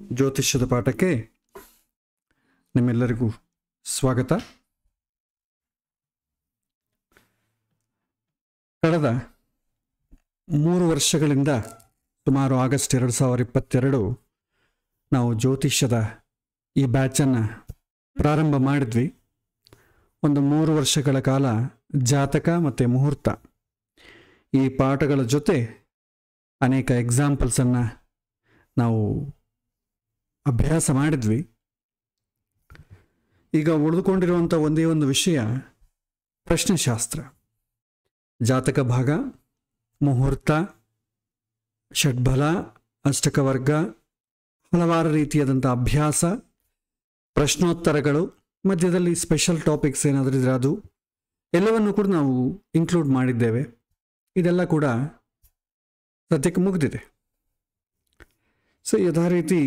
ಜ್ಯೋತಿಷ್ಯದ ಪಾಠಕ್ಕೆ ನಿಮ್ಮೆಲ್ಲರಿಗೂ ಸ್ವಾಗತ. ಕಳೆದ 3 ವರ್ಷಗಳಿಂದ ಸುಮಾರು ಆಗಸ್ಟ್ 2022 ನಾವು ಜ್ಯೋತಿಷ್ಯದ ಈ ಬ್ಯಾಚನ್ನು ಪ್ರಾರಂಭ ಮಾಡಿದ್ವಿ. ಒಂದು 3 ವರ್ಷಗಳ ಕಾಲ ಜಾತಕ ಮತ್ತು ಮುಹೂರ್ತ ಈ ಪಾಠಗಳ ಜೊತೆ ಅನೇಕ ಎಕ್ಸಾಂಪಲ್ಸನ್ನು ನಾವು ಅಭ್ಯಾಸ ಮಾಡಿದ್ವಿ. ಈಗ ಉಳಿದುಕೊಂಡಿರುವಂಥ ಒಂದೇ ಒಂದು ವಿಷಯ ಪ್ರಶ್ನೆಶಾಸ್ತ್ರ. ಜಾತಕ ಭಾಗ, ಮುಹೂರ್ತ, ಷಡ್ಬಲ, ಅಷ್ಟಕವರ್ಗ, ಹಲವಾರು ರೀತಿಯಾದಂಥ ಅಭ್ಯಾಸ, ಪ್ರಶ್ನೋತ್ತರಗಳು, ಮಧ್ಯದಲ್ಲಿ ಸ್ಪೆಷಲ್ ಟಾಪಿಕ್ಸ್ ಏನಾದರೂ ಇದ್ರೆ ಅದು ಎಲ್ಲವನ್ನು ಕೂಡ ನಾವು ಇನ್ಕ್ಲೂಡ್ ಮಾಡಿದ್ದೇವೆ. ಇದೆಲ್ಲ ಕೂಡ ಸದ್ಯಕ್ಕೆ ಮುಗಿದಿದೆ. ಸೊ ಯಥಾ ರೀತಿ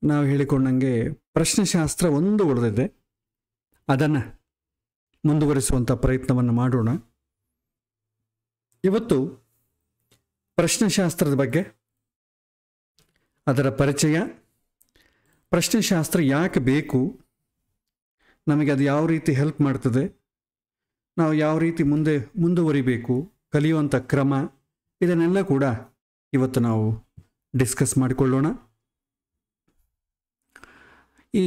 ನಾವು ಹೇಳಿಕೊಂಡಂಗೆ ಪ್ರಶ್ನೆಶಾಸ್ತ್ರ ಒಂದು ಉಳಿದಿದೆ, ಅದನ್ನು ಮುಂದುವರಿಸುವಂಥ ಪ್ರಯತ್ನವನ್ನು ಮಾಡೋಣ. ಇವತ್ತು ಪ್ರಶ್ನೆಶಾಸ್ತ್ರದ ಬಗ್ಗೆ, ಅದರ ಪರಿಚಯ, ಪ್ರಶ್ನೆಶಾಸ್ತ್ರ ಯಾಕೆ ಬೇಕು, ನಮಗೆ ಅದು ಯಾವ ರೀತಿ ಹೆಲ್ಪ್ ಮಾಡ್ತದೆ, ನಾವು ಯಾವ ರೀತಿ ಮುಂದುವರಿಬೇಕು, ಕಲಿಯುವಂಥ ಕ್ರಮ, ಇದನ್ನೆಲ್ಲ ಕೂಡ ಇವತ್ತು ನಾವು ಡಿಸ್ಕಸ್ ಮಾಡಿಕೊಳ್ಳೋಣ. ಈ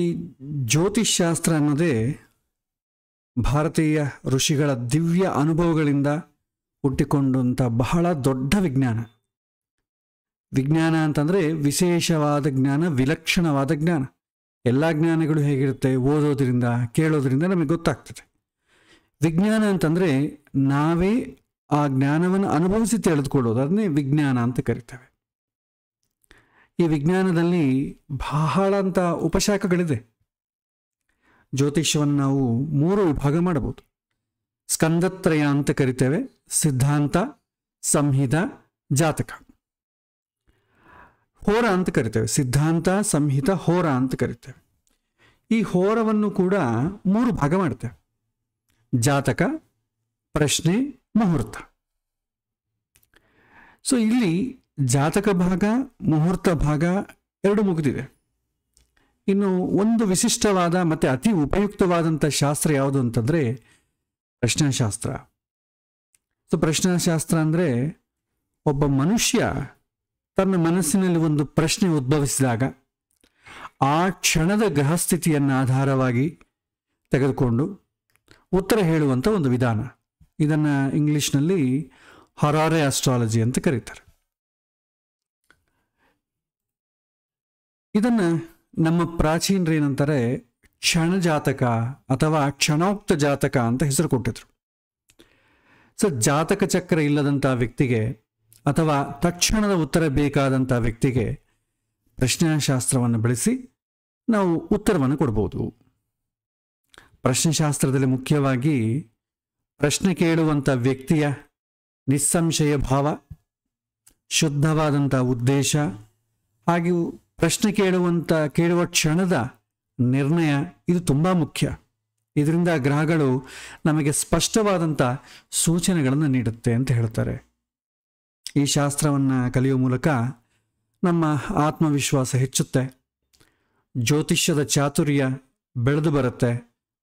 ಜ್ಯೋತಿಷ್ಶಾಸ್ತ್ರ ಅನ್ನೋದೇ ಭಾರತೀಯ ಋಷಿಗಳ ದಿವ್ಯ ಅನುಭವಗಳಿಂದ ಹುಟ್ಟಿಕೊಂಡಂಥ ಬಹಳ ದೊಡ್ಡ ವಿಜ್ಞಾನ. ವಿಜ್ಞಾನ ಅಂತಂದರೆ ವಿಶೇಷವಾದ ಜ್ಞಾನ, ವಿಲಕ್ಷಣವಾದ ಜ್ಞಾನ. ಎಲ್ಲ ಜ್ಞಾನಗಳು ಹೇಗಿರುತ್ತೆ, ಓದೋದ್ರಿಂದ ಕೇಳೋದ್ರಿಂದ ನಮಗೆ ಗೊತ್ತಾಗ್ತದೆ. ವಿಜ್ಞಾನ ಅಂತಂದರೆ ನಾವೇ ಆ ಜ್ಞಾನವನ್ನು ಅನುಭವಿಸಿ ತಿಳಿದುಕೊಳ್ಳೋದು, ಅದನ್ನೇ ವಿಜ್ಞಾನ ಅಂತ ಕರಿತೇವೆ. ಈ ವಿಜ್ಞಾನದಲ್ಲಿ ಬಹಳ ಅಂತ ಉಪಶಾಖೆಗಳಿದೆ. ಜ್ಯೋತಿಷ್ಯವನ್ನು ನಾವು 3 ವಿಭಾಗ ಮಾಡಬಹುದು. ಸ್ಕಂದತ್ರಯ ಅಂತ ಕರಿತೇವೆ, ಸಿದ್ಧಾಂತ, ಸಂಹಿತ, ಜಾತಕ. ಹೋರ ಅಂತ ಕರಿತೇವೆ, ಸಿದ್ಧಾಂತ, ಸಂಹಿತ, ಹೋರ ಅಂತ ಕರಿತೇವೆ. ಈ ಹೋರವನ್ನು ಕೂಡ 3 ಭಾಗ ಮಾಡ್ತೇವೆ: ಜಾತಕ, ಪ್ರಶ್ನೆ, ಮುಹೂರ್ತ. ಸೊ ಇಲ್ಲಿ ಜಾತಕ ಭಾಗ, ಮುಹೂರ್ತ ಭಾಗ 2 ಮುಗಿದಿದೆ. ಇನ್ನು ಒಂದು ವಿಶಿಷ್ಟವಾದ ಮತ್ತು ಅತಿ ಉಪಯುಕ್ತವಾದಂಥ ಶಾಸ್ತ್ರ ಯಾವುದು ಅಂತಂದರೆ ಪ್ರಶ್ನೆಶಾಸ್ತ್ರ. ಸೊ ಪ್ರಶ್ನೆಶಾಸ್ತ್ರ ಅಂದರೆ ಒಬ್ಬ ಮನುಷ್ಯ ತನ್ನ ಮನಸ್ಸಿನಲ್ಲಿ ಒಂದು ಪ್ರಶ್ನೆ ಉದ್ಭವಿಸಿದಾಗ ಆ ಕ್ಷಣದ ಗ್ರಹಸ್ಥಿತಿಯನ್ನು ಆಧಾರವಾಗಿ ತೆಗೆದುಕೊಂಡು ಉತ್ತರ ಹೇಳುವಂಥ ಒಂದು ವಿಧಾನ. ಇದನ್ನು ಇಂಗ್ಲೀಷ್ನಲ್ಲಿ ಹೊರಾರೆ ಆಸ್ಟ್ರಾಲಜಿ ಅಂತ ಕರೀತಾರೆ. ಇದನ್ನು ನಮ್ಮ ಪ್ರಾಚೀನರು ಏನಂತಾರೆ, ಕ್ಷಣಜಾತಕ ಅಥವಾ ಕ್ಷಣೋಕ್ತ ಜಾತಕ ಅಂತ ಹೆಸರು ಕೊಟ್ಟಿದ್ರು. ಸೊ ಜಾತಕ ಚಕ್ರ ಇಲ್ಲದಂಥ ವ್ಯಕ್ತಿಗೆ ಅಥವಾ ತಕ್ಷಣದ ಉತ್ತರ ಬೇಕಾದಂಥ ವ್ಯಕ್ತಿಗೆ ಪ್ರಶ್ನೆಶಾಸ್ತ್ರವನ್ನು ಬಳಸಿ ನಾವು ಉತ್ತರವನ್ನು ಕೊಡ್ಬೋದು. ಪ್ರಶ್ನೆಶಾಸ್ತ್ರದಲ್ಲಿ ಮುಖ್ಯವಾಗಿ ಪ್ರಶ್ನೆ ಕೇಳುವಂಥ ವ್ಯಕ್ತಿಯ ನಿಸ್ಸಂಶಯ ಭಾವ, ಶುದ್ಧವಾದಂಥ ಉದ್ದೇಶ, ಹಾಗೂ ಪ್ರಶ್ನೆ ಕೇಳುವ ಕ್ಷಣದ ನಿರ್ಣಯ, ಇದು ತುಂಬ ಮುಖ್ಯ. ಇದರಿಂದ ಗ್ರಹಗಳು ನಮಗೆ ಸ್ಪಷ್ಟವಾದಂಥ ಸೂಚನೆಗಳನ್ನು ನೀಡುತ್ತೆ ಅಂತ ಹೇಳ್ತಾರೆ. ಈ ಶಾಸ್ತ್ರವನ್ನು ಕಲಿಯುವ ಮೂಲಕ ನಮ್ಮ ಆತ್ಮವಿಶ್ವಾಸ ಹೆಚ್ಚುತ್ತೆ, ಜ್ಯೋತಿಷ್ಯದ ಚಾತುರ್ಯ ಬೆಳೆದು ಬರುತ್ತೆ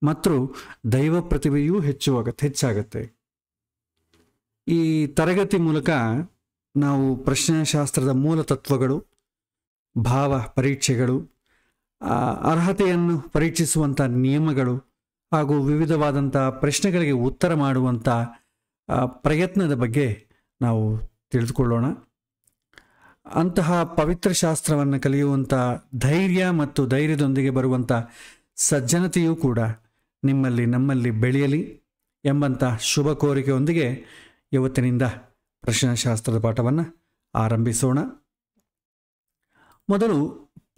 ಮತ್ತು ದೈವ ಪ್ರತಿಭೆಯೂ ಹೆಚ್ಚಾಗತ್ತೆ. ಈ ತರಗತಿ ಮೂಲಕ ನಾವು ಪ್ರಶ್ನೆಶಾಸ್ತ್ರದ ಮೂಲ ತತ್ವಗಳು, ಭಾವ ಪರೀಕ್ಷೆಗಳು, ಅರ್ಹತೆಯನ್ನು ಪರೀಕ್ಷಿಸುವಂಥ ನಿಯಮಗಳು ಹಾಗೂ ವಿವಿಧವಾದಂಥ ಪ್ರಶ್ನೆಗಳಿಗೆ ಉತ್ತರ ಮಾಡುವಂಥ ಪ್ರಯತ್ನದ ಬಗ್ಗೆ ನಾವು ತಿಳಿದುಕೊಳ್ಳೋಣ. ಅಂತಹ ಪವಿತ್ರ ಶಾಸ್ತ್ರವನ್ನು ಕಲಿಯುವಂಥ ಧೈರ್ಯ ಮತ್ತು ಧೈರ್ಯದೊಂದಿಗೆ ಬರುವಂಥ ಸಜ್ಜನತೆಯೂ ಕೂಡ ನಮ್ಮಲ್ಲಿ ಬೆಳೆಯಲಿ ಎಂಬಂಥ ಶುಭ ಕೋರಿಕೆಯೊಂದಿಗೆ ಇವತ್ತಿನಿಂದ ಪ್ರಶ್ನೆಶಾಸ್ತ್ರದ ಪಾಠವನ್ನು ಆರಂಭಿಸೋಣ. ಮೊದಲು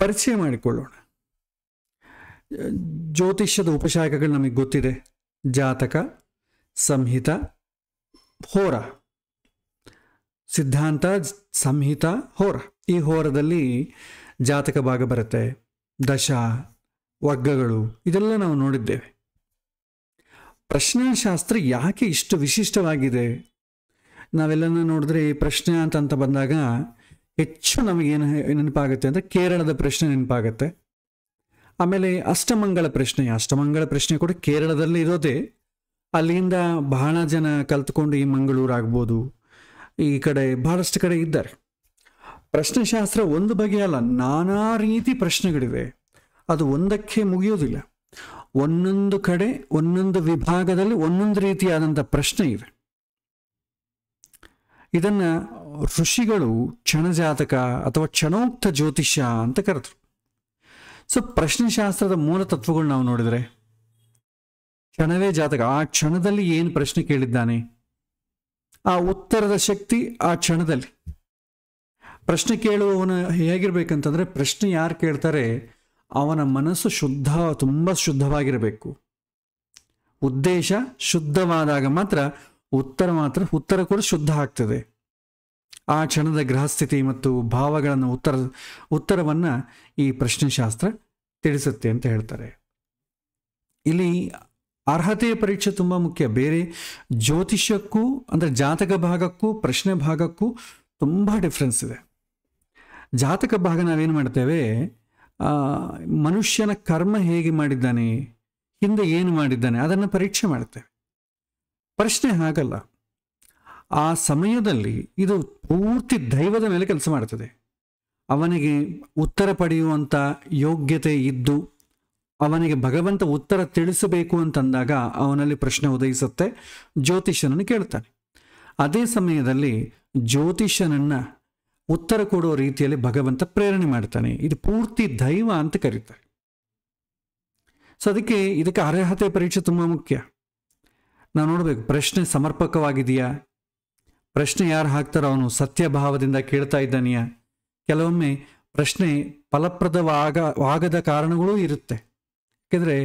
ಪರಿಚಯ ಮಾಡಿಕೊಳ್ಳೋಣ. ಜ್ಯೋತಿಷ್ಯದ ಉಪಶಾಖೆಗಳು ನಮಗೆ ಗೊತ್ತಿದೆ: ಜಾತಕ, ಸಂಹಿತ, ಹೋರ. ಸಿದ್ಧಾಂತ, ಸಂಹಿತ, ಹೋರ. ಈ ಹೋರದಲ್ಲಿ ಜಾತಕ ಭಾಗ ಬರುತ್ತೆ, ದಶ, ವರ್ಗಗಳು, ಇದೆಲ್ಲ ನಾವು ನೋಡಿದ್ದೇವೆ. ಪ್ರಶ್ನೆಶಾಸ್ತ್ರ ಯಾಕೆ ಇಷ್ಟು ವಿಶಿಷ್ಟವಾಗಿದೆ? ನಾವೆಲ್ಲನ ನೋಡಿದ್ರೆ ಈ ಪ್ರಶ್ನೆ ಅಂತ ಬಂದಾಗ ಹೆಚ್ಚು ನಮಗೇನು ನೆನಪಾಗುತ್ತೆ ಅಂದರೆ ಕೇರಳದ ಪ್ರಶ್ನೆ ನೆನಪಾಗುತ್ತೆ. ಆಮೇಲೆ ಅಷ್ಟಮಂಗಳ ಪ್ರಶ್ನೆ ಕೂಡ ಕೇರಳದಲ್ಲಿ ಇರೋದೇ. ಅಲ್ಲಿಂದ ಬಹಳ ಜನ ಕಲ್ತ್ಕೊಂಡು ಈ ಮಂಗಳೂರು ಆಗ್ಬೋದು, ಈ ಕಡೆ ಬಹಳಷ್ಟು ಕಡೆ ಇದ್ದಾರೆ. ಪ್ರಶ್ನೆಶಾಸ್ತ್ರ ಒಂದು ಬಗೆಯಲ್ಲ, ನಾನಾ ರೀತಿ ಪ್ರಶ್ನೆಗಳಿವೆ. ಅದು ಒಂದಕ್ಕೆ ಮುಗಿಯೋದಿಲ್ಲ. ಒಂದೊಂದು ಕಡೆ ಒಂದೊಂದು ವಿಭಾಗದಲ್ಲಿ ಒಂದೊಂದು ರೀತಿಯಾದಂಥ ಪ್ರಶ್ನೆ ಇವೆ. ಇದನ್ನ ಋಷಿಗಳು ಕ್ಷಣಜಾತಕ ಅಥವಾ ಕ್ಷಣೋಕ್ತ ಜ್ಯೋತಿಷ್ಯ ಅಂತ ಕರೆದ್ರು. ಸೊ ಪ್ರಶ್ನೆಶಾಸ್ತ್ರದ ಮೂಲ ತತ್ವಗಳು ನಾವು ನೋಡಿದರೆ ಕ್ಷಣವೇ ಜಾತಕ. ಆ ಕ್ಷಣದಲ್ಲಿ ಏನು ಪ್ರಶ್ನೆ ಕೇಳಿದ್ದಾನೆ, ಆ ಉತ್ತರದ ಶಕ್ತಿ ಆ ಕ್ಷಣದಲ್ಲಿ. ಪ್ರಶ್ನೆ ಕೇಳುವವನ ಹೇಗಿರ್ಬೇಕಂತಂದ್ರೆ, ಪ್ರಶ್ನೆ ಯಾರು ಕೇಳ್ತಾರೆ ಅವನ ಮನಸ್ಸು ತುಂಬ ಶುದ್ಧವಾಗಿರಬೇಕು. ಉದ್ದೇಶ ಶುದ್ಧವಾದಾಗ ಮಾತ್ರ ಉತ್ತರ ಕೂಡ ಶುದ್ಧ ಆಗ್ತದೆ. ಆ ಕ್ಷಣದ ಗ್ರಹಸ್ಥಿತಿ ಮತ್ತು ಭಾವಗಳನ್ನು ಉತ್ತರವನ್ನು ಈ ಪ್ರಶ್ನೆಶಾಸ್ತ್ರ ತಿಳಿಸುತ್ತೆ ಅಂತ ಹೇಳ್ತಾರೆ. ಇಲ್ಲಿ ಅರ್ಹತೆಯ ಪರೀಕ್ಷೆ ತುಂಬ ಮುಖ್ಯ. ಬೇರೆ ಜ್ಯೋತಿಷ್ಯಕ್ಕೂ ಅಂದರೆ ಜಾತಕ ಭಾಗಕ್ಕೂ ಪ್ರಶ್ನೆ ಭಾಗಕ್ಕೂ ತುಂಬ ಡಿಫ್ರೆನ್ಸ್ ಇದೆ. ಜಾತಕ ಭಾಗ ನಾವೇನು ಮಾಡ್ತೇವೆ, ಮನುಷ್ಯನ ಕರ್ಮ ಹೇಗೆ ಮಾಡಿದ್ದಾನೆ, ಹಿಂದೆ ಏನು ಮಾಡಿದ್ದಾನೆ ಅದನ್ನು ಪರೀಕ್ಷೆ ಮಾಡ್ತೇವೆ. ಪ್ರಶ್ನೆ ಹಾಗಲ್ಲ. ಆ ಸಮಯದಲ್ಲಿ ಇದು ಪೂರ್ತಿ ದೈವದ ಮೇಲೆ ಕೆಲಸ ಮಾಡ್ತದೆ. ಅವನಿಗೆ ಉತ್ತರ ಪಡೆಯುವಂಥ ಯೋಗ್ಯತೆ ಇದ್ದು ಅವನಿಗೆ ಭಗವಂತ ಉತ್ತರ ತಿಳಿಸಬೇಕು ಅಂತಂದಾಗ ಅವನಲ್ಲಿ ಪ್ರಶ್ನೆ ಉದಯಿಸುತ್ತೆ. ಜ್ಯೋತಿಷ್ಯನನ್ನು ಕೇಳ್ತಾನೆ. ಅದೇ ಸಮಯದಲ್ಲಿ ಜ್ಯೋತಿಷ್ಯನನ್ನು ಉತ್ತರ ಕೊಡುವ ರೀತಿಯಲ್ಲಿ ಭಗವಂತ ಪ್ರೇರಣೆ ಮಾಡ್ತಾನೆ. ಇದು ಪೂರ್ತಿ ದೈವ ಅಂತ ಕರೀತಾರೆ. ಸೊ ಇದಕ್ಕೆ ಅರ್ಹತೆ ಪರೀಕ್ಷೆ ತುಂಬ ಮುಖ್ಯ. ನಾವು ನೋಡಬೇಕು, ಪ್ರಶ್ನೆ ಸಮರ್ಪಕವಾಗಿದೆಯಾ, ಪ್ರಶ್ನೆ ಯಾರು ಹಾಕ್ತಾರೋ ಅವನು ಸತ್ಯಭಾವದಿಂದ ಕೇಳ್ತಾ ಇದ್ದಾನೆಯಾ. ಕೆಲವೊಮ್ಮೆ ಪ್ರಶ್ನೆ ಫಲಪ್ರದವಾಗದ ಕಾರಣಗಳೂ ಇರುತ್ತೆ. ಯಾಕೆಂದರೆ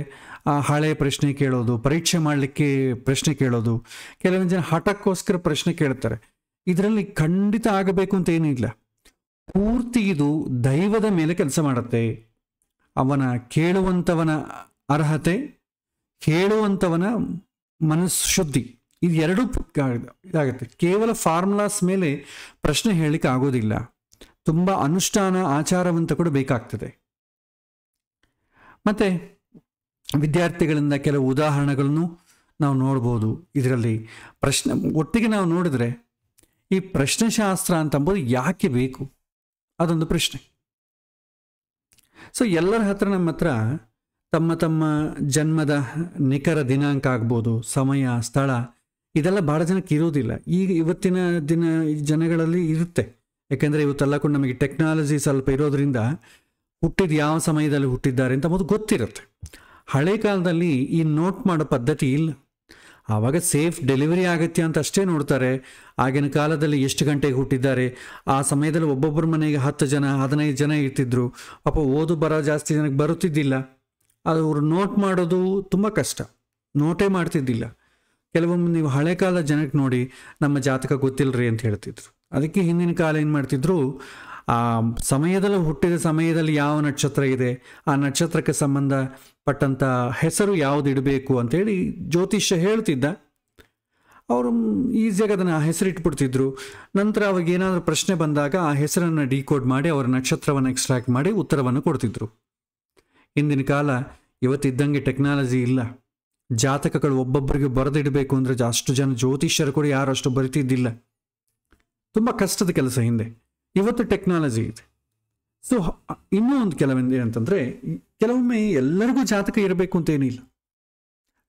ಹಳೆ ಪ್ರಶ್ನೆ ಕೇಳೋದು, ಪರೀಕ್ಷೆ ಮಾಡಲಿಕ್ಕೆ ಪ್ರಶ್ನೆ ಕೇಳೋದು, ಕೆಲವೊಂದು ಜನ ಹಠಕ್ಕೋಸ್ಕರ ಪ್ರಶ್ನೆ ಕೇಳ್ತಾರೆ. ಇದರಲ್ಲಿ ಖಂಡಿತ ಆಗಬೇಕು ಅಂತ ಏನಿಲ್ಲ. ಪೂರ್ತಿ ಇದು ದೈವದ ಮೇಲೆ ಕೆಲಸ ಮಾಡುತ್ತೆ. ಅವನ ಕೇಳುವಂಥವನ ಅರ್ಹತೆ, ಕೇಳುವಂಥವನ ಮನಸ್ಸು ಶುದ್ಧಿ, ಇದು ಎರಡೂ ಇದಾಗುತ್ತೆ. ಕೇವಲ ಫಾರ್ಮುಲಾಸ್ ಮೇಲೆ ಪ್ರಶ್ನೆ ಹೇಳಲಿಕ್ಕೆ ಆಗೋದಿಲ್ಲ. ತುಂಬ ಅನುಷ್ಠಾನ ಆಚಾರವಂತ ಕೂಡ ಬೇಕಾಗ್ತದೆ. ಮತ್ತು ವಿದ್ಯಾರ್ಥಿಗಳಿಂದ ಕೆಲವು ಉದಾಹರಣೆಗಳನ್ನು ನಾವು ನೋಡ್ಬೋದು. ಇದರಲ್ಲಿ ಒಟ್ಟಿಗೆ ನಾವು ನೋಡಿದ್ರೆ ಈ ಪ್ರಶ್ನೆಶಾಸ್ತ್ರ ಅಂತಂಬೋದು ಯಾಕೆ ಬೇಕು, ಅದೊಂದು ಪ್ರಶ್ನೆ. ಸೊ ಎಲ್ಲರ ಹತ್ರ ನಮ್ಮ ಹತ್ರ ತಮ್ಮ ತಮ್ಮ ಜನ್ಮದ ನಿಖರ ದಿನಾಂಕ ಆಗ್ಬೋದು, ಸಮಯ, ಸ್ಥಳ, ಇದೆಲ್ಲ ಭಾಳ ಜನಕ್ಕೆ ಇರೋದಿಲ್ಲ. ಇವತ್ತಿನ ಜನಗಳಲ್ಲಿ ಇರುತ್ತೆ. ಯಾಕೆಂದರೆ ಇವತ್ತೆಲ್ಲ ಕೂಡ ನಮಗೆ ಟೆಕ್ನಾಲಜಿ ಸ್ವಲ್ಪ ಇರೋದ್ರಿಂದ ಹುಟ್ಟಿದ ಯಾವ ಸಮಯದಲ್ಲಿ ಹುಟ್ಟಿದ್ದಾರೆ ಅಂತ ಮೊದಲು ಗೊತ್ತಿರುತ್ತೆ. ಹಳೆ ಕಾಲದಲ್ಲಿ ಈ ನೋಟ್ ಮಾಡೋ ಪದ್ಧತಿ ಇಲ್ಲ. ಆವಾಗ ಸೇಫ್ ಡೆಲಿವರಿ ಆಗತ್ತೆ ಅಂತ ಅಷ್ಟೇ ನೋಡ್ತಾರೆ. ಆಗಿನ ಕಾಲದಲ್ಲಿ ಎಷ್ಟು ಗಂಟೆಗೆ ಹುಟ್ಟಿದ್ದಾರೆ, ಆ ಸಮಯದಲ್ಲಿ ಒಬ್ಬೊಬ್ಬರ ಮನೆಗೆ 10 ಜನ 15 ಜನ ಇರ್ತಿದ್ರು. ಪಾಪ ಓದು ಬರೋ ಜಾಸ್ತಿ ಜನಕ್ಕೆ ಬರುತ್ತಿದ್ದಿಲ್ಲ. ಅವರು ನೋಟ್ ಮಾಡೋದು ತುಂಬ ಕಷ್ಟ, ನೋಟೇ ಮಾಡ್ತಿದ್ದಿಲ್ಲ. ಕೆಲವೊಮ್ಮೆ ನೀವು ಹಳೆ ಕಾಲದ ಜನಕ್ಕೆ ನೋಡಿ, ನಮ್ಮ ಜಾತಕ ಗೊತ್ತಿಲ್ಲರಿ ಅಂತ ಹೇಳ್ತಿದ್ರು. ಅದಕ್ಕೆ ಹಿಂದಿನ ಕಾಲ ಏನು ಮಾಡ್ತಿದ್ರು, ಆ ಸಮಯದಲ್ಲಿ ಹುಟ್ಟಿದ ಸಮಯದಲ್ಲಿ ಯಾವ ನಕ್ಷತ್ರ ಇದೆ, ಆ ನಕ್ಷತ್ರಕ್ಕೆ ಸಂಬಂಧಪಟ್ಟಂಥ ಹೆಸರು ಯಾವುದು ಇಡಬೇಕು ಅಂತೇಳಿ ಜ್ಯೋತಿಷ್ಯ ಹೇಳ್ತಿದ್ದ. ಅವರು ಈಸಿಯಾಗಿ ಅದನ್ನು ಹೆಸರಿಟ್ಬಿಡ್ತಿದ್ರು. ನಂತರ ಅವಾಗ ಏನಾದರೂ ಪ್ರಶ್ನೆ ಬಂದಾಗ ಆ ಹೆಸರನ್ನು ಡಿಕೋಡ್ ಮಾಡಿ ಅವರ ನಕ್ಷತ್ರವನ್ನು ಎಕ್ಸ್ಟ್ರಾಕ್ಟ್ ಮಾಡಿ ಉತ್ತರವನ್ನು ಕೊಡ್ತಿದ್ರು. ಹಿಂದಿನ ಕಾಲ ಇವತ್ತಿದ್ದಂಗೆ ಟೆಕ್ನಾಲಜಿ ಇಲ್ಲ. ಜಾತಕಗಳು ಒಬ್ಬೊಬ್ಬರಿಗೆ ಬರೆದಿಡಬೇಕು ಅಂದರೆ ಅಷ್ಟು ಜನ ಜ್ಯೋತಿಷ್ಯರು ಕೂಡ ಯಾರು ಅಷ್ಟು ಬರಿತಿದ್ದಿಲ್ಲ. ತುಂಬ ಕಷ್ಟದ ಕೆಲಸ ಹಿಂದೆ. ಇವತ್ತು ಟೆಕ್ನಾಲಜಿ ಇದೆ. ಸೊ ಇನ್ನೂ ಒಂದು ಕೆಲವೊಂದು ಏನಂತಂದರೆ, ಕೆಲವೊಮ್ಮೆ ಎಲ್ಲರಿಗೂ ಜಾತಕ ಇರಬೇಕು ಅಂತ ಏನಿಲ್ಲ.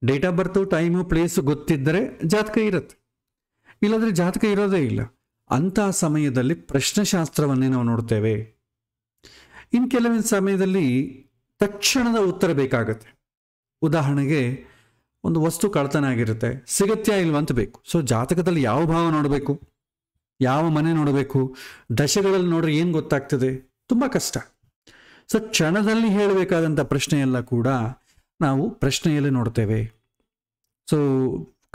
Date of birth, time, place ಗೊತ್ತಿದ್ದರೆ ಜಾತಕ ಇರುತ್ತೆ, ಇಲ್ಲಾಂದರೆ ಜಾತಕ ಇರೋದೇ ಇಲ್ಲ. ಅಂತಹ ಸಮಯದಲ್ಲಿ ಪ್ರಶ್ನೆಶಾಸ್ತ್ರವನ್ನೇ ನಾವು ನೋಡ್ತೇವೆ. ಇನ್ನು ಕೆಲವೊಂದು ಸಮಯದಲ್ಲಿ ತಕ್ಷಣದ ಉತ್ತರ ಬೇಕಾಗತ್ತೆ. ಉದಾಹರಣೆಗೆ ಒಂದು ವಸ್ತು ಕಳ್ತನ ಆಗಿರುತ್ತೆ, ಸಿಗತ್ಯಾ ಇಲ್ವಾ ಅಂತ ಬೇಕು. ಸೊ ಜಾತಕದಲ್ಲಿ ಯಾವ ಭಾವ ನೋಡಬೇಕು, ಯಾವ ಮನೆ ನೋಡಬೇಕು, ದಶೆಗಳಲ್ಲಿ ನೋಡ್ರೆ ಏನು ಗೊತ್ತಾಗ್ತದೆ, ತುಂಬ ಕಷ್ಟ. ಸೊ ಕ್ಷಣದಲ್ಲಿ ಹೇಳಬೇಕಾದಂಥ ಪ್ರಶ್ನೆ ಎಲ್ಲ ಕೂಡ ನಾವು ಪ್ರಶ್ನೆಯಲ್ಲಿ ನೋಡ್ತೇವೆ. ಸೊ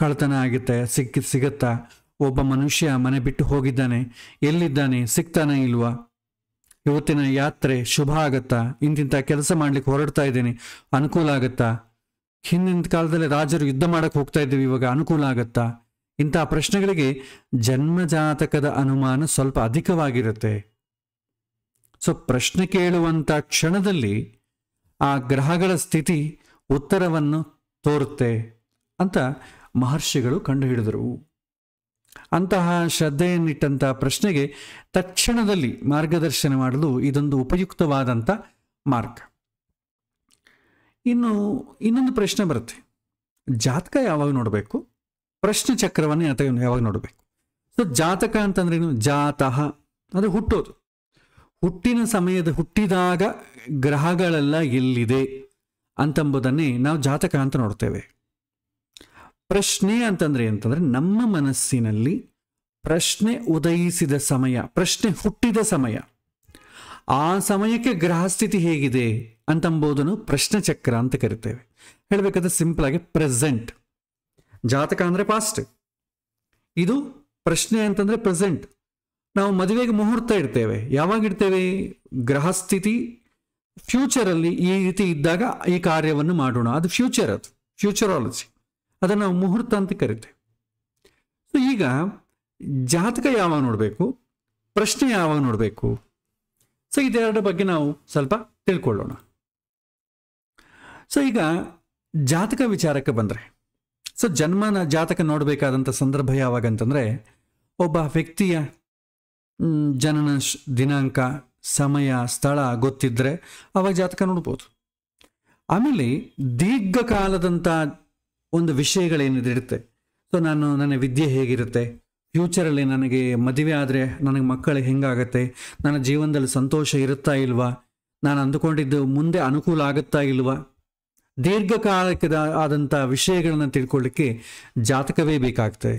ಕಳ್ತನ ಆಗುತ್ತೆ, ಸಿಗುತ್ತಾ, ಒಬ್ಬ ಮನುಷ್ಯ ಮನೆ ಬಿಟ್ಟು ಹೋಗಿದ್ದಾನೆ, ಎಲ್ಲಿದ್ದಾನೆ, ಸಿಗ್ತಾನೆ ಇಲ್ವಾ, ಇವತ್ತಿನ ಯಾತ್ರೆ ಶುಭ ಆಗತ್ತಾ, ಇಂತಿಂಥ ಕೆಲಸ ಮಾಡ್ಲಿಕ್ಕೆ ಹೊರಡ್ತಾ ಇದ್ದೇನೆ, ಅನುಕೂಲ ಆಗತ್ತಾ, ಹಿಂದಿನ ಕಾಲದಲ್ಲಿ ರಾಜರು ಯುದ್ಧ ಮಾಡಕ್ಕೆ ಹೋಗ್ತಾ ಇದ್ದೀವಿ, ಇವಾಗ ಅನುಕೂಲ ಆಗತ್ತಾ. ಇಂಥ ಪ್ರಶ್ನೆಗಳಿಗೆ ಜನ್ಮಜಾತಕದ ಅನುಮಾನ ಸ್ವಲ್ಪ ಅಧಿಕವಾಗಿರುತ್ತೆ. ಸೊ ಪ್ರಶ್ನೆ ಕೇಳುವಂಥ ಕ್ಷಣದಲ್ಲಿ ಆ ಗ್ರಹಗಳ ಸ್ಥಿತಿ ಉತ್ತರವನ್ನು ತೋರುತ್ತೆ ಅಂತ ಮಹರ್ಷಿಗಳು ಕಂಡುಹಿಡಿದರು. ಅಂತಹ ಶ್ರದ್ಧೆಯನ್ನಿಟ್ಟಂಥ ಪ್ರಶ್ನೆಗೆ ತಕ್ಷಣದಲ್ಲಿ ಮಾರ್ಗದರ್ಶನ ಮಾಡಲು ಇದೊಂದು ಉಪಯುಕ್ತವಾದಂಥ ಮಾರ್ಗ. ಇನ್ನು ಇನ್ನೊಂದು ಪ್ರಶ್ನೆ ಬರುತ್ತೆ, ಜಾತಕ ಯಾವಾಗ ನೋಡಬೇಕು, ಪ್ರಶ್ನೆ ಚಕ್ರವನ್ನು ಯಾವಾಗ ನೋಡಬೇಕು? ಸೊ ಜಾತಕ ಅಂತಂದ್ರೇನು? ಜಾತಃ ಅಂದರೆ ಹುಟ್ಟೋದು, ಹುಟ್ಟಿನ ಸಮಯದ ಹುಟ್ಟಿದಾಗ ಗ್ರಹಗಳೆಲ್ಲ ಎಲ್ಲಿದೆ ಅಂತಂಬುದನ್ನೇ ನಾವು ಜಾತಕ ಅಂತ ನೋಡ್ತೇವೆ. ಪ್ರಶ್ನೆ ಅಂತಂದ್ರೆ ನಮ್ಮ ಮನಸ್ಸಿನಲ್ಲಿ ಪ್ರಶ್ನೆ ಉದಯಿಸಿದ ಸಮಯ, ಪ್ರಶ್ನೆ ಹುಟ್ಟಿದ ಸಮಯ, ಆ ಸಮಯಕ್ಕೆ ಗ್ರಹಸ್ಥಿತಿ ಹೇಗಿದೆ ಅಂತಂಬುದನ್ನು ಪ್ರಶ್ನೆ ಚಕ್ರ ಅಂತ ಕರಿತೇವೆ. ಹೇಳಬೇಕಾದ್ರೆ ಸಿಂಪಲ್ ಆಗಿ ಪ್ರೆಸೆಂಟ್. ಜಾತಕ ಅಂದರೆ ಪಾಸ್ಟ್, ಇದು ಪ್ರಶ್ನೆ ಅಂತಂದ್ರೆ ಪ್ರೆಸೆಂಟ್. ನಾವು ಮದುವೆಗೆ ಮುಹೂರ್ತ ಇಡ್ತೇವೆ, ಯಾವಾಗ ಇಡ್ತೇವೆ? ಗ್ರಹಸ್ಥಿತಿ ಫ್ಯೂಚರಲ್ಲಿ ಈ ರೀತಿ ಇದ್ದಾಗ ಈ ಕಾರ್ಯವನ್ನು ಮಾಡೋಣ, ಅದು ಫ್ಯೂಚರ್, ಅದು ಫ್ಯೂಚರಾಲಜಿ, ಅದನ್ನು ನಾವು ಮುಹೂರ್ತ ಅಂತ ಕರಿತೇವೆ. ಸೊ ಈಗ ಜಾತಕ ಯಾವಾಗ ನೋಡಬೇಕು, ಪ್ರಶ್ನೆ ಯಾವಾಗ ನೋಡಬೇಕು? ಸೊ ಇದೆರಡರ ಬಗ್ಗೆ ನಾವು ಸ್ವಲ್ಪ ತಿಳ್ಕೊಳ್ಳೋಣ. ಸೊ ಈಗ ಜಾತಕ ವಿಚಾರಕ್ಕೆ ಬಂದರೆ, ಸೊ ಜನ್ಮನ ಜಾತಕ ನೋಡಬೇಕಾದಂಥ ಸಂದರ್ಭ ಯಾವಾಗ ಅಂತಂದರೆ, ಒಬ್ಬ ವ್ಯಕ್ತಿಯ ಜನನ ದಿನಾಂಕ, ಸಮಯ, ಸ್ಥಳ ಗೊತ್ತಿದ್ದರೆ ಅವಾಗ ಜಾತಕ ನೋಡ್ಬೋದು. ಆಮೇಲೆ ದೀರ್ಘಕಾಲದಂಥ ಒಂದು ವಿಷಯಗಳೇನಿರುತ್ತೆ, ಸೊ ನನ್ನ ವಿದ್ಯೆ ಹೇಗಿರುತ್ತೆ, ಫ್ಯೂಚರಲ್ಲಿ ನನಗೆ ಮದುವೆ ಆದರೆ ನನಗೆ ಮಕ್ಕಳು ಹೆಂಗಾಗತ್ತೆ, ನನ್ನ ಜೀವನದಲ್ಲಿ ಸಂತೋಷ ಇರುತ್ತಾ ಇಲ್ವಾ, ನಾನು ಅಂದುಕೊಂಡಿದ್ದು ಮುಂದೆ ಅನುಕೂಲ ಆಗುತ್ತಾ ಇಲ್ವಾ, ದೀರ್ಘಕಾಲಕ್ಕೆ ಆದಂಥ ವಿಷಯಗಳನ್ನು ತಿಳ್ಕೊಳ್ಳಿಕ್ಕೆ ಜಾತಕವೇ ಬೇಕಾಗ್ತದೆ.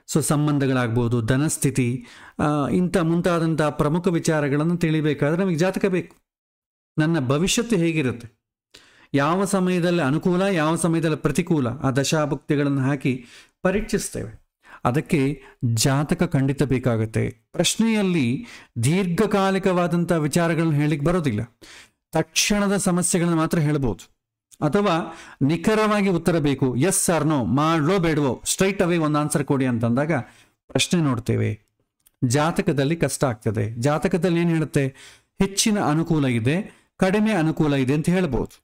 ಸೊ ಸಂಬಂಧಗಳಾಗ್ಬೋದು, ಧನಸ್ಥಿತಿ, ಇಂಥ ಮುಂತಾದಂಥ ಪ್ರಮುಖ ವಿಚಾರಗಳನ್ನು ತಿಳಿಬೇಕಾದ್ರೆ ನಮಗೆ ಜಾತಕ ಬೇಕು. ನನ್ನ ಭವಿಷ್ಯತ್ತು ಹೇಗಿರುತ್ತೆ, ಯಾವ ಸಮಯದಲ್ಲಿ ಅನುಕೂಲ, ಯಾವ ಸಮಯದಲ್ಲಿ ಪ್ರತಿಕೂಲ, ಆ ದಶಾಭುಕ್ತಿಗಳನ್ನು ಹಾಕಿ ಪರೀಕ್ಷಿಸ್ತೇವೆ. ಅದಕ್ಕೆ ಜಾತಕ ಖಂಡಿತ ಬೇಕಾಗುತ್ತೆ. ಪ್ರಶ್ನೆಯಲ್ಲಿ ದೀರ್ಘಕಾಲಿಕವಾದಂಥ ವಿಚಾರಗಳನ್ನು ಹೇಳಲಿಕ್ಕೆ ಬರೋದಿಲ್ಲ, ತಕ್ಷಣದ ಸಮಸ್ಯೆಗಳನ್ನು ಮಾತ್ರ ಹೇಳ್ಬೋದು. ಅಥವಾ ನಿಖರವಾಗಿ ಉತ್ತರ ಬೇಕು, ಎಸ್ ಆರ್ ನೋ, ಮಾಡಲೋ ಬೇಡವೋ, ಸ್ಟ್ರೈಟ್ ಅವೇ ಒಂದು ಆನ್ಸರ್ ಕೊಡಿ ಅಂತಂದಾಗ ಪ್ರಶ್ನೆ ನೋಡ್ತೇವೆ. ಜಾತಕದಲ್ಲಿ ಕಷ್ಟ ಆಗ್ತದೆ. ಜಾತಕದಲ್ಲಿ ಏನು ಹೇಳುತ್ತೆ, ಹೆಚ್ಚಿನ ಅನುಕೂಲ ಇದೆ, ಕಡಿಮೆ ಅನುಕೂಲ ಇದೆ ಅಂತ ಹೇಳ್ಬೋದು.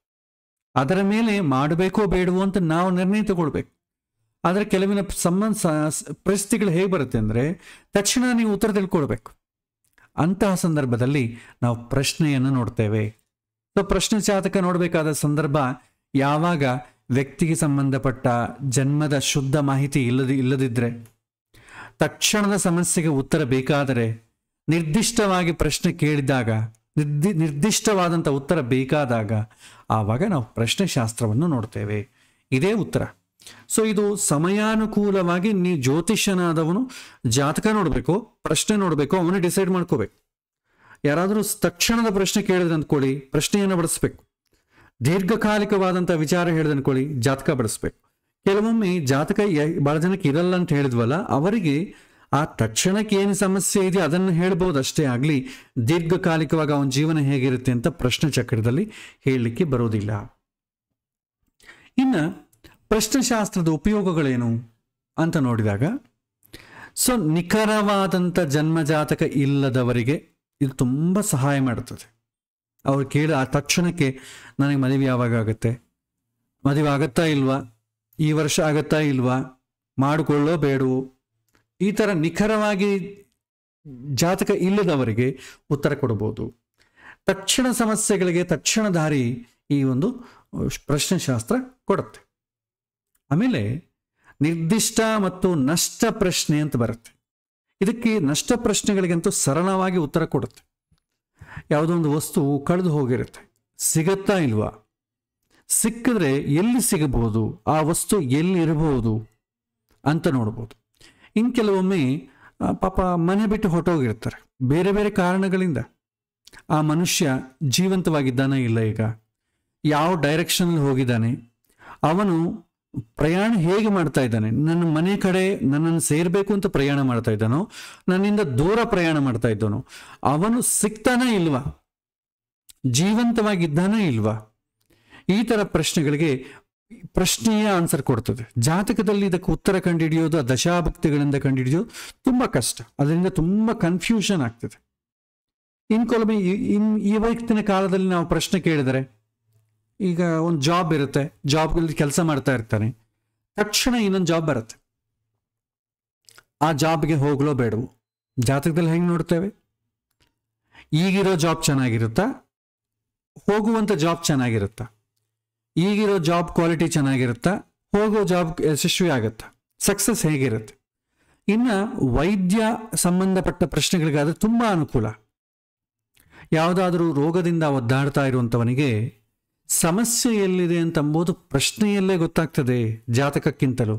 ಅದರ ಮೇಲೆ ಮಾಡಬೇಕೋ ಬೇಡವೋ ಅಂತ ನಾವು ನಿರ್ಣಯ ತಗೊಳ್ಬೇಕು. ಆದರೆ ಕೆಲವಿನ ಪರಿಸ್ಥಿತಿಗಳು ಹೇಗೆ ಬರುತ್ತೆ ಅಂದರೆ, ತಕ್ಷಣ ನೀವು ಉತ್ತರ ತಿಳ್ಕೊಳ್ಬೇಕು. ಅಂತಹ ಸಂದರ್ಭದಲ್ಲಿ ನಾವು ಪ್ರಶ್ನೆಯನ್ನು ನೋಡ್ತೇವೆ. ಸೊ ಪ್ರಶ್ನೆ ಜಾತಕ ನೋಡಬೇಕಾದ ಸಂದರ್ಭ ಯಾವಾಗ ವ್ಯಕ್ತಿಗೆ ಸಂಬಂಧಪಟ್ಟ ಜನ್ಮದ ಶುದ್ಧ ಮಾಹಿತಿ ಇಲ್ಲದಿದ್ದರೆ, ತಕ್ಷಣದ ಸಮಸ್ಯೆಗೆ ಉತ್ತರ ಬೇಕಾದರೆ, ನಿರ್ದಿಷ್ಟವಾಗಿ ಪ್ರಶ್ನೆ ಕೇಳಿದಾಗ, ನಿರ್ದಿಷ್ಟವಾದಂಥ ಉತ್ತರ ಬೇಕಾದಾಗ, ಆವಾಗ ನಾವು ಪ್ರಶ್ನೆ ಶಾಸ್ತ್ರವನ್ನು ನೋಡ್ತೇವೆ. ಇದೇ ಉತ್ತರ. ಸೊ ಇದು ಸಮಯಾನುಕೂಲವಾಗಿ ನೀವು ಜ್ಯೋತಿಷ್ಯನಾದವನು ಜಾತಕ ನೋಡಬೇಕು, ಪ್ರಶ್ನೆ ನೋಡಬೇಕು, ಅವನೇ ಡಿಸೈಡ್ ಮಾಡ್ಕೋಬೇಕು. ಯಾರಾದರೂ ತಕ್ಷಣದ ಪ್ರಶ್ನೆ ಕೇಳಿದ್ರೆ ಅಂದ್ಕೊಳ್ಳಿ, ಪ್ರಶ್ನೆಯನ್ನು ಬಡಿಸ್ಬೇಕು. ದೀರ್ಘಕಾಲಿಕವಾದಂಥ ವಿಚಾರ ಹೇಳಿದ್ರೆ ಅಂದ್ಕೊಳ್ಳಿ, ಜಾತಕ ಬಡಿಸ್ಬೇಕು. ಕೆಲವೊಮ್ಮೆ ಜಾತಕ ಭಾಳ ಜನಕ್ಕೆ ಇರಲ್ಲ ಅಂತ ಹೇಳಿದ್ವಲ್ಲ, ಅವರಿಗೆ ಆ ತಕ್ಷಣಕ್ಕೆ ಏನು ಸಮಸ್ಯೆ ಇದೆ ಅದನ್ನು ಹೇಳ್ಬೋದು ಅಷ್ಟೇ ಆಗಲಿ, ದೀರ್ಘಕಾಲಿಕವಾಗಿ ಅವನ ಜೀವನ ಹೇಗಿರುತ್ತೆ ಅಂತ ಪ್ರಶ್ನೆ ಚಕ್ರದಲ್ಲಿ ಹೇಳಲಿಕ್ಕೆ ಬರೋದಿಲ್ಲ. ಇನ್ನು ಪ್ರಶ್ನೆಶಾಸ್ತ್ರದ ಉಪಯೋಗಗಳೇನು ಅಂತ ನೋಡಿದಾಗ, ಸೊ ನಿಖರವಾದಂಥ ಜನ್ಮಜಾತಕ ಇಲ್ಲದವರಿಗೆ ಇದು ತುಂಬ ಸಹಾಯ ಮಾಡುತ್ತದೆ. ಅವ್ರು ಆ ತಕ್ಷಣಕ್ಕೆ ನನಗೆ ಮದುವೆ ಯಾವಾಗ ಆಗುತ್ತೆ, ಮದುವೆ ಆಗುತ್ತಾ ಇಲ್ವಾ, ಈ ವರ್ಷ ಆಗುತ್ತಾ ಇಲ್ವಾ, ಮಾಡಿಕೊಳ್ಳೋ ಬೇಡವೋ, ಈ ಥರ ನಿಖರವಾಗಿ ಜಾತಕ ಇಲ್ಲದವರಿಗೆ ಉತ್ತರ ಕೊಡ್ಬೋದು. ತಕ್ಷಣ ಸಮಸ್ಯೆಗಳಿಗೆ ತಕ್ಷಣ ದಾರಿ ಈ ಒಂದು ಪ್ರಶ್ನೆಶಾಸ್ತ್ರ ಕೊಡುತ್ತೆ. ಆಮೇಲೆ ನಿರ್ದಿಷ್ಟ ಮತ್ತು ನಷ್ಟ ಪ್ರಶ್ನೆ ಅಂತ ಬರುತ್ತೆ. ಇದಕ್ಕೆ ನಷ್ಟ ಪ್ರಶ್ನೆಗಳಿಗಂತೂ ಸರಳವಾಗಿ ಉತ್ತರ ಕೊಡುತ್ತೆ. ಯಾವುದೋ ಒಂದು ವಸ್ತು ಕಳೆದು ಹೋಗಿರುತ್ತೆ, ಸಿಗತ್ತಾ ಇಲ್ವಾ, ಸಿಕ್ಕಿದ್ರೆ ಎಲ್ಲಿ ಸಿಗಬಹುದು, ಆ ವಸ್ತು ಎಲ್ಲಿ ಇರಬಹುದು ಅಂತ ನೋಡ್ಬೋದು. ಇನ್ನು ಕೆಲವೊಮ್ಮೆ ಪಾಪ ಮನೆ ಬಿಟ್ಟು ಹೊರಟೋಗಿರ್ತಾರೆ ಬೇರೆ ಬೇರೆ ಕಾರಣಗಳಿಂದ. ಆ ಮನುಷ್ಯ ಜೀವಂತವಾಗಿದ್ದಾನೆ ಇಲ್ಲ, ಈಗ ಯಾವ ಡೈರೆಕ್ಷನಲ್ಲಿ ಹೋಗಿದ್ದಾನೆ, ಅವನು ಪ್ರಯಾಣ ಹೇಗೆ ಮಾಡ್ತಾ ಇದ್ದಾನೆ, ನನ್ನ ಮನೆ ಕಡೆ ನನ್ನನ್ನು ಸೇರಬೇಕು ಅಂತ ಪ್ರಯಾಣ ಮಾಡ್ತಾ ಇದ್ದಾನೋ, ನನ್ನಿಂದ ದೂರ ಪ್ರಯಾಣ ಮಾಡ್ತಾ ಇದ್ದಾನೋ, ಅವನು ಸಿಗ್ತಾನೇ ಇಲ್ವಾ, ಜೀವಂತವಾಗಿದ್ದಾನೇ ಇಲ್ವಾ, ಈ ಥರ ಪ್ರಶ್ನೆಗಳಿಗೆ ಪ್ರಶ್ನೆಯೇ ಆನ್ಸರ್ ಕೊಡ್ತದೆ. ಜಾತಕದಲ್ಲಿ ಇದಕ್ಕೆ ಉತ್ತರ ಕಂಡುಹಿಡಿಯೋದು, ಆ ದಶಾಭಕ್ತಿಗಳಿಂದ ಕಂಡುಹಿಡಿಯೋದು ತುಂಬ ಕಷ್ಟ. ಅದರಿಂದ ತುಂಬ ಕನ್ಫ್ಯೂಷನ್ ಆಗ್ತದೆ. ಇನ್ ಕೆಲವೊಮ್ಮೆ ಇವತ್ತಿನ ಕಾಲದಲ್ಲಿ ನಾವು ಪ್ರಶ್ನೆ ಕೇಳಿದರೆ, ಈಗ ಒಂದು ಜಾಬ್ ಇರುತ್ತೆ, ಜಾಬ್ಗಳಲ್ಲಿ ಕೆಲಸ ಮಾಡ್ತಾ ಇರ್ತಾನೆ, ತಕ್ಷಣ ಇನ್ನೊಂದು ಜಾಬ್ ಬರುತ್ತೆ. ಆ ಜಾಬ್ಗೆ ಹೋಗ್ಲೋ ಬೇಡವು? ಜಾತಕದಲ್ಲಿ ಹೆಂಗೆ ನೋಡ್ತೇವೆ? ಈಗಿರೋ ಜಾಬ್ ಚೆನ್ನಾಗಿರುತ್ತಾ, ಹೋಗುವಂಥ ಜಾಬ್ ಚೆನ್ನಾಗಿರುತ್ತಾ? ಈಗಿರೋ ಜಾಬ್ ಕ್ವಾಲಿಟಿ ಚೆನ್ನಾಗಿರುತ್ತಾ, ಹೋಗೋ ಜಾಬ್ ಯಶಸ್ವಿ ಆಗುತ್ತಾ, ಸಕ್ಸಸ್ ಹೇಗಿರುತ್ತೆ? ಇನ್ನು ವೈದ್ಯ ಸಂಬಂಧಪಟ್ಟ ಪ್ರಶ್ನೆಗಳಿಗಾದ್ರೆ ತುಂಬ ಅನುಕೂಲ. ಯಾವುದಾದ್ರೂ ರೋಗದಿಂದ ಒದ್ದಾಡ್ತಾ ಇರುವಂಥವನಿಗೆ ಸಮಸ್ಯೆ ಎಲ್ಲಿದೆ ಅಂತಂಬೋದು ಪ್ರಶ್ನೆಯಲ್ಲೇ ಗೊತ್ತಾಗ್ತದೆ ಜಾತಕಕ್ಕಿಂತಲೂ.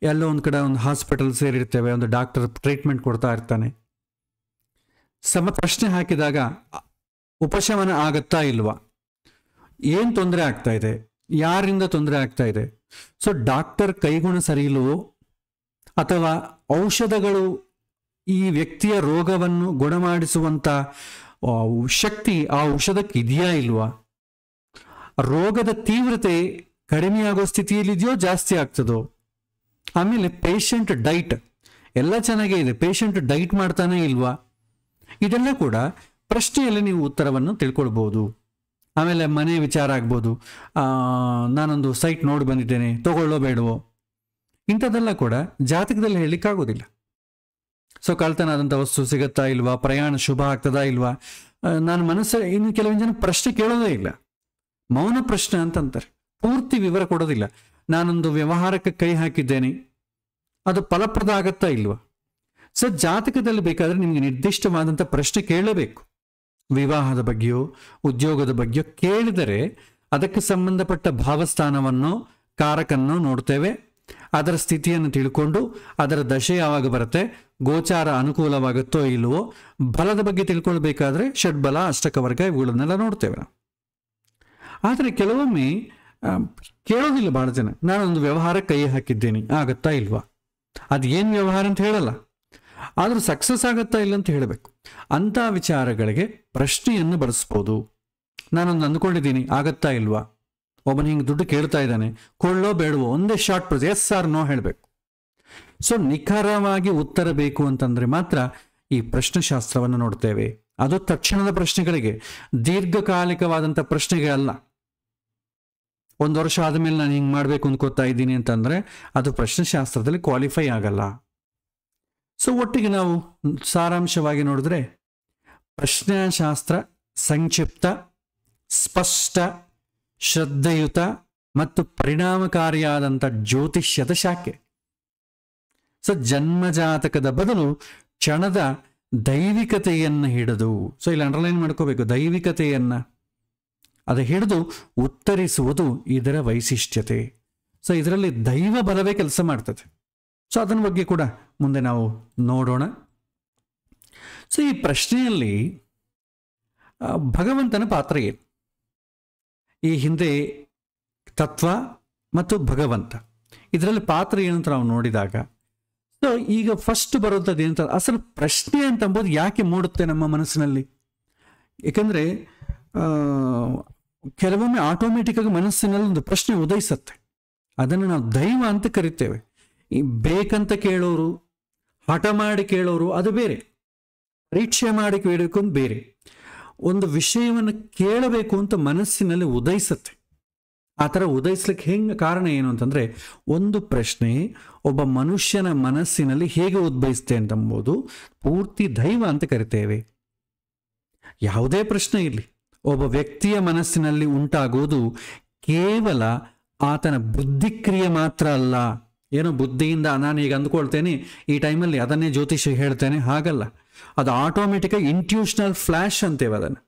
ಎಲ್ಲೋ ಒಂದು ಕಡೆ ಒಂದು ಹಾಸ್ಪಿಟಲ್ ಸೇರಿರ್ತೇವೆ, ಒಂದು ಡಾಕ್ಟರ್ ಟ್ರೀಟ್ಮೆಂಟ್ ಕೊಡ್ತಾ ಇರ್ತಾನೆ, ಪ್ರಶ್ನೆ ಹಾಕಿದಾಗ ಉಪಶಮನ ಆಗತ್ತಾ ಇಲ್ವಾ, ಏನು ತೊಂದರೆ ಆಗ್ತಾ ಇದೆ, ಯಾರಿಂದ ತೊಂದರೆ ಆಗ್ತಾ ಇದೆ, ಸೊ ಡಾಕ್ಟರ್ ಕೈಗುಣ ಸರಿ ಇಲ್ಲವೋ ಅಥವಾ ಔಷಧಗಳು ಈ ವ್ಯಕ್ತಿಯ ರೋಗವನ್ನು ಗುಣಮಾಡಿಸುವಂಥ ಶಕ್ತಿ ಆ ಔಷಧಕ್ಕೆ ಇದೆಯಾ ಇಲ್ವಾ, ರೋಗದ ತೀವ್ರತೆ ಕಡಿಮೆಯಾಗೋ ಸ್ಥಿತಿಯಲ್ಲಿದೆಯೋ ಜಾಸ್ತಿ ಆಗ್ತದೋ, ಆಮೇಲೆ ಪೇಷಂಟ್ ಡೈಟ್ ಎಲ್ಲ ಚೆನ್ನಾಗೇ ಇದೆ, ಪೇಷಂಟ್ ಡೈಟ್ ಮಾಡ್ತಾನೆ ಇಲ್ವಾ, ಇದೆಲ್ಲ ಕೂಡ ಪ್ರಶ್ನೆಯಲ್ಲಿ ನೀವು ಉತ್ತರವನ್ನು ತಿಳ್ಕೊಳ್ಬೋದು. ಆಮೇಲೆ ಮನೆ ವಿಚಾರ ಆಗ್ಬೋದು, ನಾನೊಂದು ಸೈಟ್ ನೋಡಿ ಬಂದಿದ್ದೇನೆ, ತಗೊಳ್ಳೋ ಬೇಡವೋ, ಇಂಥದ್ದೆಲ್ಲ ಕೂಡ ಜಾತಕದಲ್ಲಿ ಹೇಳಲಿಕ್ಕಾಗೋದಿಲ್ಲ. ಸೊ ಕಳ್ತನ ಆದಂಥ ವಸ್ತು ಸಿಗುತ್ತಾ ಇಲ್ವಾ, ಪ್ರಯಾಣ ಶುಭ ಆಗ್ತದಾ ಇಲ್ವಾ, ನಾನು ಮನಸ್ಸಲ್ಲಿ ಇನ್ನು ಕೆಲವೊಂದು ಜನ ಪ್ರಶ್ನೆ ಕೇಳೋದೇ ಇಲ್ಲ, ಮೌನ ಪ್ರಶ್ನೆ ಅಂತಂತಾರೆ, ಪೂರ್ತಿ ವಿವರ ಕೊಡೋದಿಲ್ಲ. ನಾನೊಂದು ವ್ಯವಹಾರಕ್ಕೆ ಕೈ ಹಾಕಿದ್ದೇನೆ, ಅದು ಫಲಪ್ರದ ಆಗತ್ತಾ ಇಲ್ವಾ? ಸೊ ಜಾತಕದಲ್ಲಿ ಬೇಕಾದರೆ ನಿಮಗೆ ನಿರ್ದಿಷ್ಟವಾದಂಥ ಪ್ರಶ್ನೆ ಕೇಳಬೇಕು. ವಿವಾಹದ ಬಗ್ಗೆಯೋ ಉದ್ಯೋಗದ ಬಗ್ಗೆಯೋ ಕೇಳಿದರೆ ಅದಕ್ಕೆ ಸಂಬಂಧಪಟ್ಟ ಭಾವಸ್ಥಾನವನ್ನು ಕಾರಕನ್ನು ನೋಡ್ತೇವೆ, ಅದರ ಸ್ಥಿತಿಯನ್ನು ತಿಳ್ಕೊಂಡು ಅದರ ದಶೆ ಯಾವಾಗ ಬರುತ್ತೆ, ಗೋಚಾರ ಅನುಕೂಲವಾಗುತ್ತೋ ಇಲ್ಲವೋ, ಬಲದ ಬಗ್ಗೆ ತಿಳ್ಕೊಳ್ಬೇಕಾದ್ರೆ ಷಡ್ಬಲ ಅಷ್ಟಕವರ್ಗ ಇವುಗಳನ್ನೆಲ್ಲ ನೋಡ್ತೇವೆ ನಾವು. ಆದರೆ ಕೆಲವೊಮ್ಮೆ ಕೇಳೋದಿಲ್ಲ ಭಾಳ ಜನ, ನಾನೊಂದು ವ್ಯವಹಾರಕ್ಕೆ ಕೈ ಹಾಕಿದ್ದೇನೆ, ಆಗತ್ತಾ ಇಲ್ವಾ, ಅದು ಏನು ವ್ಯವಹಾರ ಅಂತ ಹೇಳಲ್ಲ, ಆದರೂ ಸಕ್ಸಸ್ ಆಗತ್ತಾ ಇಲ್ಲ ಅಂತ ಹೇಳಬೇಕು. ಅಂಥ ವಿಚಾರಗಳಿಗೆ ಪ್ರಶ್ನೆಯನ್ನು ಬಳಸ್ಬೋದು. ನಾನೊಂದು ಅಂದ್ಕೊಂಡಿದ್ದೀನಿ, ಆಗತ್ತಾ ಇಲ್ವಾ, ಒಬ್ಬನ ಹಿಂಗೆ ದುಡ್ಡು ಕೇಳ್ತಾ ಇದ್ದಾನೆ, ಕೊಳ್ಳೋ ಬೇಡವೋ, ಒಂದೇ ಶಾರ್ಟ್ ಪ್ರಶ್ನೆ ಎಸ್ ಆರ್ ನೋ ಹೇಳಬೇಕು. ಸೊ ನಿಖರವಾಗಿ ಉತ್ತರ ಬೇಕು ಅಂತಂದರೆ ಮಾತ್ರ ಈ ಪ್ರಶ್ನೆಶಾಸ್ತ್ರವನ್ನು ನೋಡ್ತೇವೆ. ಅದು ತಕ್ಷಣದ ಪ್ರಶ್ನೆಗಳಿಗೆ, ದೀರ್ಘಕಾಲಿಕವಾದಂಥ ಪ್ರಶ್ನೆಗೆ ಅಲ್ಲ. ಒಂದು ವರ್ಷ ಆದಮೇಲೆ ನಾನು ಹಿಂಗೆ ಮಾಡಬೇಕು ಅಂದ್ಕೋತಾ ಇದ್ದೀನಿ ಅಂತಂದರೆ ಅದು ಪ್ರಶ್ನೆಶಾಸ್ತ್ರದಲ್ಲಿ ಕ್ವಾಲಿಫೈ ಆಗಲ್ಲ. ಸೊ ಒಟ್ಟಿಗೆ ನಾವು ಸಾರಾಂಶವಾಗಿ ನೋಡಿದ್ರೆ ಪ್ರಶ್ನೆಶಾಸ್ತ್ರ ಸಂಕ್ಷಿಪ್ತ, ಸ್ಪಷ್ಟ, ಶ್ರದ್ಧೆಯುತ ಮತ್ತು ಪರಿಣಾಮಕಾರಿಯಾದಂಥ ಜ್ಯೋತಿಷ್ಯದ ಶಾಖೆ. ಸೊ ಜನ್ಮಜಾತಕದ ಬದಲು ಕ್ಷಣದ ದೈವಿಕತೆಯನ್ನು ಹಿಡಿದು, ಸೊ ಇಲ್ಲಿ ಅಂಡರ್ಲೈನ್ ಮಾಡ್ಕೋಬೇಕು, ದೈವಿಕತೆಯನ್ನು ಅದು ಹಿಡಿದು ಉತ್ತರಿಸುವುದು ಇದರ ವೈಶಿಷ್ಟ್ಯತೆ. ಸೊ ಇದರಲ್ಲಿ ದೈವ ಬಲವೇ ಕೆಲಸ ಮಾಡ್ತದೆ. ಸೊ ಅದನ್ನ ಬಗ್ಗೆ ಕೂಡ ಮುಂದೆ ನಾವು ನೋಡೋಣ. ಸೊ ಈ ಪ್ರಶ್ನೆಯಲ್ಲಿ ಭಗವಂತನ ಪಾತ್ರ ಏನು, ಈ ಹಿಂದೆ ತತ್ವ ಮತ್ತು ಭಗವಂತ ಇದರಲ್ಲಿ ಪಾತ್ರ ಏನಂತ ನಾವು ನೋಡಿದಾಗ, ಸೊ ಈಗ ಫಸ್ಟ್ ಬರುವಂಥದ್ದು ಏನಂತ, ಅಸಲು ಪ್ರಶ್ನೆ ಅಂತಂಬೋದು ಯಾಕೆ ಮೂಡುತ್ತೆ ನಮ್ಮ ಮನಸ್ಸಿನಲ್ಲಿ? ಏಕೆಂದರೆ ಕೆಲವೊಮ್ಮೆ ಆಟೋಮೆಟಿಕ್ಕಾಗಿ ಮನಸ್ಸಿನಲ್ಲಿ ಒಂದು ಪ್ರಶ್ನೆ ಉದಯಿಸುತ್ತೆ, ಅದನ್ನು ನಾವು ದೈವ ಅಂತ ಕರಿತೇವೆ. ಈ ಬೇಕಂತ ಕೇಳೋರು, ಹಠ ಮಾಡಿ ಕೇಳೋರು ಅದು ಬೇರೆ, ಪರೀಕ್ಷೆ ಮಾಡಿ ಕೇಳಬೇಕು ಅಂತ ಬೇರೆ. ಒಂದು ವಿಷಯವನ್ನು ಕೇಳಬೇಕು ಅಂತ ಮನಸ್ಸಿನಲ್ಲಿ ಉದಯಿಸುತ್ತೆ. ಆ ಥರ ಉದಯಿಸ್ಲಿಕ್ಕೆ ಹೆಂಗೆ ಕಾರಣ ಏನು ಅಂತಂದರೆ, ಒಂದು ಪ್ರಶ್ನೆ ಒಬ್ಬ ಮನುಷ್ಯನ ಮನಸ್ಸಿನಲ್ಲಿ ಹೇಗೆ ಉದ್ಭವಿಸುತ್ತೆ ಅಂತಂಬೋದು ಪೂರ್ತಿ ದೈವ ಅಂತ ಕರಿತೇವೆ. ಯಾವುದೇ ಪ್ರಶ್ನೆ ಇರಲಿ, ಒಬ್ಬ ವ್ಯಕ್ತಿಯ ಮನಸ್ಸಿನಲ್ಲಿ ಉಂಟಾಗುವುದು ಕೇವಲ ಆತನ ಬುದ್ಧಿಕ್ರಿಯೆ ಮಾತ್ರ ಅಲ್ಲ. ಏನೋ ಬುದ್ಧಿಯಿಂದ ನಾನು ಈಗ ಅಂದ್ಕೊಳ್ತೇನೆ ಈ ಟೈಮಲ್ಲಿ ಅದನ್ನೇ ಜ್ಯೋತಿಷ ಹೇಳ್ತೇನೆ, ಹಾಗಲ್ಲ. ಅದು ಆಟೋಮೆಟಿಕಾಗಿ ಇಂಟ್ಯೂಷನಲ್ ಫ್ಲ್ಯಾಶ್ ಅಂತೇವೆ ಅದನ್ನು,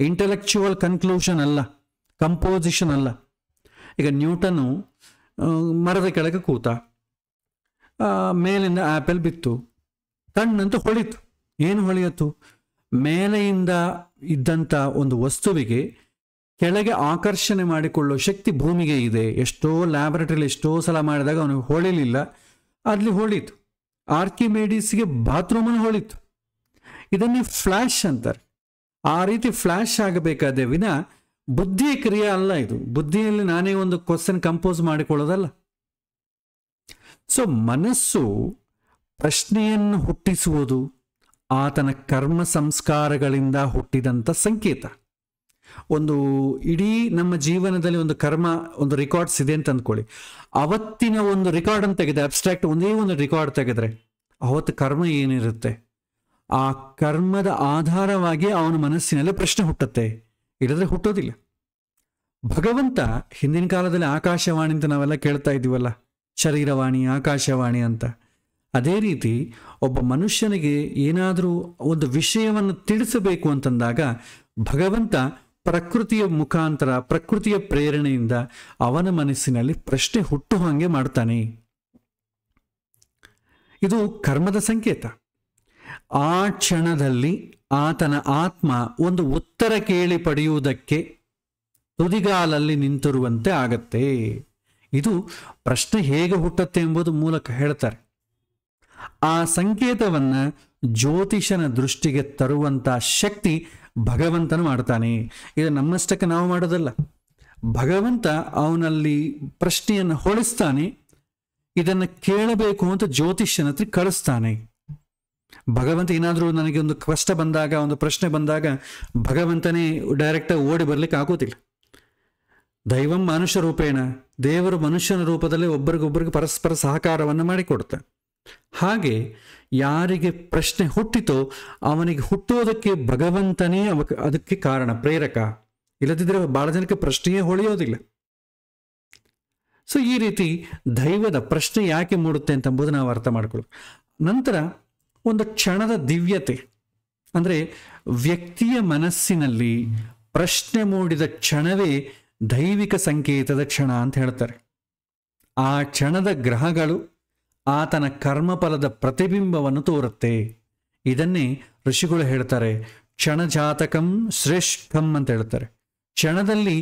ಇಂಟೆಲೆಕ್ಚುವಲ್ ಕನ್ಕ್ಲೂಷನ್ ಅಲ್ಲ, ಕಂಪೋಸಿಷನ್ ಅಲ್ಲ. ಈಗ ನ್ಯೂಟನ್ನು ಮರದ ಕೆಳಗೆ ಕೂತ, ಮೇಲಿಂದ ಆ್ಯಪಲ್ ಬಿತ್ತು, ಕಣ್ಣಂತೂ ಹೊಳಿತು. ಏನು ಹೊಳೆಯಿತು? ಮೇಲೆಯಿಂದ ಇದ್ದಂಥ ಒಂದು ವಸ್ತುವಿಗೆ ಕೆಳಗೆ ಆಕರ್ಷಣೆ ಮಾಡಿಕೊಳ್ಳೋ ಶಕ್ತಿ ಭೂಮಿಗೆ ಇದೆ. ಎಷ್ಟೋ ಲ್ಯಾಬೊರೇಟರಿಲಿ ಎಷ್ಟೋ ಸಲ ಮಾಡಿದಾಗ ಅವನಿಗೆ ಹೊಳಿಲಿಲ್ಲ, ಅಲ್ಲಿ ಹೊಳಿತು. ಆರ್ಕಿಮಿಡೀಸ್ಗೆ ಬಾತ್ರೂಮನ್ನು ಹೊಳಿತು. ಇದನ್ನೇ ಫ್ಲ್ಯಾಶ್ ಅಂತಾರೆ. ಆ ರೀತಿ ಫ್ಲ್ಯಾಶ್ ಆಗಬೇಕಾದ ವಿನ ಬುದ್ಧಿಯ ಕ್ರಿಯೆ ಅಲ್ಲ ಇದು. ಬುದ್ಧಿಯಲ್ಲಿ ನಾನೇ ಒಂದು ಕ್ವಶನ್ ಕಂಪೋಸ್ ಮಾಡಿಕೊಳ್ಳೋದಲ್ಲ. ಸೊ ಮನಸ್ಸು ಪ್ರಶ್ನೆಯನ್ನು ಹುಟ್ಟಿಸುವುದು, ಆತನ ಕರ್ಮ ಸಂಸ್ಕಾರಗಳಿಂದ ಹುಟ್ಟಿದಂಥ ಸಂಕೇತ. ಒಂದು ಇಡೀ ನಮ್ಮ ಜೀವನದಲ್ಲಿ ಒಂದು ಕರ್ಮ, ಒಂದು ರೆಕಾರ್ಡ್ಸ್ ಇದೆ ಅಂತ ಅಂದ್ಕೊಳ್ಳಿ. ಅವತ್ತಿನ ಒಂದು ರೆಕಾರ್ಡ್ ಅಂತ ತೆಗೆದ್ರೆ, ಅಬ್ಸ್ಟ್ರಾಕ್ಟ್ ಒಂದೇ ಒಂದು ರೆಕಾರ್ಡ್ ತೆಗೆದ್ರೆ, ಅವತ್ತು ಕರ್ಮ ಏನಿರುತ್ತೆ ಆ ಕರ್ಮದ ಆಧಾರವಾಗಿ ಅವನ ಮನಸ್ಸಿನಲ್ಲಿ ಪ್ರಶ್ನೆ ಹುಟ್ಟುತ್ತೆ, ಇಲ್ಲದ್ರೆ ಹುಟ್ಟೋದಿಲ್ಲ. ಭಗವಂತ ಹಿಂದಿನ ಕಾಲದಲ್ಲಿ ಆಕಾಶವಾಣಿ ಅಂತ ನಾವೆಲ್ಲ ಕೇಳ್ತಾ ಇದ್ದೀವಲ್ಲ, ಶರೀರವಾಣಿ, ಆಕಾಶವಾಣಿ ಅಂತ. ಅದೇ ರೀತಿ ಒಬ್ಬ ಮನುಷ್ಯನಿಗೆ ಏನಾದರೂ ಒಂದು ವಿಷಯವನ್ನು ತಿಳಿಸಬೇಕು ಅಂತಂದಾಗ ಭಗವಂತ ಪ್ರಕೃತಿಯ ಮುಖಾಂತರ, ಪ್ರಕೃತಿಯ ಪ್ರೇರಣೆಯಿಂದ ಅವನ ಮನಸ್ಸಿನಲ್ಲಿ ಪ್ರಶ್ನೆ ಹುಟ್ಟು ಹಾಗೆ ಮಾಡ್ತಾನೆ. ಇದು ಕರ್ಮದ ಸಂಕೇತ. ಆ ಕ್ಷಣದಲ್ಲಿ ಆತನ ಆತ್ಮ ಒಂದು ಉತ್ತರ ಕೇಳಿ ಪಡೆಯುವುದಕ್ಕೆ ತುದಿಗಾಲಲ್ಲಿ ನಿಂತಿರುವಂತೆ ಆಗತ್ತೆ. ಇದು ಪ್ರಶ್ನೆ ಹೇಗೆ ಹುಟ್ಟುತ್ತೆ ಎಂಬುದು ಮೂಲಕ ಹೇಳ್ತಾರೆ. ಆ ಸಂಕೇತವನ್ನ ಜ್ಯೋತಿಷನ ದೃಷ್ಟಿಗೆ ತರುವಂತ ಶಕ್ತಿ ಭಗವಂತನು ಮಾಡ್ತಾನೆ. ಇದು ನಮ್ಮಷ್ಟಕ್ಕೆ ನಾವು ಮಾಡೋದಲ್ಲ. ಭಗವಂತ ಅವನಲ್ಲಿ ಪ್ರಶ್ನೆಯನ್ನು ಹೊಳಿಸ್ತಾನೆ, ಇದನ್ನು ಕೇಳಬೇಕು ಅಂತ ಜ್ಯೋತಿಷ್ಯನ ಹತ್ರ ಕಳಿಸ್ತಾನೆ. ಭಗವಂತ ಏನಾದರೂ ನನಗೆ ಒಂದು ಕಷ್ಟ ಬಂದಾಗ, ಒಂದು ಪ್ರಶ್ನೆ ಬಂದಾಗ ಭಗವಂತನೇ ಡೈರೆಕ್ಟಾಗಿ ಓಡಿ ಬರ್ಲಿಕ್ಕೆ ಆಗೋದಿಲ್ಲ. ದೈವಂ ಮನುಷ್ಯ ರೂಪೇಣ, ದೇವರು ಮನುಷ್ಯನ ರೂಪದಲ್ಲಿ ಒಬ್ಬರಿಗೊಬ್ಬರಿಗೆ ಪರಸ್ಪರ ಸಹಕಾರವನ್ನು ಮಾಡಿಕೊಡುತ್ತೆ. ಹಾಗೆ ಯಾರಿಗೆ ಪ್ರಶ್ನೆ ಹುಟ್ಟಿತೋ ಅವನಿಗೆ ಹುಟ್ಟೋದಕ್ಕೆ ಭಗವಂತನೇ ಅದಕ್ಕೆ ಕಾರಣ, ಪ್ರೇರಕ. ಇಲ್ಲದಿದ್ದರೆ ಬಹಳ ಜನಕ್ಕೆ ಪ್ರಶ್ನೆಯೇ ಹೊಳೆಯೋದಿಲ್ಲ. ಸೊ ಈ ರೀತಿ ದೈವದ ಪ್ರಶ್ನೆ ಯಾಕೆ ಮೂಡುತ್ತೆ ಅಂತಂಬುದು ನಾವು ಅರ್ಥ ಮಾಡ್ಕೊಳ್ಳೋದು. ನಂತರ ಒಂದು ಕ್ಷಣದ ದಿವ್ಯತೆ, ಅಂದರೆ ವ್ಯಕ್ತಿಯ ಮನಸ್ಸಿನಲ್ಲಿ ಪ್ರಶ್ನೆ ಮೂಡಿದ ಕ್ಷಣವೇ ದೈವಿಕ ಸಂಕೇತದ ಕ್ಷಣ ಅಂತ ಹೇಳ್ತಾರೆ. ಆ ಕ್ಷಣದ ಗ್ರಹಗಳು ಆತನ ಕರ್ಮಫಲದ ಪ್ರತಿಬಿಂಬವನ್ನು ತೋರುತ್ತೆ. ಇದನ್ನೇ ಋಷಿಗಳು ಹೇಳ್ತಾರೆ, ಕ್ಷಣಜಾತಕಂ ಶ್ರೇಷ್ಠಂ ಅಂತ ಹೇಳ್ತಾರೆ. ಕ್ಷಣದಲ್ಲಿ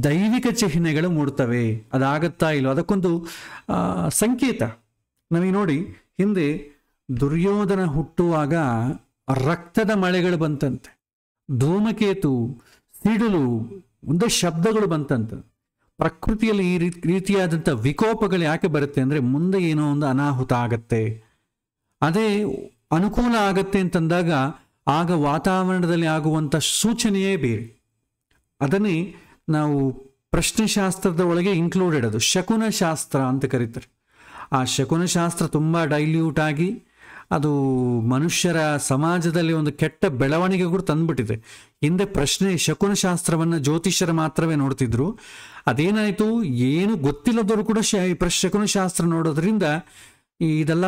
ದೈವಿಕ ಚಿಹ್ನೆಗಳು ಮೂಡ್ತವೆ. ಅದಾಗತ್ತಾ ಇಲ್ಲೋ ಅದಕ್ಕೊಂದು ಸಂಕೇತ. ನಮಗೆ ನೋಡಿ, ಹಿಂದೆ ದುರ್ಯೋಧನ ಹುಟ್ಟುವಾಗ ರಕ್ತದ ಮಳೆಗಳು ಬಂತಂತೆ, ಧೂಮಕೇತು, ಸಿಡಿಲು, ಒಂದೇ ಶಬ್ದಗಳು ಬಂತಂತೆ. ಪ್ರಕೃತಿಯಲ್ಲಿ ಈ ರೀತಿಯಾದಂಥ ವಿಕೋಪಗಳು ಯಾಕೆ ಬರುತ್ತೆ ಅಂದರೆ ಮುಂದೆ ಏನೋ ಒಂದು ಅನಾಹುತ ಆಗತ್ತೆ, ಅದೇ ಅನುಕೂಲ ಆಗತ್ತೆ ಅಂತಂದಾಗ ಆಗ ವಾತಾವರಣದಲ್ಲಿ ಆಗುವಂಥ ಸೂಚನೆಯೇ ಬೇರೆ. ಅದನ್ನೇ ನಾವು ಪ್ರಶ್ನೆಶಾಸ್ತ್ರದ ಒಳಗೆ ಇನ್ಕ್ಲೂಡೆಡ್, ಅದು ಶಕುನಶಾಸ್ತ್ರ ಅಂತ ಕರೀತಾರೆ. ಆ ಶಕುನಶಾಸ್ತ್ರ ತುಂಬ ಡೈಲ್ಯೂಟ್ ಆಗಿ ಅದು ಮನುಷ್ಯರ ಸಮಾಜದಲ್ಲಿ ಒಂದು ಕೆಟ್ಟ ಬೆಳವಣಿಗೆ ಕೂಡ ತಂದ್ಬಿಟ್ಟಿದೆ. ಹಿಂದೆ ಶಕುನಶಾಸ್ತ್ರವನ್ನು ಜ್ಯೋತಿಷ್ಯರು ಮಾತ್ರವೇ ನೋಡ್ತಿದ್ರು. ಅದೇನಾಯಿತು, ಏನು ಗೊತ್ತಿಲ್ಲದವರು ಕೂಡ ಶಕುನಶಾಸ್ತ್ರ ನೋಡೋದ್ರಿಂದ ಇದೆಲ್ಲ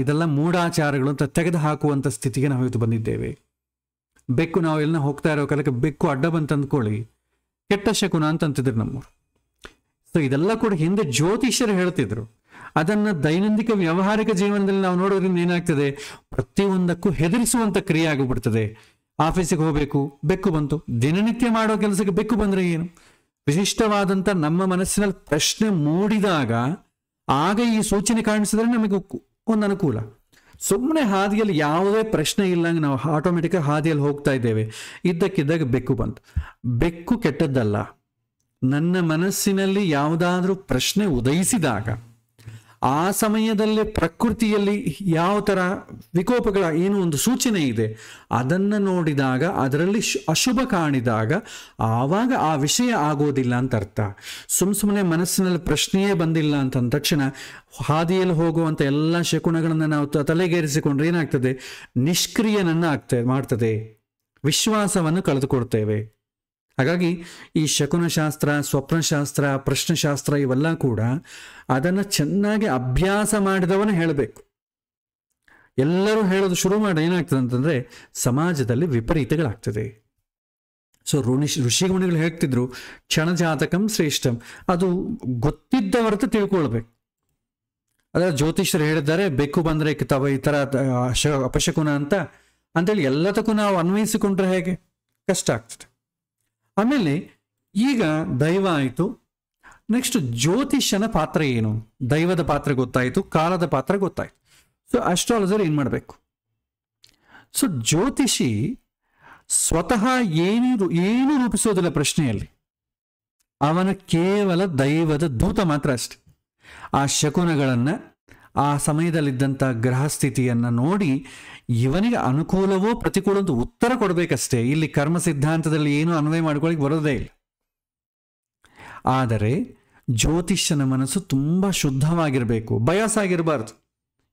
ಇದೆಲ್ಲ ಮೂಢಾಚಾರಗಳು ಅಂತ ತೆಗೆದು ಹಾಕುವಂಥ ಸ್ಥಿತಿಗೆ ನಾವು ಇವತ್ತು ಬಂದಿದ್ದೇವೆ. ಬೆಕ್ಕು, ನಾವು ಎಲ್ಲ ಹೋಗ್ತಾ ಇರೋ ಕಾಲಕ್ಕೆ ಬೆಕ್ಕು ಅಡ್ಡ ಬಂತು ಅಂದ್ಕೊಳ್ಳಿ, ಕೆಟ್ಟ ಶಕುನ ಅಂತಂತಿದ್ರು ನಮ್ಮವರು. ಸೊ ಇದೆಲ್ಲ ಕೂಡ ಹಿಂದೆ ಜ್ಯೋತಿಷ್ಯರು ಹೇಳ್ತಿದ್ರು. ಅದನ್ನು ದೈನಂದಿಕ ವ್ಯಾವಹಾರಿಕ ಜೀವನದಲ್ಲಿ ನಾವು ನೋಡೋದ್ರಿಂದ ಏನಾಗ್ತದೆ, ಪ್ರತಿಯೊಂದಕ್ಕೂ ಹೆದರಿಸುವಂಥ ಕ್ರಿಯೆ ಆಗಿಬಿಡ್ತದೆ. ಆಫೀಸಿಗೆ ಹೋಗಬೇಕು, ಬೆಕ್ಕು ಬಂತು. ದಿನನಿತ್ಯ ಮಾಡೋ ಕೆಲಸಕ್ಕೆ ಬೆಕ್ಕು ಬಂದರೆ ಏನು? ವಿಶಿಷ್ಟವಾದಂಥ ನಮ್ಮ ಮನಸ್ಸಿನಲ್ಲಿ ಪ್ರಶ್ನೆ ಮೂಡಿದಾಗ ಆಗ ಈ ಸೂಚನೆ ಕಾಣಿಸಿದ್ರೆ ನಮಗೆ ಒಂದು ಅನುಕೂಲ. ಸುಮ್ಮನೆ ಹಾದಿಯಲ್ಲಿ ಯಾವುದೇ ಪ್ರಶ್ನೆ ಇಲ್ಲಂಗೆ ನಾವು ಆಟೋಮೆಟಿಕ್ ಹಾದಿಯಲ್ಲಿ ಹೋಗ್ತಾ ಇದ್ದೇವೆ, ಇದ್ದಕ್ಕಿದ್ದಾಗ ಬೆಕ್ಕು ಬಂತು. ಬೆಕ್ಕು ಕೆಟ್ಟದ್ದಲ್ಲ. ನನ್ನ ಮನಸ್ಸಿನಲ್ಲಿ ಯಾವುದಾದ್ರೂ ಪ್ರಶ್ನೆ ಉದಯಿಸಿದಾಗ ಆ ಸಮಯದಲ್ಲಿ ಪ್ರಕೃತಿಯಲ್ಲಿ ಯಾವ ಥರ ವಿಕೋಪಗಳ ಏನು ಒಂದು ಸೂಚನೆ ಇದೆ ಅದನ್ನು ನೋಡಿದಾಗ, ಅದರಲ್ಲಿ ಅಶುಭ ಕಾಣಿದಾಗ ಆವಾಗ ಆ ವಿಷಯ ಆಗೋದಿಲ್ಲ ಅಂತ ಅರ್ಥ. ಸುಮ್ಮನೆ ಮನಸ್ಸಿನಲ್ಲಿ ಪ್ರಶ್ನೆಯೇ ಬಂದಿಲ್ಲ ಅಂತ ತಕ್ಷಣ ಹಾದಿಯಲ್ಲಿ ಹೋಗುವಂಥ ಎಲ್ಲ ಶಕುನಗಳನ್ನು ನಾವು ತಲೆಗೇರಿಸಿಕೊಂಡ್ರೆ ಏನಾಗ್ತದೆ, ನಿಷ್ಕ್ರಿಯನನ್ನು ಮಾಡ್ತದೆ, ವಿಶ್ವಾಸವನ್ನು ಕಳೆದುಕೊಳ್ತೇವೆ. ಹಾಗಾಗಿ ಈ ಶಕುನಶಾಸ್ತ್ರ, ಸ್ವಪ್ನಶಾಸ್ತ್ರ, ಪ್ರಶ್ನೆಶಾಸ್ತ್ರ ಇವೆಲ್ಲ ಕೂಡ ಅದನ್ನು ಚೆನ್ನಾಗಿ ಅಭ್ಯಾಸ ಮಾಡಿದವನು ಹೇಳಬೇಕು. ಎಲ್ಲರೂ ಹೇಳೋದು ಶುರು ಮಾಡಿ ಏನಾಗ್ತದೆ ಅಂತಂದರೆ ಸಮಾಜದಲ್ಲಿ ವಿಪರೀತಗಳಾಗ್ತದೆ. ಸೊ ಋಷಿಮುನಿಗಳು ಹೇಳ್ತಿದ್ರು ಕ್ಷಣಜಾತಕಂ ಶ್ರೇಷ್ಠಂ. ಅದು ಗೊತ್ತಿದ್ದವರತ ತಿಳ್ಕೊಳ್ಬೇಕು. ಅದರ ಜ್ಯೋತಿಷ್ಯರು ಹೇಳಿದ್ದಾರೆ ಬೆಕ್ಕು ಬಂದರೆ ಈ ಥರ ಅಪಶಕುನ ಅಂತೇಳಿ ಎಲ್ಲದಕ್ಕೂ ನಾವು ಅನ್ವಯಿಸಿಕೊಂಡ್ರೆ ಹೇಗೆ, ಕಷ್ಟ ಆಗ್ತದೆ. ಆಮೇಲೆ ಈಗ ದೈವ ಆಯಿತು, ನೆಕ್ಸ್ಟ್ ಜ್ಯೋತಿಷ್ಯನ ಪಾತ್ರ ಏನು? ದೈವದ ಪಾತ್ರ ಗೊತ್ತಾಯಿತು, ಕಾಲದ ಪಾತ್ರ ಗೊತ್ತಾಯಿತು. ಸೊ ಅಸ್ಟ್ರಾಲಜರ್ ಏನು ಮಾಡಬೇಕು? ಸೊ ಜ್ಯೋತಿಷಿ ಸ್ವತಃ ಏನು ರೂಪಿಸೋದಿಲ್ಲ ಪ್ರಶ್ನೆಯಲ್ಲಿ. ಅವನ ಕೇವಲ ದೈವದ ದೂತ ಮಾತ್ರ ಅಷ್ಟೆ. ಆ ಶಕುನಗಳನ್ನು, ಆ ಸಮಯದಲ್ಲಿದ್ದಂಥ ಗ್ರಹ ಸ್ಥಿತಿಯನ್ನು ನೋಡಿ ಇವನಿಗೆ ಅನುಕೂಲವೋ ಪ್ರತಿಕೂಲ ಅಂತ ಉತ್ತರ ಕೊಡಬೇಕಷ್ಟೇ. ಇಲ್ಲಿ ಕರ್ಮ ಸಿದ್ಧಾಂತದಲ್ಲಿ ಏನು ಅನ್ವಯ ಮಾಡ್ಕೊಳ್ಳಿಕ್ಕೆ ಬರೋದೇ ಇಲ್ಲ. ಆದರೆ ಜ್ಯೋತಿಷ್ಯನ ಮನಸ್ಸು ತುಂಬ ಶುದ್ಧವಾಗಿರಬೇಕು, ಬಯಾಸ್ ಆಗಿರಬಾರ್ದು.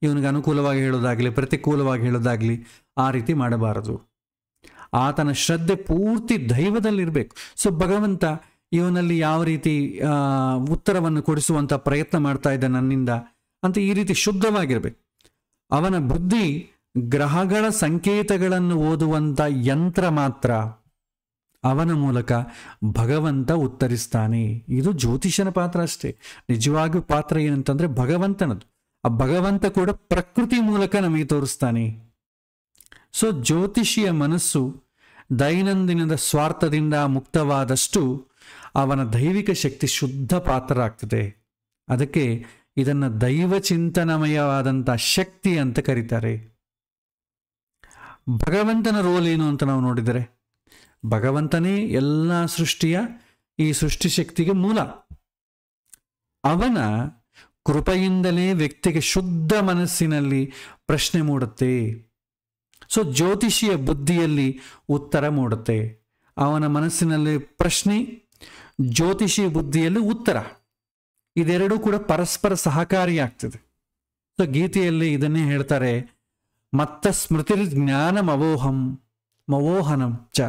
ಇವನಿಗೆ ಅನುಕೂಲವಾಗಿ ಹೇಳೋದಾಗಲಿ ಪ್ರತಿಕೂಲವಾಗಿ ಹೇಳೋದಾಗಲಿ ಆ ರೀತಿ ಮಾಡಬಾರದು. ಆತನ ಶ್ರದ್ಧೆ ಪೂರ್ತಿ ದೈವದಲ್ಲಿರಬೇಕು. ಸೊ ಭಗವಂತ ಇವನಲ್ಲಿ ಯಾವ ರೀತಿ ಉತ್ತರವನ್ನು ಕೊಡಿಸುವಂಥ ಪ್ರಯತ್ನ ಮಾಡ್ತಾ ಇದ್ದ ನನ್ನಿಂದ ಅಂತ ಈ ರೀತಿ ಶುದ್ಧವಾಗಿರಬೇಕು. ಅವನ ಬುದ್ಧಿ ಗ್ರಹಗಳ ಸಂಕೇತಗಳನ್ನು ಓದುವಂಥ ಯಂತ್ರ ಮಾತ್ರ. ಅವನ ಮೂಲಕ ಭಗವಂತ ಉತ್ತರಿಸ್ತಾನೆ. ಇದು ಜ್ಯೋತಿಷನ ಪಾತ್ರ ಅಷ್ಟೇ. ನಿಜವಾಗಿಯೂ ಪಾತ್ರ ಏನಂತಂದ್ರೆ ಭಗವಂತನದು. ಆ ಭಗವಂತ ಕೂಡ ಪ್ರಕೃತಿ ಮೂಲಕ ನಮಗೆ ತೋರಿಸ್ತಾನೆ. ಸೊ ಜ್ಯೋತಿಷಿಯ ಮನಸ್ಸು ದೈನಂದಿನದ ಸ್ವಾರ್ಥದಿಂದ ಮುಕ್ತವಾದಷ್ಟು ಅವನ ದೈವಿಕ ಶಕ್ತಿ ಶುದ್ಧ ಪಾತ್ರ ಆಗ್ತದೆ. ಅದಕ್ಕೆ ಇದನ್ನು ದೈವ ಚಿಂತನಮಯವಾದಂಥ ಶಕ್ತಿ ಅಂತ ಕರೀತಾರೆ. ಭಗವಂತನ ರೋಲ್ ಏನು ಅಂತ ನಾವು ನೋಡಿದರೆ, ಭಗವಂತನೇ ಎಲ್ಲ ಸೃಷ್ಟಿಯ ಈ ಸೃಷ್ಟಿಶಕ್ತಿಗೆ ಮೂಲ. ಅವನ ಕೃಪೆಯಿಂದಲೇ ವ್ಯಕ್ತಿಗೆ ಶುದ್ಧ ಮನಸ್ಸಿನಲ್ಲಿ ಪ್ರಶ್ನೆ ಮೂಡುತ್ತೆ. ಸೊ ಜ್ಯೋತಿಷಿಯ ಬುದ್ಧಿಯಲ್ಲಿ ಉತ್ತರ ಮೂಡುತ್ತೆ. ಅವನ ಮನಸ್ಸಿನಲ್ಲಿ ಪ್ರಶ್ನೆ, ಜ್ಯೋತಿಷಿಯ ಬುದ್ಧಿಯಲ್ಲಿ ಉತ್ತರ, ಇದೆರಡೂ ಕೂಡ ಪರಸ್ಪರ ಸಹಕಾರಿಯಾಗ್ತದೆ. ಸೊ ಗೀತೆಯಲ್ಲಿ ಇದನ್ನೇ ಹೇಳ್ತಾರೆ, ಮತ್ತ ಸ್ಮೃತಿರ್ ಜ್ಞಾನ ಮವೋಹನಂ ಚ.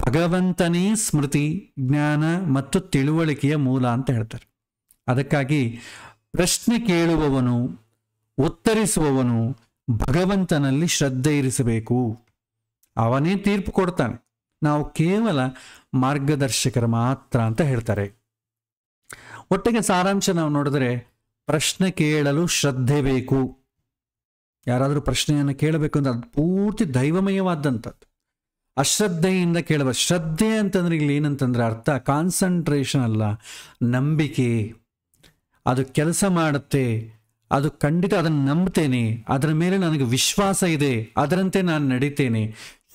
ಭಗವಂತನೇ ಸ್ಮೃತಿ, ಜ್ಞಾನ ಮತ್ತು ತಿಳುವಳಿಕೆಯ ಮೂಲ ಅಂತ ಹೇಳ್ತಾರೆ. ಅದಕ್ಕಾಗಿ ಪ್ರಶ್ನೆ ಕೇಳುವವನು, ಉತ್ತರಿಸುವವನು ಭಗವಂತನಲ್ಲಿ ಶ್ರದ್ಧೆ ಇರಿಸಬೇಕು. ಅವನೇ ತೀರ್ಪು ಕೊಡ್ತಾನೆ, ನಾವು ಕೇವಲ ಮಾರ್ಗದರ್ಶಕರ ಮಾತ್ರ ಅಂತ ಹೇಳ್ತಾರೆ. ಒಟ್ಟಿಗೆ ಸಾರಾಂಶ ನಾವು ನೋಡಿದ್ರೆ, ಪ್ರಶ್ನೆ ಕೇಳಲು ಶ್ರದ್ಧೆ ಬೇಕು. ಯಾರಾದರೂ ಪ್ರಶ್ನೆಯನ್ನು ಕೇಳಬೇಕು ಅಂದ್ರೆ ಅದು ಪೂರ್ತಿ ದೈವಮಯವಾದಂಥದ್ದು. ಅಶ್ರದ್ಧೆಯಿಂದ ಕೇಳುವ, ಶ್ರದ್ಧೆ ಅಂತಂದ್ರೆ ಇಲ್ಲಿ ಏನಂತಂದ್ರೆ ಅರ್ಥ ಕಾನ್ಸಂಟ್ರೇಷನ್ ಅಲ್ಲ, ನಂಬಿಕೆ. ಅದು ಕೆಲಸ ಮಾಡುತ್ತೆ, ಅದು ಖಂಡಿತ ಅದನ್ನು ನಂಬ್ತೇನೆ, ಅದರ ಮೇಲೆ ನನಗೆ ವಿಶ್ವಾಸ ಇದೆ, ಅದರಂತೆ ನಾನು ನಡೀತೇನೆ.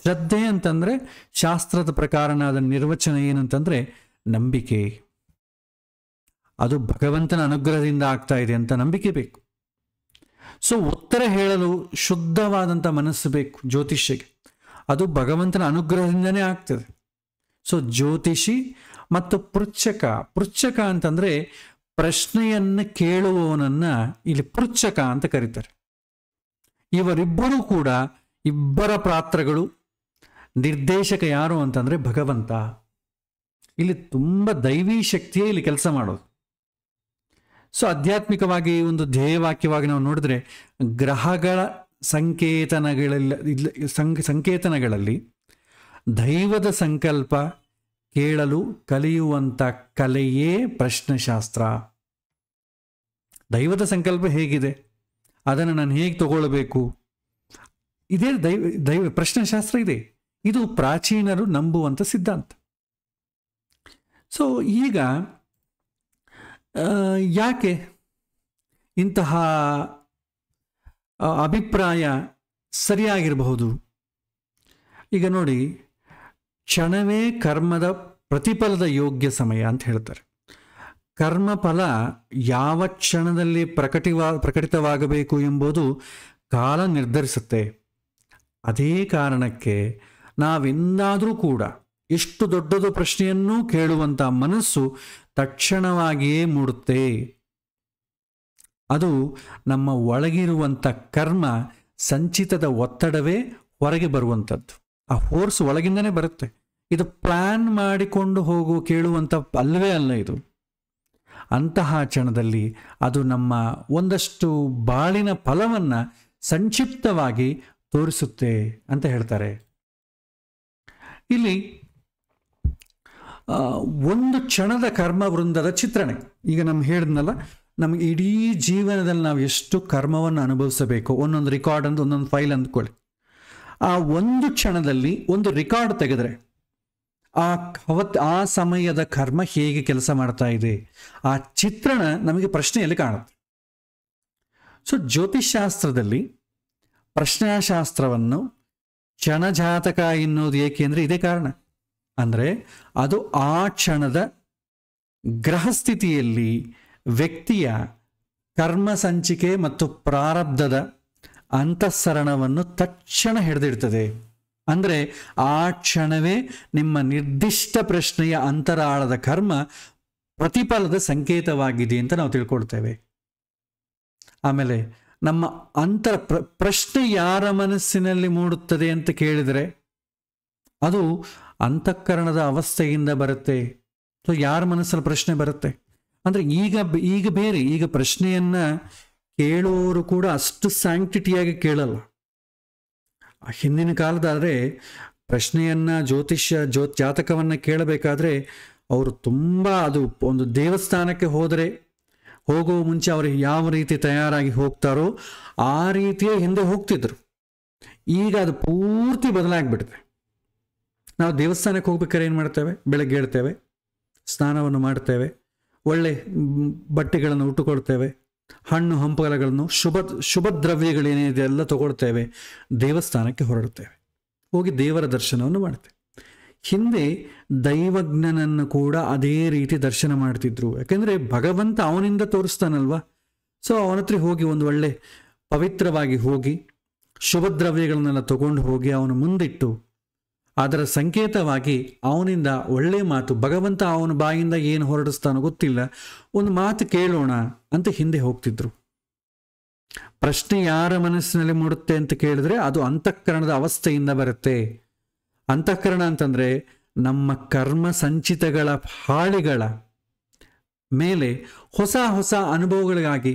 ಶ್ರದ್ಧೆ ಅಂತಂದ್ರೆ ಶಾಸ್ತ್ರದ ಪ್ರಕಾರನಾದ ನಿರ್ವಚನ ಏನಂತಂದ್ರೆ ನಂಬಿಕೆ. ಅದು ಭಗವಂತನ ಅನುಗ್ರಹದಿಂದ ಆಗ್ತಾ ಇದೆ ಅಂತ ನಂಬಿಕೆ ಬೇಕು. ಸೊ ಉತ್ತರ ಹೇಳಲು ಶುದ್ಧವಾದಂಥ ಮನಸ್ಸು ಬೇಕು ಜ್ಯೋತಿಷ್ಯಗೆ. ಅದು ಭಗವಂತನ ಅನುಗ್ರಹದಿಂದನೇ ಆಗ್ತದೆ. ಸೊ ಜ್ಯೋತಿಷಿ ಮತ್ತು ಪೃಚ್ಛಕ ಅಂತಂದ್ರೆ ಪ್ರಶ್ನೆಯನ್ನು ಕೇಳುವವನನ್ನ ಇಲ್ಲಿ ಪೃಚ್ಛಕ ಅಂತ ಕರೀತಾರೆ. ಇವರಿಬ್ಬರೂ ಕೂಡ ಇಬ್ಬರ ಪಾತ್ರಗಳು. ನಿರ್ದೇಶಕ ಯಾರು ಅಂತಂದ್ರೆ ಭಗವಂತ. ಇಲ್ಲಿ ತುಂಬ ದೈವಿ ಶಕ್ತಿಯೇ ಇಲ್ಲಿ ಕೆಲಸ ಮಾಡೋದು. ಸೊ ಆಧ್ಯಾತ್ಮಿಕವಾಗಿ ಒಂದು ಧ್ಯೇಯವಾಕ್ಯವಾಗಿ ನಾವು ನೋಡಿದ್ರೆ, ಗ್ರಹಗಳ ಸಂಕೇತನಗಳಲ್ಲಿ ದೈವದ ಸಂಕಲ್ಪ ಕೇಳಲು ಕಲಿಯುವಂಥ ಕಲೆಯೇ ಪ್ರಶ್ನೆಶಾಸ್ತ್ರ. ದೈವದ ಸಂಕಲ್ಪ ಹೇಗಿದೆ, ಅದನ್ನು ನಾನು ಹೇಗೆ ತಗೊಳ್ಬೇಕು, ಇದೇ ದೈವ ಪ್ರಶ್ನೆಶಾಸ್ತ್ರ ಇದೆ. ಇದು ಪ್ರಾಚೀನರು ನಂಬುವಂಥ ಸಿದ್ಧಾಂತ. ಸೊ ಈಗ ಯಾಕೆ ಇಂತಹ ಅಭಿಪ್ರಾಯ ಸರಿಯಾಗಿರಬಹುದು? ಈಗ ನೋಡಿ, ಕ್ಷಣವೇ ಕರ್ಮದ ಪ್ರತಿಫಲದ ಯೋಗ್ಯ ಸಮಯ ಅಂತ ಹೇಳ್ತಾರೆ. ಕರ್ಮಫಲ ಯಾವ ಕ್ಷಣದಲ್ಲಿ ಪ್ರಕಟಿತವಾಗಬೇಕು ಎಂಬುದು ಕಾಲ ನಿರ್ಧರಿಸುತ್ತೆ. ಅದೇ ಕಾರಣಕ್ಕೆ ನಾವೆಂದಾದರೂ ಕೂಡ ಎಷ್ಟು ದೊಡ್ಡದು ಪ್ರಶ್ನೆಯನ್ನೂ ಕೇಳುವಂಥ ಮನಸ್ಸು ತಕ್ಷಣವಾಗಿಯೇ ಮೂಡುತ್ತೆ. ಅದು ನಮ್ಮ ಒಳಗಿರುವಂಥ ಕರ್ಮ ಸಂಚಿತದ ಒತ್ತಡವೇ ಹೊರಗೆ ಬರುವಂಥದ್ದು. ಆ ಫೋರ್ಸ್ ಒಳಗಿಂದನೇ ಬರುತ್ತೆ. ಇದು ಪ್ಲಾನ್ ಮಾಡಿಕೊಂಡು ಕೇಳುವಂಥ ಅಲ್ಲವೇ ಅಲ್ಲ ಇದು. ಅಂತಹ ಕ್ಷಣದಲ್ಲಿ ಅದು ನಮ್ಮ ಒಂದಷ್ಟು ಬಾಳಿನ ಫಲವನ್ನು ಸಂಕ್ಷಿಪ್ತವಾಗಿ ತೋರಿಸುತ್ತೆ ಅಂತ ಹೇಳ್ತಾರೆ. ಇಲ್ಲಿ ಒಂದು ಕ್ಷಣದ ಕರ್ಮ ವೃಂದದ ಚಿತ್ರಣ. ಈಗ ಹೇಳಿದ್ನಲ್ಲ, ನಮಗೆ ಇಡೀ ಜೀವನದಲ್ಲಿ ನಾವು ಎಷ್ಟು ಕರ್ಮವನ್ನು ಅನುಭವಿಸಬೇಕು, ಒಂದೊಂದು ರೆಕಾರ್ಡ್ ಅಂತ ಒಂದೊಂದು ಫೈಲ್ ಅಂದ್ಕೊಳ್ಳಿ. ಆ ಒಂದು ಕ್ಷಣದಲ್ಲಿ ಒಂದು ರೆಕಾರ್ಡ್ ತೆಗೆದ್ರೆ ಆ ಸಮಯದ ಕರ್ಮ ಹೇಗೆ ಕೆಲಸ ಮಾಡ್ತಾ ಇದೆ, ಆ ಚಿತ್ರಣ ನಮಗೆ ಪ್ರಶ್ನೆಯಲ್ಲಿ ಕಾಣುತ್ತೆ. ಸೊ ಜ್ಯೋತಿಷಾಸ್ತ್ರದಲ್ಲಿ ಪ್ರಶ್ನಾಶಾಸ್ತ್ರವನ್ನು ಕ್ಷಣಜಾತಕ ಎನ್ನುವುದು ಏಕೆ ಅಂದರೆ ಇದೇ ಕಾರಣ. ಅಂದರೆ ಅದು ಆ ಕ್ಷಣದ ಗ್ರಹಸ್ಥಿತಿಯಲ್ಲಿ ವ್ಯಕ್ತಿಯ ಕರ್ಮ ಸಂಚಿಕೆ ಮತ್ತು ಪ್ರಾರಬ್ಧದ ಅಂತಃಸರಣವನ್ನು ತಕ್ಷಣ ಹಿಡಿದಿಡ್ತದೆ. ಅಂದರೆ ಆ ಕ್ಷಣವೇ ನಿಮ್ಮ ನಿರ್ದಿಷ್ಟ ಪ್ರಶ್ನೆಯ ಅಂತರಾಳದ ಕರ್ಮ ಪ್ರತಿಫಲದ ಸಂಕೇತವಾಗಿದೆ ಅಂತ ನಾವು ತಿಳ್ಕೊಳ್ತೇವೆ. ಆಮೇಲೆ ನಮ್ಮ ಪ್ರಶ್ನೆ ಯಾರ ಮನಸ್ಸಿನಲ್ಲಿ ಮೂಡುತ್ತದೆ ಅಂತ ಕೇಳಿದರೆ ಅದು ಅಂತಃಕರಣದ ಅವಸ್ಥೆಯಿಂದ ಬರುತ್ತೆ. ಸೊ ಯಾರ ಮನಸ್ಸಲ್ಲಿ ಪ್ರಶ್ನೆ ಬರುತ್ತೆ ಅಂದರೆ ಈಗ ಬೇರೆ, ಈಗ ಪ್ರಶ್ನೆಯನ್ನ ಕೇಳುವವರು ಕೂಡ ಅಷ್ಟು ಸ್ಯಾಂಕ್ಟಿಟಿಯಾಗಿ ಕೇಳಲ್ಲ. ಹಿಂದಿನ ಕಾಲದಾದರೆ ಪ್ರಶ್ನೆಯನ್ನ ಜಾತಕವನ್ನು ಕೇಳಬೇಕಾದ್ರೆ ಅವರು ತುಂಬ ಅದು ಒಂದು ದೇವಸ್ಥಾನಕ್ಕೆ ಹೋಗೋ ಮುಂಚೆ ಅವರು ಯಾವ ರೀತಿ ತಯಾರಾಗಿ ಹೋಗ್ತಾರೋ ಆ ರೀತಿಯೇ ಹಿಂದೆ ಹೋಗ್ತಿದ್ರು. ಈಗ ಅದು ಪೂರ್ತಿ ಬದಲಾಗಿಬಿಡುತ್ತೆ. ನಾವು ದೇವಸ್ಥಾನಕ್ಕೆ ಹೋಗ್ಬೇಕಾದ್ರೆ ಏನು ಮಾಡ್ತೇವೆ? ಬೆಳಗ್ಗೆ ಹೇಳ್ತೇವೆ, ಸ್ನಾನವನ್ನು ಮಾಡ್ತೇವೆ, ಒಳ್ಳೆ ಬಟ್ಟೆಗಳನ್ನು ಉಟ್ಟುಕೊಳ್ತೇವೆ, ಹಣ್ಣು ಹಂಪಲಗಳನ್ನು ಶುಭ ದ್ರವ್ಯಗಳೇನಿದೆ ಎಲ್ಲ ತಗೊಳ್ತೇವೆ, ದೇವಸ್ಥಾನಕ್ಕೆ ಹೊರಡ್ತೇವೆ, ಹೋಗಿ ದೇವರ ದರ್ಶನವನ್ನು ಮಾಡ್ತೇವೆ. ಹಿಂದೆ ದೈವಜ್ಞನನ್ನು ಕೂಡ ಅದೇ ರೀತಿ ದರ್ಶನ ಮಾಡ್ತಿದ್ರು. ಯಾಕೆಂದರೆ ಭಗವಂತ ಅವನಿಂದ ತೋರಿಸ್ತಾನಲ್ವಾ. ಸೊ ಅವನ ಹತ್ರ ಹೋಗಿ ಒಂದು ಒಳ್ಳೆ ಪವಿತ್ರವಾಗಿ ಹೋಗಿ ಶುಭ ದ್ರವ್ಯಗಳನ್ನೆಲ್ಲ ತಗೊಂಡು ಹೋಗಿ ಅವನು ಮುಂದಿಟ್ಟು ಅದರ ಸಂಕೇತವಾಗಿ ಅವನಿಂದ ಒಳ್ಳೆ ಮಾತು, ಭಗವಂತ ಅವನ ಬಾಯಿಂದ ಏನು ಹೊರಡಿಸ್ತಾನೋ ಗೊತ್ತಿಲ್ಲ, ಒಂದು ಮಾತು ಕೇಳೋಣ ಅಂತ ಹಿಂದೆ ಹೋಗ್ತಿದ್ರು. ಪ್ರಶ್ನೆ ಯಾರ ಮನಸ್ಸಿನಲ್ಲಿ ಮೂಡುತ್ತೆ ಅಂತ ಕೇಳಿದ್ರೆ ಅದು ಅಂತಃಕರಣದ ಅವಸ್ಥೆಯಿಂದ ಬರುತ್ತೆ. ಅಂತಃಕರಣ ಅಂತಂದ್ರೆ ನಮ್ಮ ಕರ್ಮ ಸಂಚಿತಗಳ ಹಾಳಿಗಳ ಮೇಲೆ ಹೊಸ ಹೊಸ ಅನುಭವಗಳಿಗಾಗಿ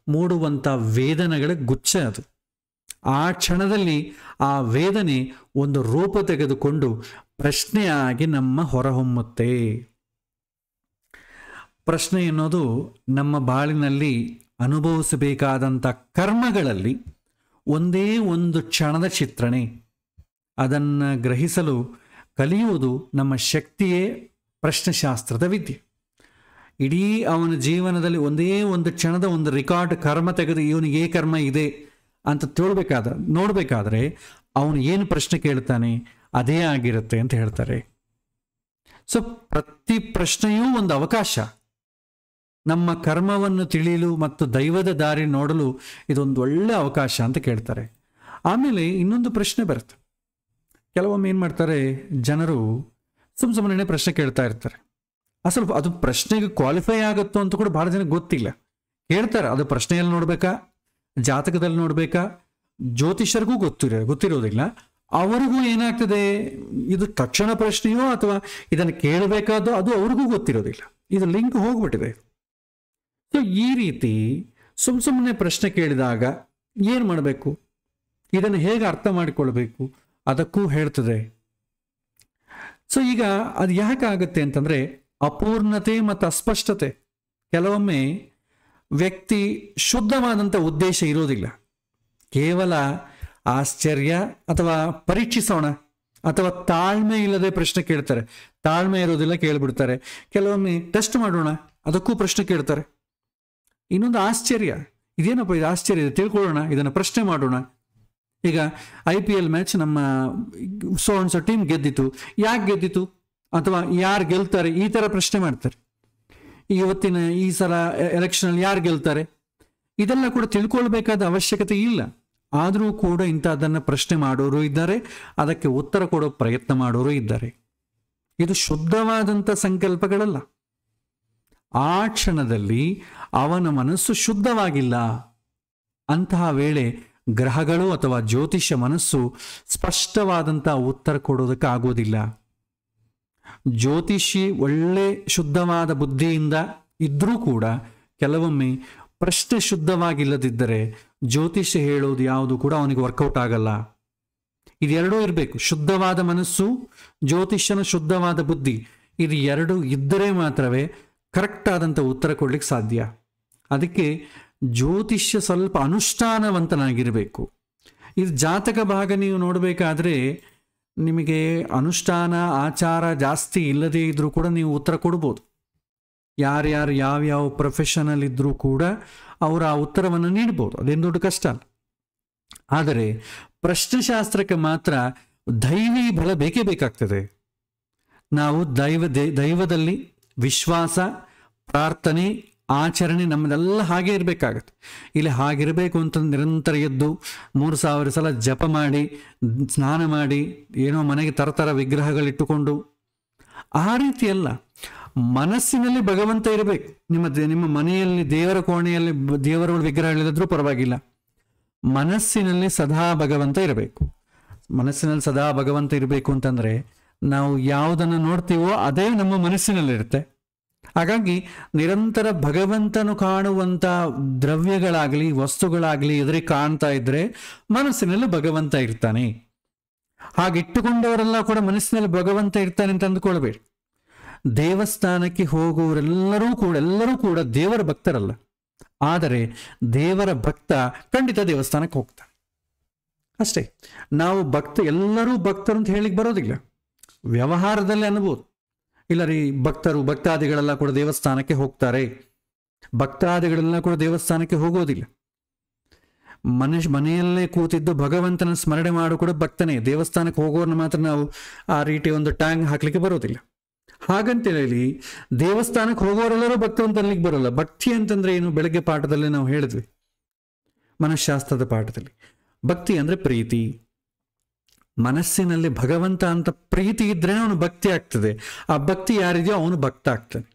ಮೂಡುವಂಥ ವೇದನೆಗಳ ಗುಚ್ಛ ಅದು. ಆ ಕ್ಷಣದಲ್ಲಿ ಆ ವೇದನೆ ಒಂದು ರೂಪ ತೆಗೆದುಕೊಂಡು ಪ್ರಶ್ನೆಯಾಗಿ ನಮ್ಮ ಹೊರಹೊಮ್ಮುತ್ತೆ. ಪ್ರಶ್ನೆ ಎನ್ನುವುದು ನಮ್ಮ ಬಾಳಿನಲ್ಲಿ ಅನುಭವಿಸಬೇಕಾದಂಥ ಕರ್ಮಗಳಲ್ಲಿ ಒಂದೇ ಒಂದು ಕ್ಷಣದ ಚಿತ್ರಣೆ. ಅದನ್ನು ಗ್ರಹಿಸಲು ಕಲಿಯುವುದು ನಮ್ಮ ಶಕ್ತಿಯೇ ಪ್ರಶ್ನೆಶಾಸ್ತ್ರದ ವಿದ್ಯೆ. ಇಡೀ ಅವನ ಜೀವನದಲ್ಲಿ ಒಂದೇ ಒಂದು ಕ್ಷಣದ ಒಂದು ರೆಕಾರ್ಡ್ ಕರ್ಮ ತೆಗೆದು ಇವನಿಗೆ ಕರ್ಮ ಇದೆ ಅಂತ ನೋಡಬೇಕಾದ್ರೆ ಅವನು ಏನು ಪ್ರಶ್ನೆ ಕೇಳ್ತಾನೆ ಅದೇ ಆಗಿರುತ್ತೆ ಅಂತ ಹೇಳ್ತಾರೆ. ಸೊ ಪ್ರತಿ ಪ್ರಶ್ನೆಯೂ ಒಂದು ಅವಕಾಶ. ನಮ್ಮ ಕರ್ಮವನ್ನು ತಿಳಿಯಲು ಮತ್ತು ದೈವದ ದಾರಿ ನೋಡಲು ಇದೊಂದು ಒಳ್ಳೆ ಅವಕಾಶ ಅಂತ ಕೇಳ್ತಾರೆ. ಆಮೇಲೆ ಇನ್ನೊಂದು ಪ್ರಶ್ನೆ ಬರುತ್ತೆ. ಕೆಲವೊಮ್ಮೆ ಏನು ಮಾಡ್ತಾರೆ ಜನರು, ಸುಮ್ಮನೆ ಪ್ರಶ್ನೆ ಕೇಳ್ತಾ ಇರ್ತಾರೆ. ಸ್ವಲ್ಪ ಅದು ಪ್ರಶ್ನೆಗೆ ಕ್ವಾಲಿಫೈ ಆಗುತ್ತೋ ಅಂತ ಕೂಡ ಭಾಳ ಜನಕ್ಕೆ ಗೊತ್ತಿಲ್ಲ. ಕೇಳ್ತಾರೆ, ಅದು ಪ್ರಶ್ನೆಯಲ್ಲಿ ನೋಡಬೇಕಾ, ಜಾತಕದಲ್ಲಿ ನೋಡಬೇಕಾ, ಜ್ಯೋತಿಷರಿಗೂ ಗೊತ್ತಿರೋದಿಲ್ಲ. ಅವರಿಗೂ ಏನಾಗ್ತದೆ, ಇದು ತಕ್ಷಣ ಪ್ರಶ್ನೆಯೋ ಅಥವಾ ಇದನ್ನು ಕೇಳಬೇಕಾದೋ ಅದು ಅವ್ರಿಗೂ ಗೊತ್ತಿರೋದಿಲ್ಲ. ಇದು ಲಿಂಕ್ ಹೋಗ್ಬಿಟ್ಟಿದೆ. ಸೊ ಈ ರೀತಿ ಸುಮ್ಮನೆ ಪ್ರಶ್ನೆ ಕೇಳಿದಾಗ ಏನು ಮಾಡಬೇಕು, ಇದನ್ನು ಹೇಗೆ ಅರ್ಥ ಮಾಡಿಕೊಳ್ಬೇಕು ಅದಕ್ಕೂ ಹೇಳ್ತದೆ. ಸೊ ಈಗ ಅದು ಯಾಕೆ ಆಗುತ್ತೆ ಅಂತಂದರೆ ಅಪೂರ್ಣತೆ ಮತ್ತು ಅಸ್ಪಷ್ಟತೆ. ಕೆಲವೊಮ್ಮೆ ವ್ಯಕ್ತಿ ಶುದ್ಧವಾದಂಥ ಉದ್ದೇಶ ಇರೋದಿಲ್ಲ, ಕೇವಲ ಆಶ್ಚರ್ಯ ಅಥವಾ ಪರೀಕ್ಷಿಸೋಣ ಅಥವಾ ತಾಳ್ಮೆ ಇಲ್ಲದೆ ಪ್ರಶ್ನೆ ಕೇಳ್ತಾರೆ. ತಾಳ್ಮೆ ಇರೋದಿಲ್ಲ, ಕೇಳಿಬಿಡ್ತಾರೆ. ಕೆಲವೊಮ್ಮೆ ಟೆಸ್ಟ್ ಮಾಡೋಣ ಅದಕ್ಕೂ ಪ್ರಶ್ನೆ ಕೇಳ್ತಾರೆ. ಇನ್ನೊಂದು ಆಶ್ಚರ್ಯ, ಇದೇನಪ್ಪ ಇದು ಆಶ್ಚರ್ಯ ಇದೆ, ತಿಳ್ಕೊಳ್ಳೋಣ, ಇದನ್ನು ಪ್ರಶ್ನೆ ಮಾಡೋಣ. ಈಗ IPL ಮ್ಯಾಚ್ ನಮ್ಮ ಸೋ ಟೀಮ್ ಗೆದ್ದಿತು, ಯಾಕೆ ಗೆದ್ದಿತು ಅಥವಾ ಯಾರು ಗೆಲ್ತಾರೆ ಈ ಥರ ಪ್ರಶ್ನೆ ಮಾಡ್ತಾರೆ. ಇವತ್ತಿನ ಈ ಸಲ ಎಲೆಕ್ಷನಲ್ಲಿ ಯಾರು ಗೆಲ್ತಾರೆ ಇದೆಲ್ಲ ಕೂಡ ತಿಳ್ಕೊಳ್ಬೇಕಾದ ಅವಶ್ಯಕತೆ ಇಲ್ಲ. ಆದರೂ ಕೂಡ ಇಂಥದ್ದನ್ನು ಪ್ರಶ್ನೆ ಮಾಡೋರು ಇದ್ದಾರೆ, ಅದಕ್ಕೆ ಉತ್ತರ ಕೊಡೋ ಪ್ರಯತ್ನ ಮಾಡೋರು ಇದ್ದಾರೆ. ಇದು ಶುದ್ಧವಾದಂಥ ಸಂಕಲ್ಪಗಳಲ್ಲ. ಆ ಕ್ಷಣದಲ್ಲಿ ಅವನ ಮನಸ್ಸು ಶುದ್ಧವಾಗಿಲ್ಲ. ಅಂತಹ ವೇಳೆ ಗ್ರಹಗಳು ಅಥವಾ ಜ್ಯೋತಿಷ್ಯ ಮನಸ್ಸು ಸ್ಪಷ್ಟವಾದಂಥ ಉತ್ತರ ಕೊಡೋದಕ್ಕೆ ಆಗೋದಿಲ್ಲ. ಜ್ಯೋತಿಷಿ ಒಳ್ಳೆ ಶುದ್ಧವಾದ ಬುದ್ಧಿಯಿಂದ ಇದ್ರೂ ಕೂಡ ಕೆಲವೊಮ್ಮೆ ಪ್ರಶ್ನೆ ಶುದ್ಧವಾಗಿಲ್ಲದಿದ್ದರೆ ಜ್ಯೋತಿಷ್ಯ ಹೇಳೋದು ಯಾವುದು ಕೂಡ ಅವನಿಗೆ ವರ್ಕೌಟ್ ಆಗಲ್ಲ. ಇದೆರಡೂ ಇರಬೇಕು, ಶುದ್ಧವಾದ ಮನಸ್ಸು, ಜ್ಯೋತಿಷ್ಯನ ಶುದ್ಧವಾದ ಬುದ್ಧಿ. ಇದು ಎರಡೂ ಇದ್ದರೆ ಮಾತ್ರವೇ ಕರೆಕ್ಟ್ ಆದಂಥ ಉತ್ತರ ಕೊಡ್ಲಿಕ್ಕೆ ಸಾಧ್ಯ. ಅದಕ್ಕೆ ಜ್ಯೋತಿಷ್ಯ ಸ್ವಲ್ಪ ಅನುಷ್ಠಾನವಂತನಾಗಿರಬೇಕು. ಇದು ಜಾತಕ ಭಾಗ ನೀವು ನೋಡಬೇಕಾದ್ರೆ ನಿಮಗೆ ಅನುಷ್ಠಾನ ಆಚಾರ ಜಾಸ್ತಿ ಇಲ್ಲದೇ ಇದ್ರೂ ಕೂಡ ನೀವು ಉತ್ತರ ಕೊಡ್ಬೋದು. ಯಾರ್ಯಾರು ಯಾವ್ಯಾವ ಪ್ರೊಫೆಷನಲ್ ಇದ್ದರೂ ಕೂಡ ಅವರು ಆ ಉತ್ತರವನ್ನು ನೀಡ್ಬೋದು, ಅದೇನು ದೊಡ್ಡ ಕಷ್ಟ ಅಲ್ಲ. ಆದರೆ ಪ್ರಶ್ನೆಶಾಸ್ತ್ರಕ್ಕೆ ಮಾತ್ರ ದೈವಿ ಬಲ ಬೇಕೇ ಬೇಕಾಗ್ತದೆ. ನಾವು ದೈವದಲ್ಲಿ ವಿಶ್ವಾಸ, ಪ್ರಾರ್ಥನೆ, ಆಚರಣೆ ನಮ್ಮದೆಲ್ಲ ಹಾಗೆ ಇರಬೇಕಾಗತ್ತೆ. ಇಲ್ಲಿ ಹಾಗಿರಬೇಕು ಅಂತ ನಿರಂತರ ಎದ್ದು 3000 ಸಲ ಜಪ ಮಾಡಿ, ಸ್ನಾನ ಮಾಡಿ, ಏನೋ ಮನೆಗೆ ತರತರ ವಿಗ್ರಹಗಳಿಟ್ಟುಕೊಂಡು ಆ ರೀತಿಯಲ್ಲ. ಮನಸ್ಸಿನಲ್ಲಿ ಭಗವಂತ ಇರಬೇಕು. ನಿಮ್ಮ ಮನೆಯಲ್ಲಿ ದೇವರ ಕೋಣೆಯಲ್ಲಿ ದೇವರ ವಿಗ್ರಹಗಳಿದ್ರೂ ಪರವಾಗಿಲ್ಲ, ಮನಸ್ಸಿನಲ್ಲಿ ಸದಾ ಭಗವಂತ ಇರಬೇಕು. ಮನಸ್ಸಿನಲ್ಲಿ ಸದಾ ಭಗವಂತ ಇರಬೇಕು ಅಂತಂದರೆ ನಾವು ಯಾವುದನ್ನು ನೋಡ್ತೀವೋ ಅದೇ ನಮ್ಮ ಮನಸ್ಸಿನಲ್ಲಿರುತ್ತೆ. ಹಾಗಾಗಿ ನಿರಂತರ ಭಗವಂತನು ಕಾಣುವಂಥ ದ್ರವ್ಯಗಳಾಗಲಿ ವಸ್ತುಗಳಾಗಲಿ ಎದುರಿಗೆ ಕಾಣ್ತಾ ಇದ್ರೆ ಮನಸ್ಸಿನಲ್ಲಿ ಭಗವಂತ ಇರ್ತಾನೆ. ಹಾಗಿಟ್ಟುಕೊಂಡವರೆಲ್ಲ ಕೂಡ ಮನಸ್ಸಿನಲ್ಲಿ ಭಗವಂತ ಇರ್ತಾನೆ ಅಂತ ಅಂದುಕೊಳ್ಬೇಡಿ. ದೇವಸ್ಥಾನಕ್ಕೆ ಹೋಗುವವರೆಲ್ಲರೂ ಕೂಡ ದೇವರ ಭಕ್ತರಲ್ಲ. ಆದರೆ ದೇವರ ಭಕ್ತ ಖಂಡಿತ ದೇವಸ್ಥಾನಕ್ಕೆ ಹೋಗ್ತಾನೆ ಅಷ್ಟೇ. ನಾವು ಎಲ್ಲರೂ ಭಕ್ತರು ಅಂತ ಹೇಳಿಕ್ಕೆ ಬರೋದಿಲ್ಲ. ವ್ಯವಹಾರದಲ್ಲಿ ಅನ್ಬೋದು, ಇಲ್ಲ ರೀ ಭಕ್ತಾದಿಗಳೆಲ್ಲ ಕೂಡ ದೇವಸ್ಥಾನಕ್ಕೆ ಹೋಗ್ತಾರೆ, ಭಕ್ತಾದಿಗಳೆಲ್ಲ ಕೂಡ ದೇವಸ್ಥಾನಕ್ಕೆ ಹೋಗೋದಿಲ್ಲ. ಮನೆಯಲ್ಲೇ ಕೂತಿದ್ದು ಭಗವಂತನ ಸ್ಮರಣೆ ಮಾಡು ಕೂಡ ಭಕ್ತನೇ. ದೇವಸ್ಥಾನಕ್ಕೆ ಹೋಗೋರನ್ನ ಮಾತ್ರ ನಾವು ಆ ರೀತಿ ಒಂದು ಟ್ಯಾಂಗ್ ಹಾಕ್ಲಿಕ್ಕೆ ಬರೋದಿಲ್ಲ. ಹಾಗಂತೇಳಿ ದೇವಸ್ಥಾನಕ್ಕೆ ಹೋಗೋರೆಲ್ಲರೂ ಭಕ್ತರು ಅಂತ ಅನ್ಲಿಕ್ಕೆ ಬರೋಲ್ಲ. ಭಕ್ತಿ ಅಂತಂದ್ರೆ ಏನು? ಬೆಳಗ್ಗೆ ಪಾಠದಲ್ಲಿ ನಾವು ಹೇಳಿದ್ವಿ, ಮನಃಶಾಸ್ತ್ರದ ಪಾಠದಲ್ಲಿ, ಭಕ್ತಿ ಅಂದ್ರೆ ಪ್ರೀತಿ. ಮನಸ್ಸಿನಲ್ಲಿ ಭಗವಂತ ಅಂತ ಪ್ರೀತಿ ಇದ್ರೆ ಅವನು ಭಕ್ತಿ ಆಗ್ತದೆ. ಆ ಭಕ್ತಿ ಯಾರಿದೆಯೋ ಅವನು ಭಕ್ತ ಆಗ್ತಾನೆ.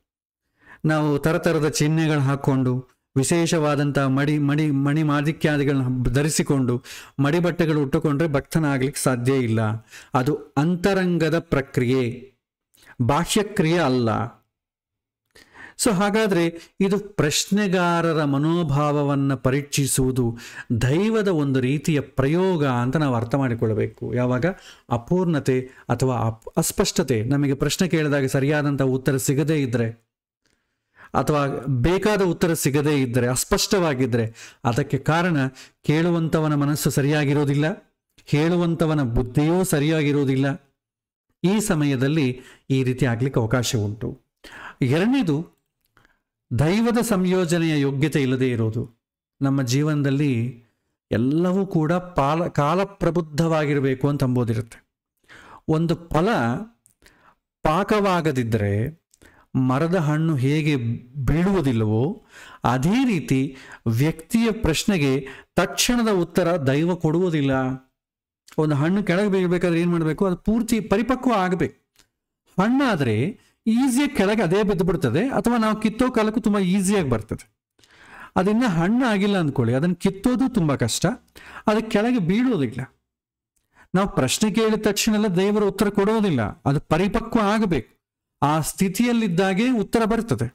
ನಾವು ತರತರದ ಚಿಹ್ನೆಗಳು ಹಾಕ್ಕೊಂಡು, ವಿಶೇಷವಾದಂಥ ಮಣಿ ಮಾದಿಕ್ಯಾದಿಗಳನ್ನ ಧರಿಸಿಕೊಂಡು, ಮಡಿಬಟ್ಟೆಗಳು ಉಟ್ಟುಕೊಂಡ್ರೆ ಭಕ್ತನಾಗ್ಲಿಕ್ಕೆ ಸಾಧ್ಯ ಇಲ್ಲ. ಅದು ಅಂತರಂಗದ ಪ್ರಕ್ರಿಯೆ, ಬಾಹ್ಯಕ್ರಿಯೆ ಅಲ್ಲ. ಸೊ ಹಾಗಾದರೆ ಇದು ಪ್ರಶ್ನೆಗಾರರ ಮನೋಭಾವವನ್ನು ಪರೀಕ್ಷಿಸುವುದು ದೈವದ ಒಂದು ರೀತಿಯ ಪ್ರಯೋಗ ಅಂತ ನಾವು ಅರ್ಥ ಮಾಡಿಕೊಳ್ಳಬೇಕು. ಯಾವಾಗ ಅಪೂರ್ಣತೆ ಅಥವಾ ಅಸ್ಪಷ್ಟತೆ, ನಮಗೆ ಪ್ರಶ್ನೆ ಕೇಳಿದಾಗ ಸರಿಯಾದಂಥ ಉತ್ತರ ಸಿಗದೇ ಇದ್ದರೆ ಅಥವಾ ಬೇಕಾದ ಉತ್ತರ ಸಿಗದೇ ಇದ್ದರೆ, ಅಸ್ಪಷ್ಟವಾಗಿದ್ದರೆ, ಅದಕ್ಕೆ ಕಾರಣ ಕೇಳುವಂಥವನ ಮನಸ್ಸು ಸರಿಯಾಗಿರೋದಿಲ್ಲ, ಹೇಳುವಂಥವನ ಬುದ್ಧಿಯೂ ಸರಿಯಾಗಿರೋದಿಲ್ಲ. ಈ ಸಮಯದಲ್ಲಿ ಈ ರೀತಿ ಆಗ್ಲಿಕ್ಕೆ ಅವಕಾಶ ಉಂಟು. ಎರಡನೇದು, ದೈವದ ಸಂಯೋಜನೆಯ ಯೋಗ್ಯತೆ ಇಲ್ಲದೆ ಇರೋದು. ನಮ್ಮ ಜೀವನದಲ್ಲಿ ಎಲ್ಲವೂ ಕೂಡ ಕಾಲಪ್ರಬುದ್ಧವಾಗಿರಬೇಕು ಅಂತ ಅಂಬೋದಿರುತ್ತೆ. ಒಂದು ಫಲ ಪಾಕವಾಗದಿದ್ದರೆ ಮರದ ಹಣ್ಣು ಹೇಗೆ ಬೀಳುವುದಿಲ್ಲವೋ ಅದೇ ರೀತಿ ವ್ಯಕ್ತಿಯ ಪ್ರಶ್ನೆಗೆ ತಕ್ಷಣದ ಉತ್ತರ ದೈವ ಕೊಡುವುದಿಲ್ಲ. ಒಂದು ಹಣ್ಣು ಕೆಳಗೆ ಬೀಳಬೇಕಾದ್ರೆ ಏನು ಮಾಡಬೇಕು? ಅದು ಪೂರ್ತಿ ಪರಿಪಕ್ವ ಆಗಬೇಕು. ಹಣ್ಣಾದರೆ ಈಸಿಯಾಗಿ ಕೆಳಗೆ ಅದೇ ಬಿದ್ದು ಬಿಡ್ತದೆ, ಅಥವಾ ನಾವು ಕಿತ್ತೋ ಕಾಲಕ್ಕೂ ತುಂಬ ಈಸಿಯಾಗಿ ಬರ್ತದೆ. ಅದನ್ನು ಹಣ್ಣು ಆಗಿಲ್ಲ ಅಂದ್ಕೊಳ್ಳಿ, ಅದನ್ನು ಕಿತ್ತೋದು ತುಂಬ ಕಷ್ಟ, ಅದಕ್ಕೆ ಕೆಳಗೆ ಬೀಳೋದಿಲ್ಲ. ನಾವು ಪ್ರಶ್ನೆ ಕೇಳಿದ ತಕ್ಷಣ ಎಲ್ಲ ದೇವರ ಉತ್ತರ ಕೊಡೋದಿಲ್ಲ, ಅದು ಪರಿಪಕ್ವ ಆಗಬೇಕು. ಆ ಸ್ಥಿತಿಯಲ್ಲಿದ್ದಾಗೆ ಉತ್ತರ ಬರ್ತದೆ.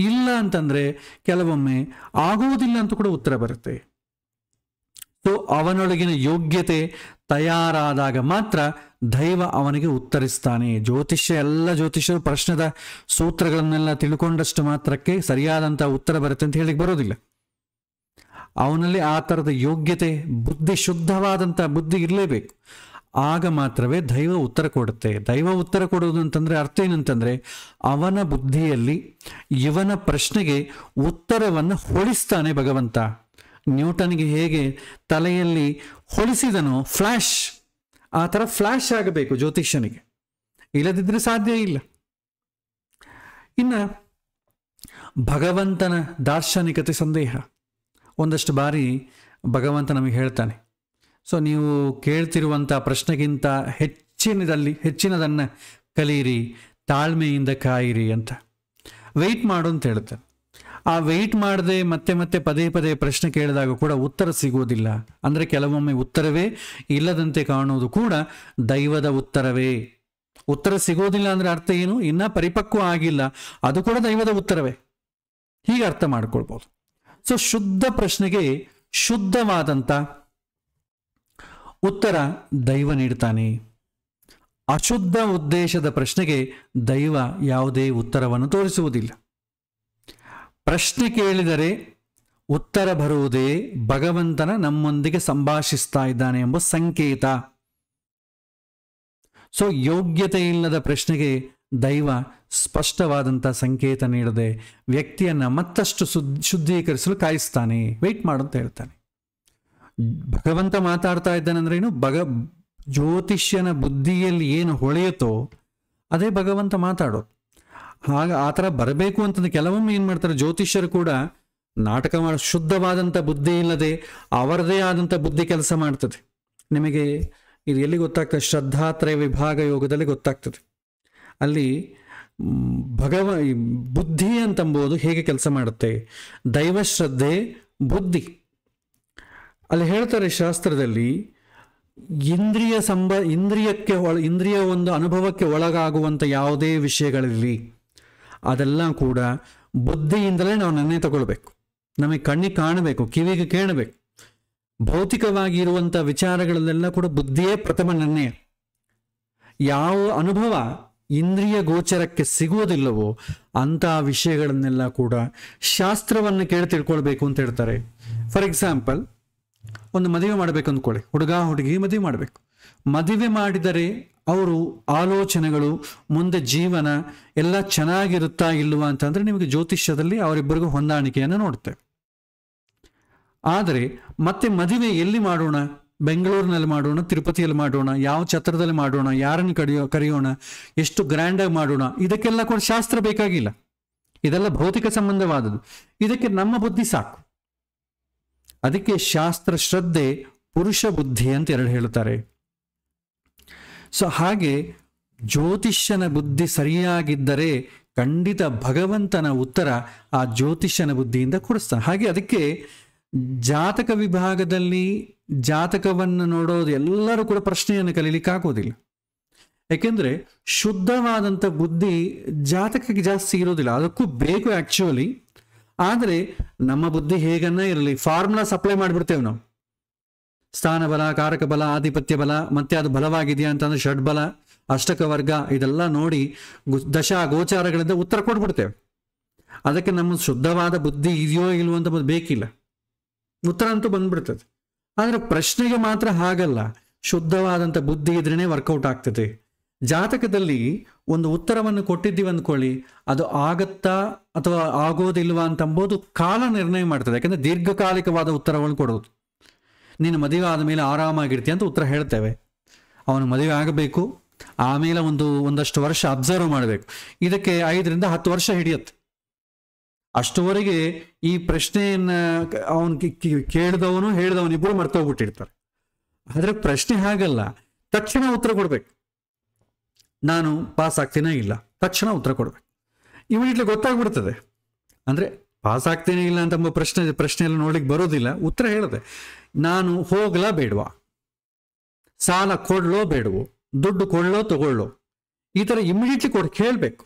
ಇಲ್ಲ ಅಂತಂದರೆ ಕೆಲವೊಮ್ಮೆ ಆಗೋದಿಲ್ಲ ಅಂತ ಕೂಡ ಉತ್ತರ ಬರುತ್ತೆ. ಸೊ ಅವನೊಳಗಿನ ಯೋಗ್ಯತೆ ತಯಾರಾದಾಗ ಮಾತ್ರ ದೈವ ಅವನಿಗೆ ಉತ್ತರಿಸ್ತಾನೆ. ಜ್ಯೋತಿಷ್ಯರು ಪ್ರಶ್ನದ ಸೂತ್ರಗಳನ್ನೆಲ್ಲ ತಿಳ್ಕೊಂಡಷ್ಟು ಮಾತ್ರಕ್ಕೆ ಸರಿಯಾದಂಥ ಉತ್ತರ ಬರುತ್ತೆ ಅಂತ ಹೇಳಿಕ್ಕೆ ಬರೋದಿಲ್ಲ. ಅವನಲ್ಲಿ ಆ ಥರದ ಯೋಗ್ಯತೆ, ಶುದ್ಧವಾದಂಥ ಬುದ್ಧಿ ಇರಲೇಬೇಕು. ಆಗ ಮಾತ್ರವೇ ದೈವ ಉತ್ತರ ಕೊಡುತ್ತೆ. ದೈವ ಉತ್ತರ ಕೊಡುವುದು ಅಂತಂದರೆ ಅರ್ಥ ಏನಂತಂದರೆ, ಅವನ ಬುದ್ಧಿಯಲ್ಲಿ ಇವನ ಪ್ರಶ್ನೆಗೆ ಉತ್ತರವನ್ನು ಹೊಳಿಸ್ತಾನೆ ಭಗವಂತ. ನ್ಯೂಟನ್ಗೆ ಹೇಗೆ ತಲೆಯಲ್ಲಿ ಹೊಳಿಸಿದನೋ ಫ್ಲ್ಯಾಶ್, ಆ ಥರ ಫ್ಲ್ಯಾಶ್ ಆಗಬೇಕು ಜ್ಯೋತಿಷ್ಯನಿಗೆ, ಇಲ್ಲದಿದ್ದರೆ ಸಾಧ್ಯ ಇಲ್ಲ. ಇನ್ನು ಭಗವಂತನ ದಾರ್ಶನಿಕತೆ ಸಂದೇಹ. ಒಂದಷ್ಟು ಬಾರಿ ಭಗವಂತ ನಮಗೆ ಹೇಳ್ತಾನೆ, ಸೊ ನೀವು ಕೇಳ್ತಿರುವಂಥ ಪ್ರಶ್ನೆಗಿಂತ ಹೆಚ್ಚಿನದನ್ನು ಕಲೀರಿ, ತಾಳ್ಮೆಯಿಂದ ಕಾಯಿರಿ ಅಂತ, ವೆಯ್ಟ್ ಮಾಡು ಅಂತ ಹೇಳ್ತಾನೆ. ಆ ವೆಯ್ಟ್ ಮಾಡದೆ ಮತ್ತೆ ಪದೇ ಪ್ರಶ್ನೆ ಕೇಳಿದಾಗ ಕೂಡ ಉತ್ತರ ಸಿಗುವುದಿಲ್ಲ. ಅಂದರೆ ಕೆಲವೊಮ್ಮೆ ಉತ್ತರವೇ ಇಲ್ಲದಂತೆ ಕಾಣುವುದು ಕೂಡ ದೈವದ ಉತ್ತರವೇ. ಉತ್ತರ ಸಿಗೋದಿಲ್ಲ ಅಂದರೆ ಅರ್ಥ ಏನು? ಇನ್ನೂ ಪರಿಪಕ್ವ ಆಗಿಲ್ಲ, ಅದು ಕೂಡ ದೈವದ ಉತ್ತರವೇ. ಹೀಗೆ ಅರ್ಥ ಮಾಡ್ಕೊಳ್ಬೋದು. ಸೊ ಶುದ್ಧ ಪ್ರಶ್ನೆಗೆ ಶುದ್ಧವಾದಂಥ ಉತ್ತರ ದೈವ ನೀಡ್ತಾನೆ. ಅಶುದ್ಧ ಉದ್ದೇಶದ ಪ್ರಶ್ನೆಗೆ ದೈವ ಯಾವುದೇ ಉತ್ತರವನ್ನು ತೋರಿಸುವುದಿಲ್ಲ. ಪ್ರಶ್ನೆ ಕೇಳಿದರೆ ಉತ್ತರ ಬರುವುದೇ ಭಗವಂತನ ನಮ್ಮೊಂದಿಗೆ ಸಂಭಾಷಿಸ್ತಾ ಇದ್ದಾನೆ ಎಂಬ ಸಂಕೇತ. ಸೊ ಯೋಗ್ಯತೆ ಇಲ್ಲದ ಪ್ರಶ್ನೆಗೆ ದೈವ ಸ್ಪಷ್ಟವಾದಂಥ ಸಂಕೇತ ನೀಡದೆ ವ್ಯಕ್ತಿಯನ್ನು ಮತ್ತಷ್ಟು ಶುದ್ಧೀಕರಿಸಲು ಕಾಯಿಸ್ತಾನೆ. ವೆಯ್ಟ್ ಮಾಡು ಅಂತ ಹೇಳ್ತಾನೆ. ಭಗವಂತ ಮಾತಾಡ್ತಾ ಇದ್ದಾನಂದ್ರೇನು? ಜ್ಯೋತಿಷ್ಯನ ಬುದ್ಧಿಯಲ್ಲಿ ಏನು ಹೊಳೆಯುತ್ತೋ ಅದೇ ಭಗವಂತ ಮಾತಾಡೋದು. ಆ ಥರ ಬರಬೇಕು ಅಂತಂದ್ರೆ ಕೆಲವೊಮ್ಮೆ ಏನು ಮಾಡ್ತಾರೆ ಜ್ಯೋತಿಷ್ಯರು ಕೂಡ ನಾಟಕ ಮಾಡೋ ಶುದ್ಧವಾದಂಥ ಬುದ್ಧಿ ಇಲ್ಲದೆ ಅವರದೇ ಆದಂಥ ಬುದ್ಧಿ ಕೆಲಸ ಮಾಡ್ತದೆ. ನಿಮಗೆ ಇದು ಎಲ್ಲಿ ಗೊತ್ತಾಗ್ತದೆ? ಶ್ರದ್ಧಾತ್ರಯ ವಿಭಾಗ ಯೋಗದಲ್ಲಿ ಗೊತ್ತಾಗ್ತದೆ. ಅಲ್ಲಿ ಈ ಬುದ್ಧಿ ಅಂತಂಬೋದು ಹೇಗೆ ಕೆಲಸ ಮಾಡುತ್ತೆ, ದೈವಶ್ರದ್ಧೆ ಬುದ್ಧಿ. ಅಲ್ಲಿ ಹೇಳ್ತಾರೆ ಶಾಸ್ತ್ರದಲ್ಲಿ, ಇಂದ್ರಿಯ ಒಂದು ಅನುಭವಕ್ಕೆ ಒಳಗಾಗುವಂಥ ಯಾವುದೇ ವಿಷಯಗಳಿರಲಿ ಅದೆಲ್ಲ ಕೂಡ ಬುದ್ಧಿಯಿಂದಲೇ ನಾವು ನಿರ್ಣಯ ತಗೊಳ್ಬೇಕು. ನಮಗೆ ಕಣ್ಣಿಗೆ ಕಾಣಬೇಕು, ಕಿವಿಗೆ ಕೇಳಬೇಕು. ಭೌತಿಕವಾಗಿ ಇರುವಂಥ ವಿಚಾರಗಳಲ್ಲೆಲ್ಲ ಕೂಡ ಬುದ್ಧಿಯೇ ಪ್ರಥಮ ನಿರ್ಣಯ. ಯಾವ ಅನುಭವ ಇಂದ್ರಿಯ ಗೋಚರಕ್ಕೆ ಸಿಗುವುದಿಲ್ಲವೋ ಅಂಥ ವಿಷಯಗಳನ್ನೆಲ್ಲ ಕೂಡ ಶಾಸ್ತ್ರವನ್ನು ಕೇಳಿ ತಿಳ್ಕೊಳ್ಬೇಕು ಅಂತ ಹೇಳ್ತಾರೆ. ಫಾರ್ ಎಕ್ಸಾಂಪಲ್, ಒಂದು ಮದುವೆ ಮಾಡಬೇಕು ಅಂದ್ಕೊಳ್ಳಿ, ಹುಡುಗ ಹುಡುಗಿ ಮದುವೆ ಮಾಡಬೇಕು. ಮದುವೆ ಮಾಡಿದರೆ ಅವರು ಆಲೋಚನೆಗಳು, ಮುಂದೆ ಜೀವನ ಎಲ್ಲ ಚೆನ್ನಾಗಿರುತ್ತಾ ಇಲ್ವಾ ಅಂತಂದರೆ ನಿಮಗೆ ಜ್ಯೋತಿಷ್ಯದಲ್ಲಿ ಅವರಿಬ್ಬರಿಗೂ ಹೊಂದಾಣಿಕೆಯನ್ನು ನೋಡ್ತೇವೆ. ಆದರೆ ಮತ್ತೆ ಮದುವೆ ಎಲ್ಲಿ ಮಾಡೋಣ? ಬೆಂಗಳೂರಿನಲ್ಲಿ ಮಾಡೋಣ, ತಿರುಪತಿಯಲ್ಲಿ ಮಾಡೋಣ, ಯಾವ ಛತ್ರದಲ್ಲಿ ಮಾಡೋಣ, ಯಾರನ್ನು ಕರೆಯೋಣ, ಎಷ್ಟು ಗ್ರ್ಯಾಂಡಾಗಿ ಮಾಡೋಣ, ಇದಕ್ಕೆಲ್ಲ ಕೂಡ ಶಾಸ್ತ್ರ ಬೇಕಾಗಿಲ್ಲ. ಇದೆಲ್ಲ ಭೌತಿಕ ಸಂಬಂಧವಾದದ್ದು. ಇದಕ್ಕೆ ನಮ್ಮ ಬುದ್ಧಿ ಸಾಕು. ಅದಕ್ಕೆ ಶಾಸ್ತ್ರ ಶ್ರದ್ಧೆ, ಪುರುಷ ಬುದ್ಧಿ ಅಂತ ಎರಡು ಹೇಳ್ತಾರೆ. ಸೊ ಹಾಗೆ ಜ್ಯೋತಿಷ್ಯನ ಬುದ್ಧಿ ಸರಿಯಾಗಿದ್ದರೆ ಖಂಡಿತ ಭಗವಂತನ ಉತ್ತರ ಆ ಜ್ಯೋತಿಷ್ಯನ ಬುದ್ಧಿಯಿಂದ ಕೊಡಿಸ್ತಾನೆ. ಹಾಗೆ ಅದಕ್ಕೆ ಜಾತಕ ವಿಭಾಗದಲ್ಲಿ ಜಾತಕವನ್ನು ನೋಡೋದು ಎಲ್ಲರೂ ಕೂಡ ಪ್ರಶ್ನೆಯನ್ನು ಕಲೀಲಿಕ್ಕಾಗೋದಿಲ್ಲ. ಯಾಕೆಂದರೆ ಶುದ್ಧವಾದಂಥ ಬುದ್ಧಿ ಜಾತಕಕ್ಕೆ ಜಾಸ್ತಿ ಇರೋದಿಲ್ಲ, ಅದಕ್ಕೂ ಬೇಕು ಆ್ಯಕ್ಚುಲಿ. ಆದರೆ ನಮ್ಮ ಬುದ್ಧಿ ಹೇಗನ್ನ ಇರಲಿ, ಫಾರ್ಮುಲಾ ಸಪ್ಲೈ ಮಾಡಿಬಿಡ್ತೇವೆ ನಾವು. ಸ್ಥಾನಬಲ, ಕಾರಕ ಬಲ, ಆಧಿಪತ್ಯ ಬಲ, ಮತ್ತೆ ಅದು ಬಲವಾಗಿದೆಯಾ ಅಂತಂದ್ರೆ ಷಡ್ಬಲ, ಅಷ್ಟಕ ವರ್ಗ, ಇದೆಲ್ಲ ನೋಡಿ ದಶಾ ಗೋಚಾರಗಳಿಂದ ಉತ್ತರ ಕೊಟ್ಬಿಡ್ತೇವೆ. ಅದಕ್ಕೆ ನಮ್ಮ ಶುದ್ಧವಾದ ಬುದ್ಧಿ ಇದೆಯೋ ಇಲ್ವೋ ಅಂತ ಬೇಕಿಲ್ಲ, ಉತ್ತರ ಅಂತೂ ಬಂದ್ಬಿಡ್ತದೆ. ಆದರೆ ಪ್ರಶ್ನೆಗೆ ಮಾತ್ರ ಹಾಗಲ್ಲ, ಶುದ್ಧವಾದಂಥ ಬುದ್ಧಿ ಇದ್ರೇ ವರ್ಕೌಟ್ ಆಗ್ತದೆ. ಜಾತಕದಲ್ಲಿ ಒಂದು ಉತ್ತರವನ್ನು ಕೊಟ್ಟಿದ್ದೀವಿ ಅಂದ್ಕೊಳ್ಳಿ, ಅದು ಆಗತ್ತಾ ಅಥವಾ ಆಗೋದಿಲ್ವಾ ಅಂತಂಬೋದು ಕಾಲ ನಿರ್ಣಯ ಮಾಡ್ತದೆ. ಯಾಕಂದರೆ ದೀರ್ಘಕಾಲಿಕವಾದ ಉತ್ತರವನ್ನು ಕೊಡೋದು. ನೀನು ಮದುವೆ ಆದ ಮೇಲೆ ಆರಾಮಾಗಿರ್ತೀಯ ಅಂತ ಉತ್ತರ ಹೇಳ್ತೇವೆ. ಅವನು ಮದುವೆ ಆಗಬೇಕು, ಆಮೇಲೆ ಒಂದಷ್ಟು ವರ್ಷ ಅಬ್ಸರ್ವ್ ಮಾಡಬೇಕು. ಇದಕ್ಕೆ 5 ರಿಂದ 10 ವರ್ಷ ಹಿಡಿಯುತ್ತೆ. ಅಷ್ಟುವರೆಗೆ ಈ ಪ್ರಶ್ನೆಯನ್ನು ಅವನು ಕೇಳಿದವನು ಹೇಳಿದವನು ಇಬ್ಬರು ಮರ್ತೋಗ್ಬಿಟ್ಟಿರ್ತಾರೆ. ಆದರೆ ಪ್ರಶ್ನೆ ಹಾಗಲ್ಲ, ತಕ್ಷಣ ಉತ್ತರ ಕೊಡ್ಬೇಕು. ನಾನು ಪಾಸ್ ಆಗ್ತೀನೋ ಇಲ್ಲ, ತಕ್ಷಣ ಉತ್ತರ ಕೊಡ್ಬೇಕು. ಇಮಿಡಿಯೇಟ್ಲಿ ಗೊತ್ತಾಗ್ಬಿಡ್ತದೆ. ಅಂದರೆ ಪಾಸ್ ಆಗ್ತೇನೆ ಇಲ್ಲ ಅಂತ ಪ್ರಶ್ನೆಯಲ್ಲಿ ನೋಡ್ಲಿಕ್ಕೆ ಬರೋದಿಲ್ಲ. ಉತ್ತರ ಹೇಳಿದೆ, ನಾನು ಹೋಗ್ಲಾ ಬೇಡವಾ, ಸಾಲ ಕೊಡ್ಲೋ ಬೇಡವೋ, ದುಡ್ಡು ಕೊಳ್ಳೋ ತಗೊಳ್ಳೋ, ಈ ಥರ ಇಮಿಡಿಯೇಟ್ಲಿ ಕೇಳಬೇಕು.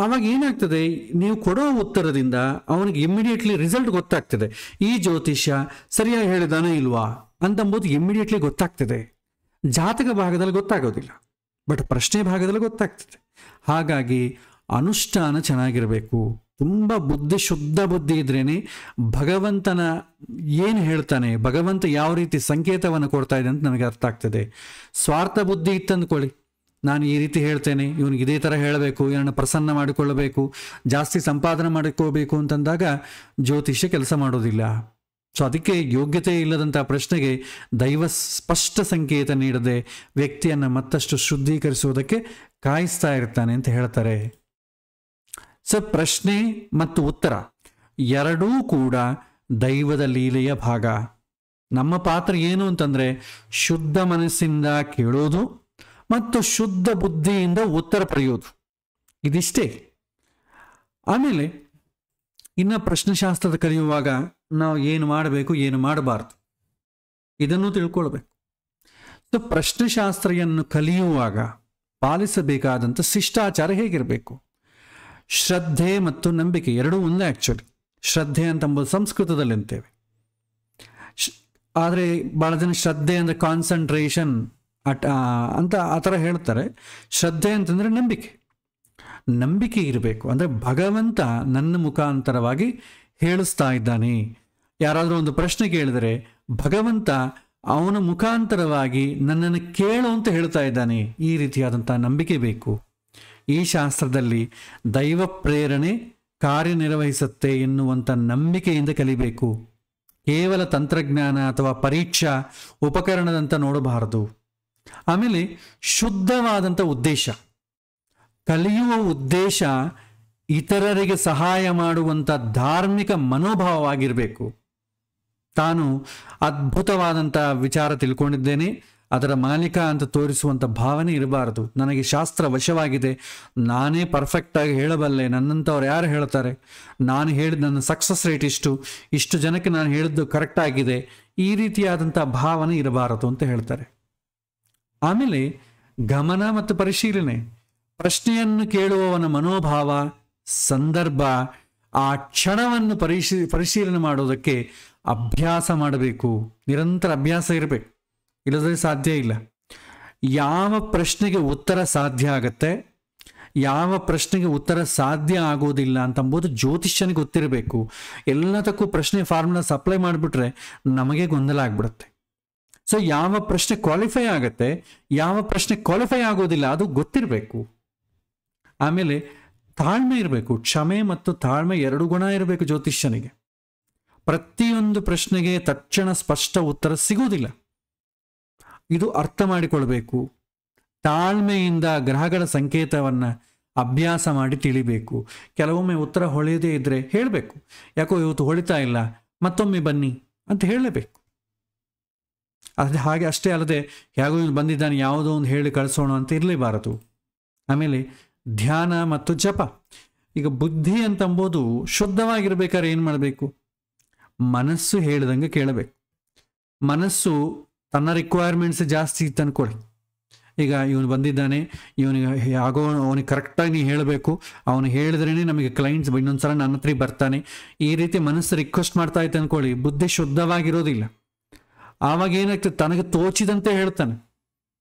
ಆವಾಗ ಏನಾಗ್ತದೆ, ನೀವು ಕೊಡೋ ಉತ್ತರದಿಂದ ಅವನಿಗೆ ಇಮಿಡಿಯೇಟ್ಲಿ ರಿಸಲ್ಟ್ ಗೊತ್ತಾಗ್ತದೆ. ಈ ಜ್ಯೋತಿಷ್ಯ ಸರಿಯಾಗಿ ಹೇಳಿದಾನೋ ಇಲ್ವಾ ಅಂತಂಬುದು ಇಮಿಡಿಯೇಟ್ಲಿ ಗೊತ್ತಾಗ್ತದೆ. ಜಾತಕ ಭಾಗದಲ್ಲಿ ಗೊತ್ತಾಗೋದಿಲ್ಲ, ಬಟ್ ಪ್ರಶ್ನೆ ಭಾಗದಲ್ಲಿ ಗೊತ್ತಾಗ್ತದೆ. ಹಾಗಾಗಿ ಅನುಷ್ಠಾನ ಚೆನ್ನಾಗಿರಬೇಕು. ತುಂಬ ಶುದ್ಧ ಬುದ್ಧಿ ಇದ್ರೇನೆ ಭಗವಂತನ ಏನು ಹೇಳ್ತಾನೆ, ಭಗವಂತ ಯಾವ ರೀತಿ ಸಂಕೇತವನ್ನು ಕೊಡ್ತಾ ಇದೆ ಅಂತ ನಮಗೆ ಅರ್ಥ ಆಗ್ತದೆ. ಸ್ವಾರ್ಥ ಬುದ್ಧಿ ಇತ್ತಂದ್ಕೊಳ್ಳಿ, ನಾನು ಈ ರೀತಿ ಹೇಳ್ತೇನೆ, ಇವನಿಗೆ ಇದೇ ಥರ ಹೇಳಬೇಕು, ಇವನನ್ನು ಪ್ರಸನ್ನ ಮಾಡಿಕೊಳ್ಳಬೇಕು, ಜಾಸ್ತಿ ಸಂಪಾದನೆ ಮಾಡಿಕೋಬೇಕು ಅಂತಂದಾಗ ಜ್ಯೋತಿಷ್ಯ ಕೆಲಸ ಮಾಡೋದಿಲ್ಲ. ಸೊ ಅದಕ್ಕೆ ಯೋಗ್ಯತೆ ಇಲ್ಲದಂಥ ಪ್ರಶ್ನೆಗೆ ದೈವ ಸ್ಪಷ್ಟ ಸಂಕೇತ ನೀಡದೆ ವ್ಯಕ್ತಿಯನ್ನು ಮತ್ತಷ್ಟು ಶುದ್ಧೀಕರಿಸುವುದಕ್ಕೆ ಕಾಯಿಸ್ತಾ ಇರ್ತಾನೆ ಅಂತ ಹೇಳ್ತಾರೆ. ಸೊ ಪ್ರಶ್ನೆ ಮತ್ತು ಉತ್ತರ ಎರಡೂ ಕೂಡ ದೈವದ ಲೀಲೆಯ ಭಾಗ. ನಮ್ಮ ಪಾತ್ರ ಏನು ಅಂತಂದರೆ ಶುದ್ಧ ಮನಸ್ಸಿಂದ ಕೇಳೋದು ಮತ್ತು ಶುದ್ಧ ಬುದ್ಧಿಯಿಂದ ಉತ್ತರ ಪಡೆಯೋದು, ಇದಿಷ್ಟೇ. ಆಮೇಲೆ ಇನ್ನು ಪ್ರಶ್ನೆಶಾಸ್ತ್ರದ ಕಲಿಯುವಾಗ ನಾವು ಏನು ಮಾಡಬೇಕು, ಏನು ಮಾಡಬಾರ್ದು ಇದನ್ನು ತಿಳ್ಕೊಳ್ಬೇಕು. ಸೊ ಪ್ರಶ್ನೆಶಾಸ್ತ್ರೆಯನ್ನು ಕಲಿಯುವಾಗ ಪಾಲಿಸಬೇಕಾದಂಥ ಶಿಷ್ಟಾಚಾರ ಹೇಗಿರಬೇಕು? ಶ್ರದ್ಧೆ ಮತ್ತು ನಂಬಿಕೆ ಎರಡೂ ಒಂದೇ. ಆ್ಯಕ್ಚುಲಿ ಶ್ರದ್ಧೆ ಅಂತಂಬೋದು ಸಂಸ್ಕೃತದಲ್ಲಿ ಅಂತೇವೆ. ಆದರೆ ಭಾಳ ಜನ ಶ್ರದ್ಧೆ ಅಂದರೆ ಕಾನ್ಸಂಟ್ರೇಷನ್ ಅಂತ ಆ ಥರ ಹೇಳ್ತಾರೆ. ಶ್ರದ್ಧೆ ಅಂತಂದರೆ ನಂಬಿಕೆ ಇರಬೇಕು. ಅಂದರೆ ಭಗವಂತ ನನ್ನ ಮುಖಾಂತರವಾಗಿ ಹೇಳಿಸ್ತಾ ಇದ್ದಾನೆ. ಯಾರಾದರೂ ಒಂದು ಪ್ರಶ್ನೆ ಕೇಳಿದರೆ ಭಗವಂತ ಅವನ ಮುಖಾಂತರವಾಗಿ ನನ್ನನ್ನು ಕೇಳು ಅಂತ ಹೇಳ್ತಾ ಇದ್ದಾನೆ. ಈ ರೀತಿಯಾದಂಥ ನಂಬಿಕೆ ಬೇಕು. ಈ ಶಾಸ್ತ್ರದಲ್ಲಿ ದೈವ ಪ್ರೇರಣೆ ಕಾರ್ಯನಿರ್ವಹಿಸುತ್ತೆ ಎನ್ನುವಂಥ ನಂಬಿಕೆಯಿಂದ ಕಲಿಬೇಕು. ಕೇವಲ ತಂತ್ರಜ್ಞಾನ ಅಥವಾ ಪರೀಕ್ಷಾ ಉಪಕರಣದಂತ ನೋಡಬಾರದು. ಆಮೇಲೆ ಶುದ್ಧವಾದಂಥ ಉದ್ದೇಶ, ಕಲಿಯುವ ಉದ್ದೇಶ ಇತರರಿಗೆ ಸಹಾಯ ಮಾಡುವಂಥ ಧಾರ್ಮಿಕ ಮನೋಭಾವವಾಗಿರಬೇಕು. ತಾನು ಅದ್ಭುತವಾದಂಥ ವಿಚಾರ ತಿಳ್ಕೊಂಡಿದ್ದೇನೆ, ಅದರ ಮಾಲೀಕ ಅಂತ ತೋರಿಸುವಂಥ ಭಾವನೆ ಇರಬಾರದು. ನನಗೆ ಶಾಸ್ತ್ರ ವಶವಾಗಿದೆ, ನಾನೇ ಪರ್ಫೆಕ್ಟಾಗಿ ಹೇಳಬಲ್ಲೆ, ನನ್ನಂಥವ್ರು ಯಾರು ಹೇಳ್ತಾರೆ, ನಾನು ಹೇಳಿದ ನನ್ನ ಸಕ್ಸಸ್ ರೇಟ್ ಇಷ್ಟು ಜನಕ್ಕೆ ನಾನು ಹೇಳಿದ್ದು ಕರೆಕ್ಟಾಗಿದೆ, ಈ ರೀತಿಯಾದಂಥ ಭಾವನೆ ಇರಬಾರದು ಅಂತ ಹೇಳ್ತಾರೆ. ಆಮೇಲೆ ಗಮನ ಮತ್ತು ಪರಿಶೀಲನೆ. ಪ್ರಶ್ನೆಯನ್ನು ಕೇಳುವವನ ಮನೋಭಾವ, ಸಂದರ್ಭ, ಆ ಕ್ಷಣವನ್ನು ಪರಿಶೀಲನೆ ಮಾಡೋದಕ್ಕೆ ಅಭ್ಯಾಸ ಮಾಡಬೇಕು. ನಿರಂತರ ಅಭ್ಯಾಸ ಇರಬೇಕು, ಇಲ್ಲದ್ರೆ ಸಾಧ್ಯ ಇಲ್ಲ. ಯಾವ ಪ್ರಶ್ನೆಗೆ ಉತ್ತರ ಸಾಧ್ಯ ಆಗತ್ತೆ, ಯಾವ ಪ್ರಶ್ನೆಗೆ ಉತ್ತರ ಸಾಧ್ಯ ಆಗೋದಿಲ್ಲ ಅಂತಂಬುದು ಜ್ಯೋತಿಷ್ಯನಿಗೆ ಗೊತ್ತಿರಬೇಕು. ಎಲ್ಲದಕ್ಕೂ ಪ್ರಶ್ನೆ ಫಾರ್ಮುಲಾ ಸಪ್ಲೈ ಮಾಡಿಬಿಟ್ರೆ ನಮಗೆ ಗೊಂದಲ ಆಗ್ಬಿಡುತ್ತೆ. ಸೊ ಯಾವ ಪ್ರಶ್ನೆ ಕ್ವಾಲಿಫೈ ಆಗತ್ತೆ, ಯಾವ ಪ್ರಶ್ನೆ ಕ್ವಾಲಿಫೈ ಆಗೋದಿಲ್ಲ, ಅದು ಗೊತ್ತಿರಬೇಕು. ಆಮೇಲೆ ತಾಳ್ಮೆ ಇರಬೇಕು. ಕ್ಷಮೆ ಮತ್ತು ತಾಳ್ಮೆ 2 ಗುಣ ಇರಬೇಕು ಜ್ಯೋತಿಷ್ಯನಿಗೆ. ಪ್ರತಿಯೊಂದು ಪ್ರಶ್ನೆಗೆ ತಕ್ಷಣ ಸ್ಪಷ್ಟ ಉತ್ತರ ಸಿಗುವುದಿಲ್ಲ, ಇದು ಅರ್ಥ ಮಾಡಿಕೊಳ್ಬೇಕು. ತಾಳ್ಮೆಯಿಂದ ಗ್ರಹಗಳ ಸಂಕೇತವನ್ನು ಅಭ್ಯಾಸ ಮಾಡಿ ತಿಳಿಬೇಕು. ಕೆಲವೊಮ್ಮೆ ಉತ್ತರ ಹೊಳೆಯದೇ ಇದ್ದರೆ ಹೇಳಬೇಕು, ಯಾಕೋ ಇವತ್ತು ಹೊಳಿತಾ ಇಲ್ಲ, ಮತ್ತೊಮ್ಮೆ ಬನ್ನಿ ಅಂತ ಹೇಳಲೇಬೇಕು. ಅದು ಹಾಗೆ ಅಷ್ಟೇ ಅಲ್ಲದೆ ಹೇಗೋ ಬಂದಿದ್ದಾನೆ ಯಾವುದೋ ಒಂದು ಹೇಳಿ ಕಳಿಸೋಣ ಅಂತ ಇರಲೇಬಾರದು. ಆಮೇಲೆ ಧ್ಯಾನ ಮತ್ತು ಜಪ. ಈಗ ಬುದ್ಧಿ ಅಂತಂಬೋದು ಶುದ್ಧವಾಗಿರ್ಬೇಕಾದ್ರೆ ಏನು ಮಾಡಬೇಕು? ಮನಸ್ಸು ಹೇಳಿದಂಗೆ ಕೇಳಬೇಕು. ಮನಸ್ಸು ತನ್ನ ರಿಕ್ವೈರ್ಮೆಂಟ್ಸ್ ಜಾಸ್ತಿ ಇತ್ತು ಅನ್ಕೊಳ್ಳಿ. ಈಗ ಇವನು ಬಂದಿದ್ದಾನೆ, ಇವನಿಗೆ ಆಗೋ ಅವನಿಗೆ ಕರೆಕ್ಟಾಗಿ ನೀವು ಹೇಳಬೇಕು, ಅವನು ಹೇಳಿದ್ರೇ ನಮಗೆ ಕ್ಲೈಂಟ್ಸ್ ಇನ್ನೊಂದ್ಸಲ ನನ್ನ ಹತ್ರ ಬರ್ತಾನೆ, ಈ ರೀತಿ ಮನಸ್ಸು ರಿಕ್ವೆಸ್ಟ್ ಮಾಡ್ತಾ ಇತ್ತು ಅನ್ಕೊಳ್ಳಿ. ಬುದ್ಧಿ ಶುದ್ಧವಾಗಿರೋದಿಲ್ಲ. ಆವಾಗ ಏನಾಗ್ತದೆ, ತನಗೆ ತೋಚಿದಂತೆ ಹೇಳ್ತಾನೆ.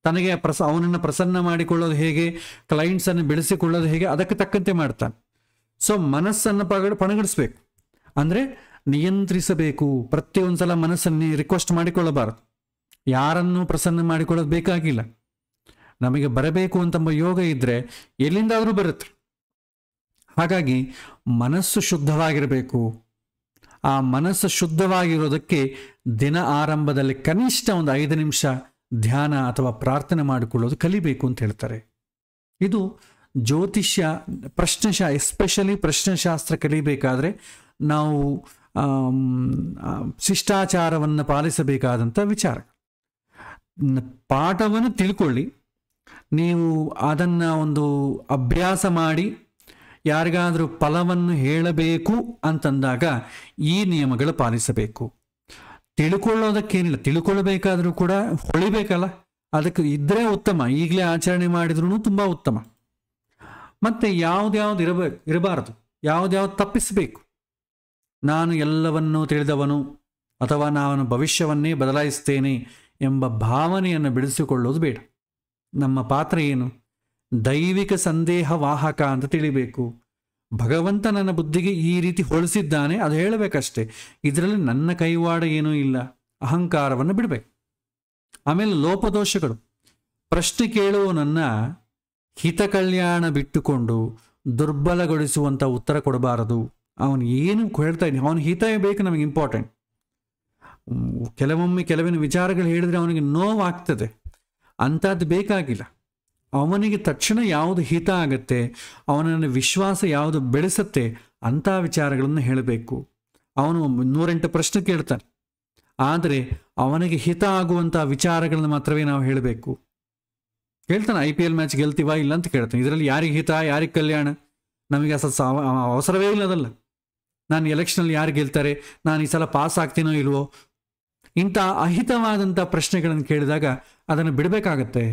ತನಗೆ ಅವನನ್ನು ಪ್ರಸನ್ನ ಮಾಡಿಕೊಳ್ಳೋದು ಹೇಗೆ, ಕ್ಲೈಂಟ್ಸನ್ನು ಬೆಳೆಸಿಕೊಳ್ಳೋದು ಹೇಗೆ, ಅದಕ್ಕೆ ತಕ್ಕಂತೆ ಮಾಡ್ತಾನೆ. ಸೊ ಮನಸ್ಸನ್ನು ಪಣಗಿಡಿಸ್ಬೇಕು, ಅಂದರೆ ನಿಯಂತ್ರಿಸಬೇಕು. ಪ್ರತಿಯೊಂದು ಸಲ ಮನಸ್ಸನ್ನು ರಿಕ್ವೆಸ್ಟ್ ಮಾಡಿಕೊಳ್ಳಬಾರದು. ಯಾರನ್ನು ಪ್ರಸನ್ನ ಮಾಡಿಕೊಳ್ಳೋದು ಬೇಕಾಗಿಲ್ಲ. ನಮಗೆ ಬರಬೇಕು ಅಂತಂಬ ಯೋಗ ಇದ್ದರೆ ಎಲ್ಲಿಂದಾದರೂ ಬರುತ್ತೆ. ಹಾಗಾಗಿ ಮನಸ್ಸು ಶುದ್ಧವಾಗಿರಬೇಕು. ಆ ಮನಸ್ಸು ಶುದ್ಧವಾಗಿರೋದಕ್ಕೆ ದಿನ ಆರಂಭದಲ್ಲಿ ಕನಿಷ್ಠ ಒಂದು 5 ನಿಮಿಷ ಧ್ಯಾನ ಅಥವಾ ಪ್ರಾರ್ಥನೆ ಮಾಡಿಕೊಳ್ಳೋದು ಕಲಿಬೇಕು ಅಂತ ಹೇಳ್ತಾರೆ. ಇದು ಜ್ಯೋತಿಷ್ಯ, ಎಸ್ಪೆಷಲಿ ಪ್ರಶ್ನೆಶಾಸ್ತ್ರ ಕಲಿಬೇಕಾದ್ರೆ ನಾವು ಶಿಷ್ಟಾಚಾರವನ್ನು ಪಾಲಿಸಬೇಕಾದಂಥ ವಿಚಾರ. ಪಾಠವನ್ನು ತಿಳ್ಕೊಳ್ಳಿ, ನೀವು ಅದನ್ನು ಒಂದು ಅಭ್ಯಾಸ ಮಾಡಿ ಯಾರಿಗಾದರೂ ಫಲವನ್ನು ಹೇಳಬೇಕು ಅಂತಂದಾಗ ಈ ನಿಯಮಗಳು ಪಾಲಿಸಬೇಕು. ತಿಳ್ಕೊಳ್ಳೋದಕ್ಕೇನಿಲ್ಲ, ತಿಳ್ಕೊಳ್ಬೇಕಾದ್ರೂ ಕೂಡ ಹೊಳಿಬೇಕಲ್ಲ, ಅದಕ್ಕೆ ಇದ್ದರೆ ಉತ್ತಮ. ಈಗಲೇ ಆಚರಣೆ ಮಾಡಿದ್ರೂ ತುಂಬ ಉತ್ತಮ. ಮತ್ತು ಯಾವ್ದು ಇರಬಾರದು, ಯಾವ್ದು ತಪ್ಪಿಸಬೇಕು. ನಾನು ಎಲ್ಲವನ್ನೂ ತಿಳಿದವನು ಅಥವಾ ನಾನು ಭವಿಷ್ಯವನ್ನೇ ಬದಲಾಯಿಸ್ತೇನೆ ಎಂಬ ಭಾವನೆಯನ್ನು ಬೆಳೆಸಿಕೊಳ್ಳೋದು ಬೇಡ. ನಮ್ಮ ಪಾತ್ರ ಏನು? ದೈವಿಕ ಸಂದೇಹ ವಾಹಕ ಅಂತ ತಿಳಿಬೇಕು. ಭಗವಂತ ನನ್ನ ಬುದ್ಧಿಗೆ ಈ ರೀತಿ ಹೊಳಿಸಿದ್ದಾನೆ, ಅದು ಹೇಳಬೇಕಷ್ಟೇ. ಇದರಲ್ಲಿ ನನ್ನ ಕೈವಾಡ ಏನೂ ಇಲ್ಲ. ಅಹಂಕಾರವನ್ನು ಬಿಡಬೇಕು. ಆಮೇಲೆ ಲೋಪದೋಷಗಳು. ಪ್ರಶ್ನೆ ಕೇಳುವವನನ್ನ ಹಿತ ಕಲ್ಯಾಣ ಬಿಟ್ಟುಕೊಂಡು ದುರ್ಬಲಗೊಳಿಸುವಂಥ ಉತ್ತರ ಕೊಡಬಾರದು. ಅವನು ಏನು ಹೇಳ್ತಾ ಇದ್ದಾನೆ, ಅವನ ಹಿತ ಬೇಕು, ನಮಗೆ ಇಂಪಾರ್ಟೆಂಟ್. ಕೆಲವೊಂದು ವಿಚಾರಗಳು ಹೇಳಿದ್ರೆ ಅವನಿಗೆ ನೋವಾಗ್ತದೆ, ಅಂಥದ್ದು ಬೇಕಾಗಿಲ್ಲ. ಅವನಿಗೆ ತಕ್ಷಣ ಯಾವುದು ಹಿತ ಆಗತ್ತೆ, ಅವನನ್ನು ವಿಶ್ವಾಸ ಯಾವುದು ಬೆಳೆಸುತ್ತೆ ಅಂಥ ವಿಚಾರಗಳನ್ನು ಹೇಳಬೇಕು. ಅವನು 108 ಪ್ರಶ್ನೆ ಕೇಳ್ತಾನೆ, ಆದರೆ ಅವನಿಗೆ ಹಿತ ಆಗುವಂಥ ವಿಚಾರಗಳನ್ನು ಮಾತ್ರವೇ ನಾವು ಹೇಳಬೇಕು. ಹೇಳ್ತಾನೆ IPL ಮ್ಯಾಚ್ ಗೆಲ್ತೀವಾ ಇಲ್ಲ ಅಂತ ಕೇಳ್ತಾನೆ. ಇದರಲ್ಲಿ ಯಾರಿಗೆ ಹಿತ, ಯಾರಿಗೆ ಕಲ್ಯಾಣ? ನಮಗೆ ಅವಸರವೇ ಇಲ್ಲದಲ್ಲ. ನಾನು ಎಲೆಕ್ಷನಲ್ಲಿ ಯಾರು ಗೆಲ್ತಾರೆ, ನಾನು ಈ ಸಲ ಪಾಸ್ ಆಗ್ತೀನೋ ಇಲ್ವೋ, ಇಂಥ ಅಹಿತವಾದಂಥ ಪ್ರಶ್ನೆಗಳನ್ನು ಕೇಳಿದಾಗ ಅದನ್ನು ಬಿಡಬೇಕಾಗತ್ತೆ.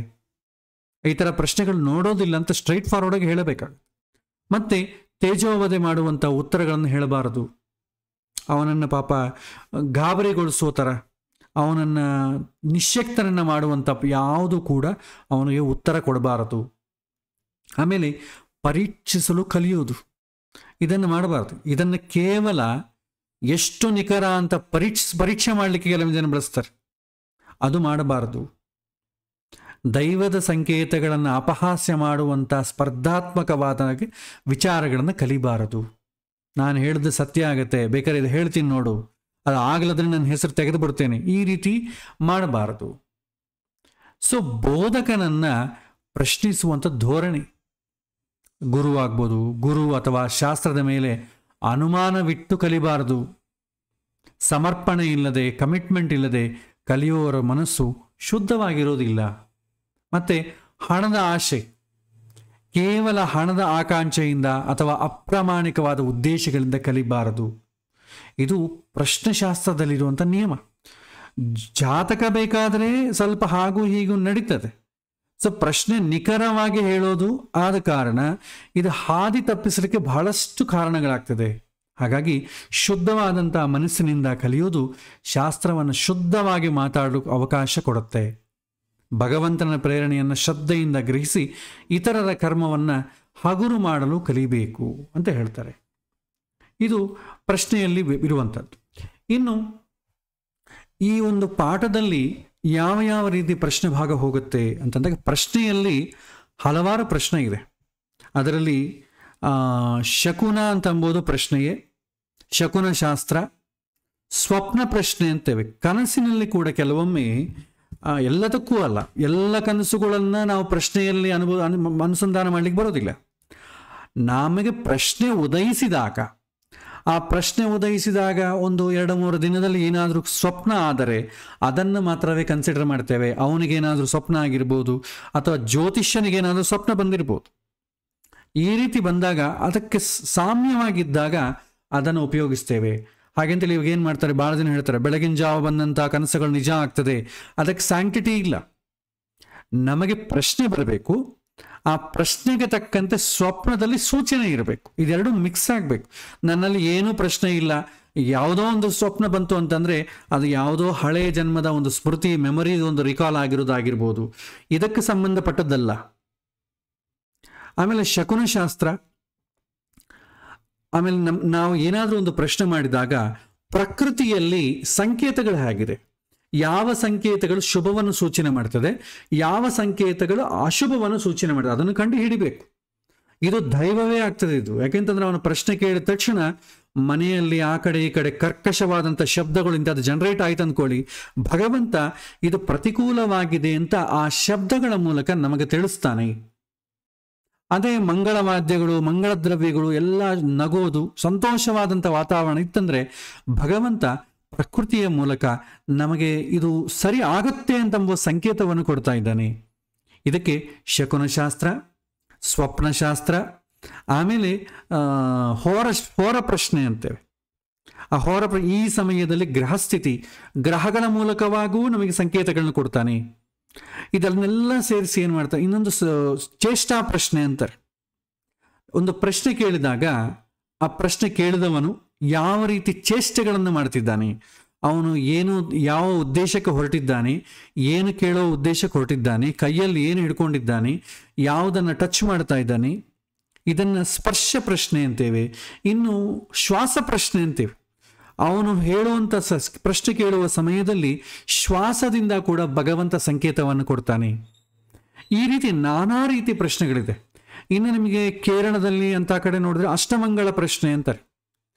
ಈ ಥರ ಪ್ರಶ್ನೆಗಳು ನೋಡೋದಿಲ್ಲ ಅಂತ ಸ್ಟ್ರೈಟ್ ಫಾರ್ವರ್ಡಾಗಿ ಹೇಳಬೇಕಾಗುತ್ತೆ. ಮತ್ತು ತೇಜೋವಧೆ ಮಾಡುವಂಥ ಉತ್ತರಗಳನ್ನು ಹೇಳಬಾರದು. ಅವನನ್ನು ಪಾಪ ಗಾಬರಿಗೊಳಿಸೋ ಥರ, ಅವನನ್ನು ನಿಶ್ಯಕ್ತನನ್ನು ಮಾಡುವಂಥ ಯಾವುದು ಕೂಡ ಅವನಿಗೆ ಉತ್ತರ ಕೊಡಬಾರದು. ಆಮೇಲೆ ಪರೀಕ್ಷಿಸಲು ಕಲಿಯೋದು, ಇದನ್ನು ಮಾಡಬಾರ್ದು. ಇದನ್ನು ಕೇವಲ ಎಷ್ಟು ನಿಖರ ಅಂತ ಪರೀಕ್ಷೆ ಮಾಡಲಿಕ್ಕೆ ಕೆಲವು ಜನ ಬಳಸ್ತಾರೆ, ಅದು ಮಾಡಬಾರದು. ದೈವದ ಸಂಕೇತಗಳನ್ನು ಅಪಹಾಸ್ಯ ಮಾಡುವಂಥ ಸ್ಪರ್ಧಾತ್ಮಕವಾದ ವಿಚಾರಗಳನ್ನು ಕಲಿಬಾರದು. ನಾನು ಹೇಳಿದ ಸತ್ಯ ಆಗತ್ತೆ, ಬೇಕಾದ್ರೆ ಇದು ಹೇಳ್ತೀನಿ ನೋಡು, ಅದು ಆಗಲಾದ್ರೆ ನನ್ನ ಹೆಸರು ತೆಗೆದು ಬಿಡ್ತೇನೆ, ಈ ರೀತಿ ಮಾಡಬಾರದು. ಸೊ ಬೋಧಕನನ್ನು ಪ್ರಶ್ನಿಸುವಂಥ ಧೋರಣೆ, ಗುರು ಆಗ್ಬೋದು. ಗುರು ಅಥವಾ ಶಾಸ್ತ್ರದ ಮೇಲೆ ಅನುಮಾನವಿಟ್ಟು ಕಲಿಬಾರದು. ಸಮರ್ಪಣೆ ಇಲ್ಲದೆ, ಕಮಿಟ್ಮೆಂಟ್ ಇಲ್ಲದೆ ಕಲಿಯುವವರ ಮನಸ್ಸು ಶುದ್ಧವಾಗಿರೋದಿಲ್ಲ. ಮತ್ತು ಹಣದ ಆಶೆ, ಕೇವಲ ಹಣದ ಆಕಾಂಕ್ಷೆಯಿಂದ ಅಥವಾ ಅಪ್ರಾಮಾಣಿಕವಾದ ಉದ್ದೇಶಗಳಿಂದ ಕಲಿಬಾರದು. ಇದು ಪ್ರಶ್ನೆಶಾಸ್ತ್ರದಲ್ಲಿರುವಂಥ ನಿಯಮ. ಜಾತಕ ಬೇಕಾದರೆ ಸ್ವಲ್ಪ ಹಾಗೂ ಹೀಗೂ ನಡೀತದೆ. ಸೊ ಪ್ರಶ್ನೆ ನಿಖರವಾಗಿ ಹೇಳೋದು ಆದ ಕಾರಣ ಇದು ಹಾದಿ ತಪ್ಪಿಸಲಿಕ್ಕೆ ಬಹಳಷ್ಟು ಕಾರಣಗಳಾಗ್ತದೆ. ಹಾಗಾಗಿ ಶುದ್ಧವಾದಂಥ ಮನಸ್ಸಿನಿಂದ ಕಲಿಯೋದು ಶಾಸ್ತ್ರವನ್ನು ಶುದ್ಧವಾಗಿ ಮಾತಾಡಲು ಅವಕಾಶ ಕೊಡುತ್ತೆ. ಭಗವಂತನ ಪ್ರೇರಣೆಯನ್ನು ಶ್ರದ್ಧೆಯಿಂದ ಗ್ರಹಿಸಿ ಇತರರ ಕರ್ಮವನ್ನು ಹಗುರು ಮಾಡಲು ಕಲಿಬೇಕು ಅಂತ ಹೇಳ್ತಾರೆ. ಇದು ಪ್ರಶ್ನೆಯಲ್ಲಿ ಇರುವಂಥದ್ದು. ಇನ್ನು ಈ ಒಂದು ಪಾಠದಲ್ಲಿ ಯಾವ ಯಾವ ರೀತಿ ಪ್ರಶ್ನೆ ಭಾಗ ಹೋಗುತ್ತೆ ಅಂತಂದಾಗ, ಪ್ರಶ್ನೆಯಲ್ಲಿ ಹಲವಾರು ಪ್ರಶ್ನೆ ಇದೆ. ಅದರಲ್ಲಿ ಶಕುನ ಅಂತಂಬೋದು ಪ್ರಶ್ನೆಯೇ, ಶಕುನ ಶಾಸ್ತ್ರ, ಸ್ವಪ್ನ ಪ್ರಶ್ನೆ ಅಂತೇವೆ. ಕನಸಿನಲ್ಲಿ ಕೂಡ ಕೆಲವೊಮ್ಮೆ ಎಲ್ಲದಕ್ಕೂ ಅಲ್ಲ, ಎಲ್ಲ ಕನಸುಗಳನ್ನು ನಾವು ಪ್ರಶ್ನೆಯಲ್ಲಿ ಅನುಸಂಧಾನ ಮಾಡಲಿಕ್ಕೆ ಬರೋದಿಲ್ಲ. ನಮಗೆ ಪ್ರಶ್ನೆ ಉದಯಿಸಿದಾಗ, ಆ ಪ್ರಶ್ನೆ ಉದಯಿಸಿದಾಗ ಒಂದು 2-3 ದಿನದಲ್ಲಿ ಏನಾದರೂ ಸ್ವಪ್ನ ಆದರೆ ಅದನ್ನು ಮಾತ್ರವೇ ಕನ್ಸಿಡರ್ ಮಾಡ್ತೇವೆ. ಅವನಿಗೇನಾದರೂ ಸ್ವಪ್ನ ಆಗಿರ್ಬೋದು, ಅಥವಾ ಜ್ಯೋತಿಷ್ಯನಿಗೇನಾದರೂ ಸ್ವಪ್ನ ಬಂದಿರ್ಬೋದು. ಈ ರೀತಿ ಬಂದಾಗ ಅದಕ್ಕೆ ಸಾಮ್ಯವಾಗಿದ್ದಾಗ ಅದನ್ನು ಉಪಯೋಗಿಸ್ತೇವೆ. ಹಾಗೆಂತೇಳಿ ಇವಾಗ ಏನು ಮಾಡ್ತಾರೆ, ಭಾಳ ಜನ ಹೇಳ್ತಾರೆ ಬೆಳಗಿನ ಜಾವ ಬಂದಂಥ ಕನಸುಗಳು ನಿಜ ಆಗ್ತದೆ. ಅದಕ್ಕೆ ಸ್ಯಾಂಕ್ಟಿಟಿ ಇಲ್ಲ. ನಮಗೆ ಪ್ರಶ್ನೆ ಬರಬೇಕು, ಆ ಪ್ರಶ್ನೆಗೆ ತಕ್ಕಂತೆ ಸ್ವಪ್ನದಲ್ಲಿ ಸೂಚನೆ ಇರಬೇಕು. ಇದೆರಡು ಮಿಕ್ಸ್ ಆಗಬೇಕು. ನನ್ನಲ್ಲಿ ಏನೂ ಪ್ರಶ್ನೆ ಇಲ್ಲ, ಯಾವುದೋ ಒಂದು ಸ್ವಪ್ನ ಬಂತು ಅಂತಂದರೆ ಅದು ಯಾವುದೋ ಹಳೆಯ ಜನ್ಮದ ಒಂದು ಸ್ಮೃತಿ, ಮೆಮೊರಿ, ಒಂದು ರಿಕಾಲ್ ಆಗಿರೋದಾಗಿರ್ಬೋದು. ಇದಕ್ಕೆ ಸಂಬಂಧಪಟ್ಟದ್ದಲ್ಲ. ಆಮೇಲೆ ಶಕುನಶಾಸ್ತ್ರ. ಆಮೇಲೆ ನಾವು ಏನಾದರೂ ಒಂದು ಪ್ರಶ್ನೆ ಮಾಡಿದಾಗ ಪ್ರಕೃತಿಯಲ್ಲಿ ಸಂಕೇತಗಳು ಹೇಗಿದೆ, ಯಾವ ಸಂಕೇತಗಳು ಶುಭವನ್ನು ಸೂಚನೆ ಮಾಡ್ತದೆ, ಯಾವ ಸಂಕೇತಗಳು ಅಶುಭವನ್ನು ಸೂಚನೆ ಮಾಡ್ತದೆ, ಅದನ್ನು ಕಂಡು ಹಿಡಿಬೇಕು. ಇದು ದೈವವೇ ಆಗ್ತದೆ ಇದು. ಯಾಕೆಂತಂದ್ರೆ ಅವನು ಪ್ರಶ್ನೆ ಕೇಳಿದ ತಕ್ಷಣ ಮನೆಯಲ್ಲಿ ಆ ಕಡೆ ಈ ಕಡೆ ಕರ್ಕಶವಾದಂಥ ಶಬ್ದಗಳು ಇಂಥದ್ದು ಜನರೇಟ್ ಆಯ್ತು ಅಂದ್ಕೊಳ್ಳಿ, ಭಗವಂತ ಇದು ಪ್ರತಿಕೂಲವಾಗಿದೆ ಅಂತ ಆ ಶಬ್ದಗಳ ಮೂಲಕ ನಮಗೆ ತಿಳಿಸ್ತಾನೆ. ಅದೇ ಮಂಗಳವಾದ್ಯಗಳು, ಮಂಗಳ ದ್ರವ್ಯಗಳು ಎಲ್ಲ ನಗೋದು, ಸಂತೋಷವಾದಂಥ ವಾತಾವರಣ ಇತ್ತಂದ್ರೆ ಭಗವಂತ ಪ್ರಕೃತಿಯ ಮೂಲಕ ನಮಗೆ ಇದು ಸರಿ ಆಗುತ್ತೆ ಅಂತಂಬುವ ಸಂಕೇತವನ್ನು ಕೊಡ್ತಾ ಇದ್ದಾನೆ. ಇದಕ್ಕೆ ಶಕುನಶಾಸ್ತ್ರ, ಸ್ವಪ್ನಶಾಸ್ತ್ರ, ಆಮೇಲೆ ಹೋರ ಪ್ರಶ್ನೆ ಅಂತೇವೆ. ಆ ಈ ಸಮಯದಲ್ಲಿ ಗ್ರಹಸ್ಥಿತಿ, ಗ್ರಹಗಳ ಮೂಲಕವಾಗೂ ನಮಗೆ ಸಂಕೇತಗಳನ್ನು ಕೊಡ್ತಾನೆ. ಇದನ್ನೆಲ್ಲ ಸೇರಿಸಿ ಏನು ಮಾಡ್ತಾರೆ, ಇನ್ನೊಂದು ಚೇಷ್ಟಾ ಪ್ರಶ್ನೆ ಅಂತಾರೆ. ಒಂದು ಪ್ರಶ್ನೆ ಕೇಳಿದಾಗ ಆ ಪ್ರಶ್ನೆ ಕೇಳಿದವನು ಯಾವ ರೀತಿ ಚೇಷ್ಟೆಗಳನ್ನು ಮಾಡ್ತಿದ್ದಾನೆ, ಅವನು ಏನು ಯಾವ ಉದ್ದೇಶಕ್ಕೆ ಹೊರಟಿದ್ದಾನೆ, ಏನು ಕೇಳೋ ಉದ್ದೇಶಕ್ಕೆ ಹೊರಟಿದ್ದಾನೆ, ಕೈಯಲ್ಲಿ ಏನು ಹಿಡ್ಕೊಂಡಿದ್ದಾನೆ, ಯಾವುದನ್ನು ಟಚ್ ಮಾಡ್ತಾ ಇದ್ದಾನೆ, ಇದನ್ನು ಸ್ಪರ್ಶ ಪ್ರಶ್ನೆ ಅಂತೇವೆ. ಇನ್ನು ಶ್ವಾಸ ಪ್ರಶ್ನೆ ಅಂತೇವೆ. ಅವನು ಹೇಳುವಂಥ ಪ್ರಶ್ನೆ ಕೇಳುವ ಸಮಯದಲ್ಲಿ ಶ್ವಾಸದಿಂದ ಕೂಡ ಭಗವಂತ ಸಂಕೇತವನ್ನು ಕೊಡ್ತಾನೆ. ಈ ರೀತಿ ನಾನಾ ರೀತಿ ಪ್ರಶ್ನೆಗಳಿದೆ. ಇನ್ನು ನಿಮಗೆ ಕೇರಳದಲ್ಲಿ ಅಂತ ಕಡೆ ನೋಡಿದ್ರೆ ಅಷ್ಟಮಂಗಳ ಪ್ರಶ್ನೆ ಅಂತಾರೆ.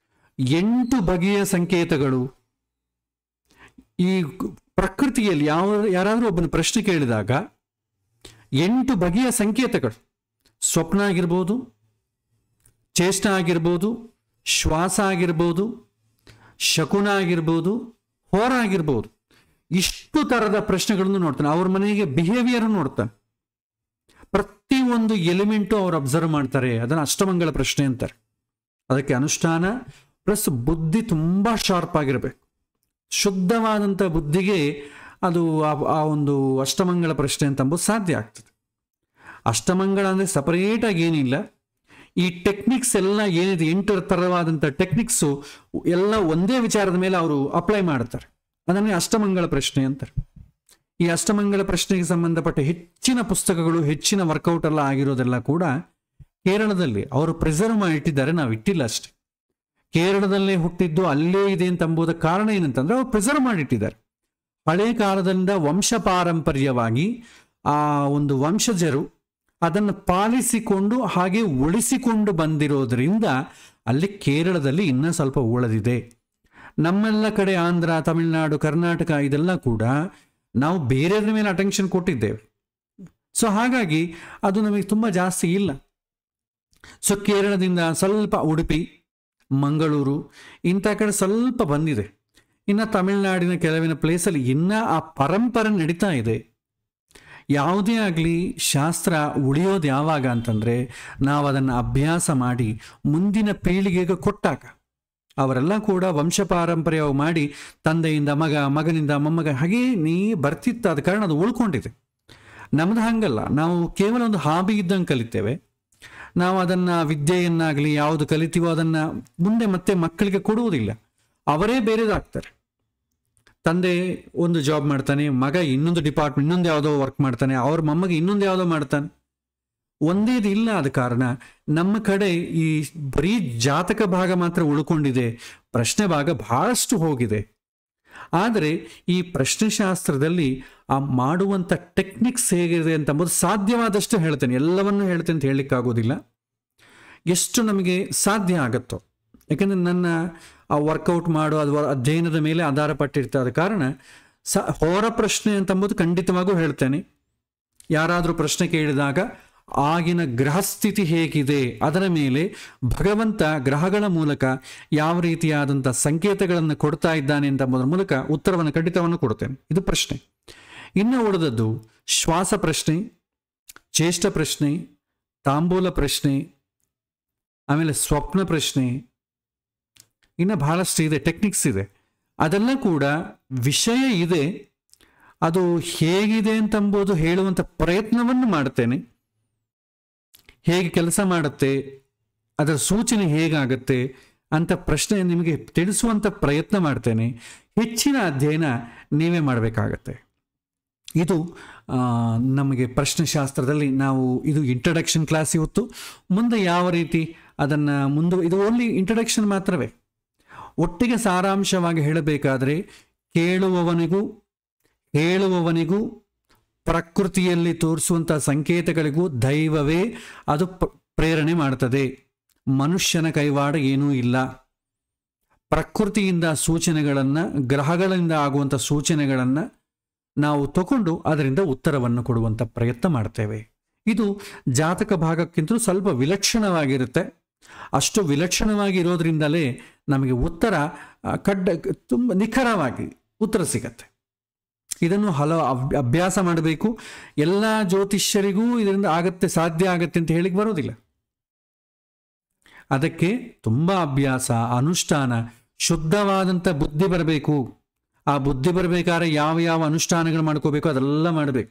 8 ಬಗೆಯ ಸಂಕೇತಗಳು. ಈ ಪ್ರಕೃತಿಯಲ್ಲಿ ಯಾರಾದರೂ ಒಬ್ಬನ ಪ್ರಶ್ನೆ ಕೇಳಿದಾಗ 8 ಬಗೆಯ ಸಂಕೇತಗಳು, ಸ್ವಪ್ನ ಆಗಿರ್ಬೋದು, ಚೇಷ್ಟ ಆಗಿರ್ಬೋದು, ಶ್ವಾಸ ಆಗಿರ್ಬೋದು, ಶಕುನ ಆಗಿರ್ಬೋದು, ಹೋರ ಆಗಿರ್ಬೋದು, ಇಷ್ಟು ಥರದ ಪ್ರಶ್ನೆಗಳನ್ನು ನೋಡ್ತಾನೆ. ಅವ್ರ ಮನೆಗೆ ಬಿಹೇವಿಯರ್ ನೋಡ್ತಾನೆ. ಪ್ರತಿಯೊಂದು ಎಲಿಮೆಂಟು ಅವ್ರು ಅಬ್ಸರ್ವ್ ಮಾಡ್ತಾರೆ. ಅದನ್ನು ಅಷ್ಟಮಂಗಳ ಪ್ರಶ್ನೆ ಅಂತಾರೆ. ಅದಕ್ಕೆ ಅನುಷ್ಠಾನ ಪ್ಲಸ್ ಬುದ್ಧಿ ತುಂಬ ಶಾರ್ಪ್ ಆಗಿರಬೇಕು. ಶುದ್ಧವಾದಂಥ ಬುದ್ಧಿಗೆ ಅದು ಆ ಒಂದು ಅಷ್ಟಮಂಗಳ ಪ್ರಶ್ನೆ ಅಂತಂಬೋದು ಸಾಧ್ಯ ಆಗ್ತದೆ. ಅಷ್ಟಮಂಗಳ ಅಂದರೆ ಸಪರೇಟಾಗಿ ಏನಿಲ್ಲ. ಈ ಟೆಕ್ನಿಕ್ಸ್ ಎಲ್ಲ ಏನಿದೆ, 8 ಥರವಾದಂಥ ಟೆಕ್ನಿಕ್ಸು ಎಲ್ಲ ಒಂದೇ ವಿಚಾರದ ಮೇಲೆ ಅವರು ಅಪ್ಲೈ ಮಾಡ್ತಾರೆ. ಅದನ್ನೇ ಅಷ್ಟಮಂಗಳ ಪ್ರಶ್ನೆ ಅಂತಾರೆ. ಈ ಅಷ್ಟಮಂಗಳ ಪ್ರಶ್ನೆಗೆ ಸಂಬಂಧಪಟ್ಟ ಹೆಚ್ಚಿನ ಪುಸ್ತಕಗಳು, ಹೆಚ್ಚಿನ ವರ್ಕೌಟ್ ಎಲ್ಲ ಆಗಿರೋದೆಲ್ಲ ಕೂಡ ಕೇರಳದಲ್ಲಿ ಅವರು ಪ್ರಿಸರ್ವ್ ಮಾಡಿ ಇಟ್ಟಿದ್ದಾರೆ, ನಾವು ಇಟ್ಟಿಲ್ಲ ಅಷ್ಟೆ. ಕೇರಳದಲ್ಲೇ ಹುಟ್ಟಿದ್ದು ಅಲ್ಲೇ ಇದೆ ಅಂತ ಅಂಬೋದ ಕಾರಣ ಏನಂತಂದ್ರೆ ಅವ್ರು ಪ್ರಿಸರ್ವ್ ಮಾಡಿಟ್ಟಿದ್ದಾರೆ. ಹಳೆ ಕಾಲದಿಂದ ವಂಶ ಪಾರಂಪರ್ಯವಾಗಿ ಆ ಒಂದು ವಂಶಜರು ಅದನ್ನು ಪಾಲಿಸಿಕೊಂಡು ಹಾಗೆ ಉಳಿಸಿಕೊಂಡು ಬಂದಿರೋದ್ರಿಂದ ಅಲ್ಲಿ ಕೇರಳದಲ್ಲಿ ಇನ್ನೂ ಸ್ವಲ್ಪ ಉಳಿದಿದೆ. ನಮ್ಮೆಲ್ಲ ಕಡೆ ಆಂಧ್ರ, ತಮಿಳುನಾಡು, ಕರ್ನಾಟಕ ಇದೆಲ್ಲ ಕೂಡ ನಾವು ಬೇರೆಯದ್ರ ಮೇಲೆ ಅಟೆನ್ಷನ್ ಕೊಟ್ಟಿದ್ದೇವೆ. ಸೊ ಹಾಗಾಗಿ ಅದು ನಮಗೆ ತುಂಬ ಜಾಸ್ತಿ ಇಲ್ಲ. ಸೊ ಕೇರಳದಿಂದ ಸ್ವಲ್ಪ ಉಡುಪಿ, ಮಂಗಳೂರು ಇಂಥ ಕಡೆ ಸ್ವಲ್ಪ ಬಂದಿದೆ. ಇನ್ನು ತಮಿಳುನಾಡಿನ ಕೆಲವಿನ ಪ್ಲೇಸಲ್ಲಿ ಇನ್ನೂ ಆ ಪರಂಪರೆ ನಡೀತಾ ಇದೆ. ಯಾವುದೇ ಆಗಲಿ ಶಾಸ್ತ್ರ ಉಳಿಯೋದು ಯಾವಾಗ ಅಂತಂದರೆ ನಾವು ಅದನ್ನು ಅಭ್ಯಾಸ ಮಾಡಿ ಮುಂದಿನ ಪೀಳಿಗೆಗೆ ಕೊಟ್ಟಾಗ. ಅವರೆಲ್ಲ ಕೂಡ ವಂಶ ಪಾರಂಪರ್ಯವಾಗಿ ಮಾಡಿ ತಂದೆಯಿಂದ ಮಗ, ಮಗನಿಂದ ಮೊಮ್ಮಗ ಹಾಗೇ ಬರ್ತಿತ್ತಾದ ಕಾರಣ ಅದು ಉಳ್ಕೊಂಡಿದೆ. ನಮ್ದು ಹಂಗಲ್ಲ, ನಾವು ಕೇವಲ ಒಂದು ಹಾಬಿ ಇದ್ದಂಗೆ ಕಲಿತೇವೆ. ನಾವು ಅದನ್ನು ವಿದ್ಯೆಯನ್ನಾಗಲಿ ಯಾವುದು ಕಲಿತೀವೋ ಅದನ್ನು ಮುಂದೆ ಮತ್ತೆ ಮಕ್ಕಳಿಗೆ ಕೊಡುವುದಿಲ್ಲ, ಅವರೇ ಬೇರೆದಾಗ್ತಾರೆ. ತಂದೆ ಒಂದು ಜಾಬ್ ಮಾಡ್ತಾನೆ, ಮಗ ಇನ್ನೊಂದು ಡಿಪಾರ್ಟ್ಮೆಂಟ್ ಇನ್ನೊಂದು ಯಾವುದೋ ವರ್ಕ್ ಮಾಡ್ತಾನೆ, ಅವ್ರ ಮೊಮ್ಮಗೆ ಇನ್ನೊಂದು ಯಾವುದೋ ಮಾಡ್ತಾನೆ. ಒಂದೇದು ಇಲ್ಲ. ಆದ ಕಾರಣ ನಮ್ಮ ಕಡೆ ಈ ಬರೀ ಜಾತಕ ಭಾಗ ಮಾತ್ರ ಉಳ್ಕೊಂಡಿದೆ, ಪ್ರಶ್ನೆ ಭಾಗ ಬಹಳಷ್ಟು ಹೋಗಿದೆ. ಆದರೆ ಈ ಪ್ರಶ್ನೆಶಾಸ್ತ್ರದಲ್ಲಿ ಆ ಮಾಡುವಂಥ ಟೆಕ್ನಿಕ್ಸ್ ಹೇಗಿದೆ ಅಂತಂಬುದು ಸಾಧ್ಯವಾದಷ್ಟು ಹೇಳ್ತೇನೆ. ಎಲ್ಲವನ್ನೂ ಹೇಳ್ತೇನೆ ಅಂತ ಹೇಳಲಿಕ್ಕಾಗೋದಿಲ್ಲ, ಎಷ್ಟು ನಮಗೆ ಸಾಧ್ಯ ಆಗುತ್ತೋ. ಯಾಕೆಂದರೆ ನನ್ನ ಆ ವರ್ಕೌಟ್ ಮಾಡೋ ಅದು ಅಧ್ಯಯನದ ಮೇಲೆ ಆಧಾರ ಪಟ್ಟಿರ್ತಾದ ಕಾರಣ ಹೊರ ಪ್ರಶ್ನೆ ಅಂತಂಬುದು ಖಂಡಿತವಾಗೂ ಹೇಳ್ತೇನೆ. ಯಾರಾದರೂ ಪ್ರಶ್ನೆ ಕೇಳಿದಾಗ ಆಗಿನ ಗ್ರಹಸ್ಥಿತಿ ಹೇಗಿದೆ, ಅದರ ಮೇಲೆ ಭಗವಂತ ಗ್ರಹಗಳ ಮೂಲಕ ಯಾವ ರೀತಿಯಾದಂಥ ಸಂಕೇತಗಳನ್ನು ಕೊಡ್ತಾ ಇದ್ದಾನೆ ಅಂತಂಬುದರ ಮೂಲಕ ಉತ್ತರವನ್ನು ಖಂಡಿತವನ್ನು ಕೊಡ್ತೇನೆ. ಇದು ಪ್ರಶ್ನೆ. ಇನ್ನು ಉಳಿದದ್ದು ಶ್ವಾಸ ಪ್ರಶ್ನೆ, ಚೇಷ್ಟ ಪ್ರಶ್ನೆ, ತಾಂಬೂಲ ಪ್ರಶ್ನೆ, ಆಮೇಲೆ ಸ್ವಪ್ನ ಪ್ರಶ್ನೆ, ಇನ್ನು ಬಹಳಷ್ಟು ಇದೆ, ಟೆಕ್ನಿಕ್ಸ್ ಇದೆ. ಅದೆಲ್ಲ ಕೂಡ ವಿಷಯ ಇದೆ. ಅದು ಹೇಗಿದೆ ಅಂತಂಬುದು ಹೇಳುವಂಥ ಪ್ರಯತ್ನವನ್ನು ಮಾಡ್ತೇನೆ. ಹೇಗೆ ಕೆಲಸ ಮಾಡುತ್ತೆ, ಅದರ ಸೂಚನೆ ಹೇಗಾಗುತ್ತೆ ಅಂತ ಪ್ರಶ್ನೆ ನಿಮಗೆ ತಿಳಿಸುವಂಥ ಪ್ರಯತ್ನ ಮಾಡ್ತೇನೆ. ಹೆಚ್ಚಿನ ಅಧ್ಯಯನ ನೀವೇ ಮಾಡಬೇಕಾಗತ್ತೆ. ಇದು ನಮಗೆ ಪ್ರಶ್ನೆಶಾಸ್ತ್ರದಲ್ಲಿ ನಾವು ಇದು ಇಂಟ್ರಡಕ್ಷನ್ ಕ್ಲಾಸ್ ಇವತ್ತು. ಮುಂದೆ ಯಾವ ರೀತಿ ಅದನ್ನು ಇದು ಓನ್ಲಿ ಇಂಟ್ರಡಕ್ಷನ್ ಮಾತ್ರವೇ. ಒಟ್ಟಿಗೆ ಸಾರಾಂಶವಾಗಿ ಹೇಳಬೇಕಾದರೆ ಹೇಳುವವನಿಗೂ ಪ್ರಕೃತಿಯಲ್ಲಿ ತೋರಿಸುವಂಥ ಸಂಕೇತಗಳಿಗೂ ದೈವವೇ ಅದು ಪ್ರೇರಣೆ ಮಾಡ್ತದೆ. ಮನುಷ್ಯನ ಕೈವಾಡ ಏನೂ ಇಲ್ಲ. ಪ್ರಕೃತಿಯಿಂದ ಸೂಚನೆಗಳನ್ನು, ಗ್ರಹಗಳಿಂದ ಆಗುವಂಥ ಸೂಚನೆಗಳನ್ನು ನಾವು ತಗೊಂಡು ಅದರಿಂದ ಉತ್ತರವನ್ನು ಕೊಡುವಂಥ ಪ್ರಯತ್ನ ಮಾಡ್ತೇವೆ. ಇದು ಜಾತಕ ಭಾಗಕ್ಕಿಂತಲೂ ಸ್ವಲ್ಪ ವಿಲಕ್ಷಣವಾಗಿರುತ್ತೆ. ಅಷ್ಟು ವಿಲಕ್ಷಣವಾಗಿರೋದ್ರಿಂದಲೇ ನಮಗೆ ಉತ್ತರ ತುಂಬ ನಿಖರವಾಗಿ ಉತ್ತರ ಸಿಗತ್ತೆ. ಇದನ್ನು ಹಲವು ಅಭ್ಯಾಸ ಮಾಡಬೇಕು. ಎಲ್ಲ ಜ್ಯೋತಿಷ್ಯರಿಗೂ ಇದರಿಂದ ಆಗತ್ತೆ, ಸಾಧ್ಯ ಆಗತ್ತೆ ಅಂತ ಹೇಳಿಕ್ಕೆ ಬರೋದಿಲ್ಲ. ಅದಕ್ಕೆ ತುಂಬ ಅಭ್ಯಾಸ, ಅನುಷ್ಠಾನ, ಶುದ್ಧವಾದಂಥ ಬುದ್ಧಿ ಬರಬೇಕು. ಆ ಬುದ್ಧಿ ಬರಬೇಕಾದ್ರೆ ಯಾವ ಯಾವ ಅನುಷ್ಠಾನಗಳು ಮಾಡ್ಕೋಬೇಕು ಅದೆಲ್ಲ ಮಾಡಬೇಕು.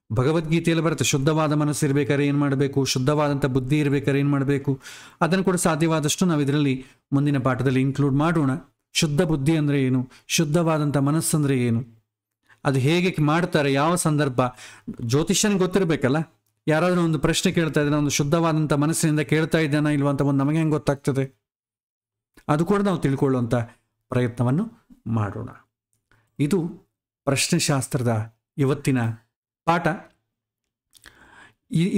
ಭಗವದ್ಗೀತೆಯಲ್ಲಿ ಬರುತ್ತೆ, ಶುದ್ಧವಾದ ಮನಸ್ಸು ಇರಬೇಕಾದ್ರೆ ಏನು ಮಾಡಬೇಕು, ಶುದ್ಧವಾದಂಥ ಬುದ್ಧಿ ಇರಬೇಕಾದ್ರೆ ಏನು ಮಾಡಬೇಕು. ಅದನ್ನು ಕೂಡ ಸಾಧ್ಯವಾದಷ್ಟು ನಾವು ಇದರಲ್ಲಿ ಮುಂದಿನ ಪಾಠದಲ್ಲಿ ಇನ್ಕ್ಲೂಡ್ ಮಾಡೋಣ. ಶುದ್ಧ ಬುದ್ಧಿ ಅಂದರೆ ಏನು, ಶುದ್ಧವಾದಂಥ ಮನಸ್ಸಂದರೆ ಏನು, ಅದು ಹೇಗೆ ಮಾಡ್ತಾರೆ, ಯಾವ ಸಂದರ್ಭ, ಜ್ಯೋತಿಷ್ಯನಿಗೆ ಗೊತ್ತಿರಬೇಕಲ್ಲ. ಯಾರಾದರೂ ಒಂದು ಪ್ರಶ್ನೆ ಕೇಳ್ತಾ ಇದ್ದಾನೆ, ಒಂದು ಶುದ್ಧವಾದಂಥ ಮನಸ್ಸಿನಿಂದ ಕೇಳ್ತಾ ಇದ್ದಾನ ಇಲ್ವ ಅಂತ ಒಂದು ನಮಗೆ ಹೆಂಗೆ ಗೊತ್ತಾಗ್ತದೆ? ಅದು ಕೂಡ ನಾವು ತಿಳ್ಕೊಳ್ಳುವಂಥ ಪ್ರಯತ್ನವನ್ನು ಮಾಡೋಣ. ಇದು ಪ್ರಶ್ನೆಶಾಸ್ತ್ರದ ಇವತ್ತಿನ ಪಾಠ.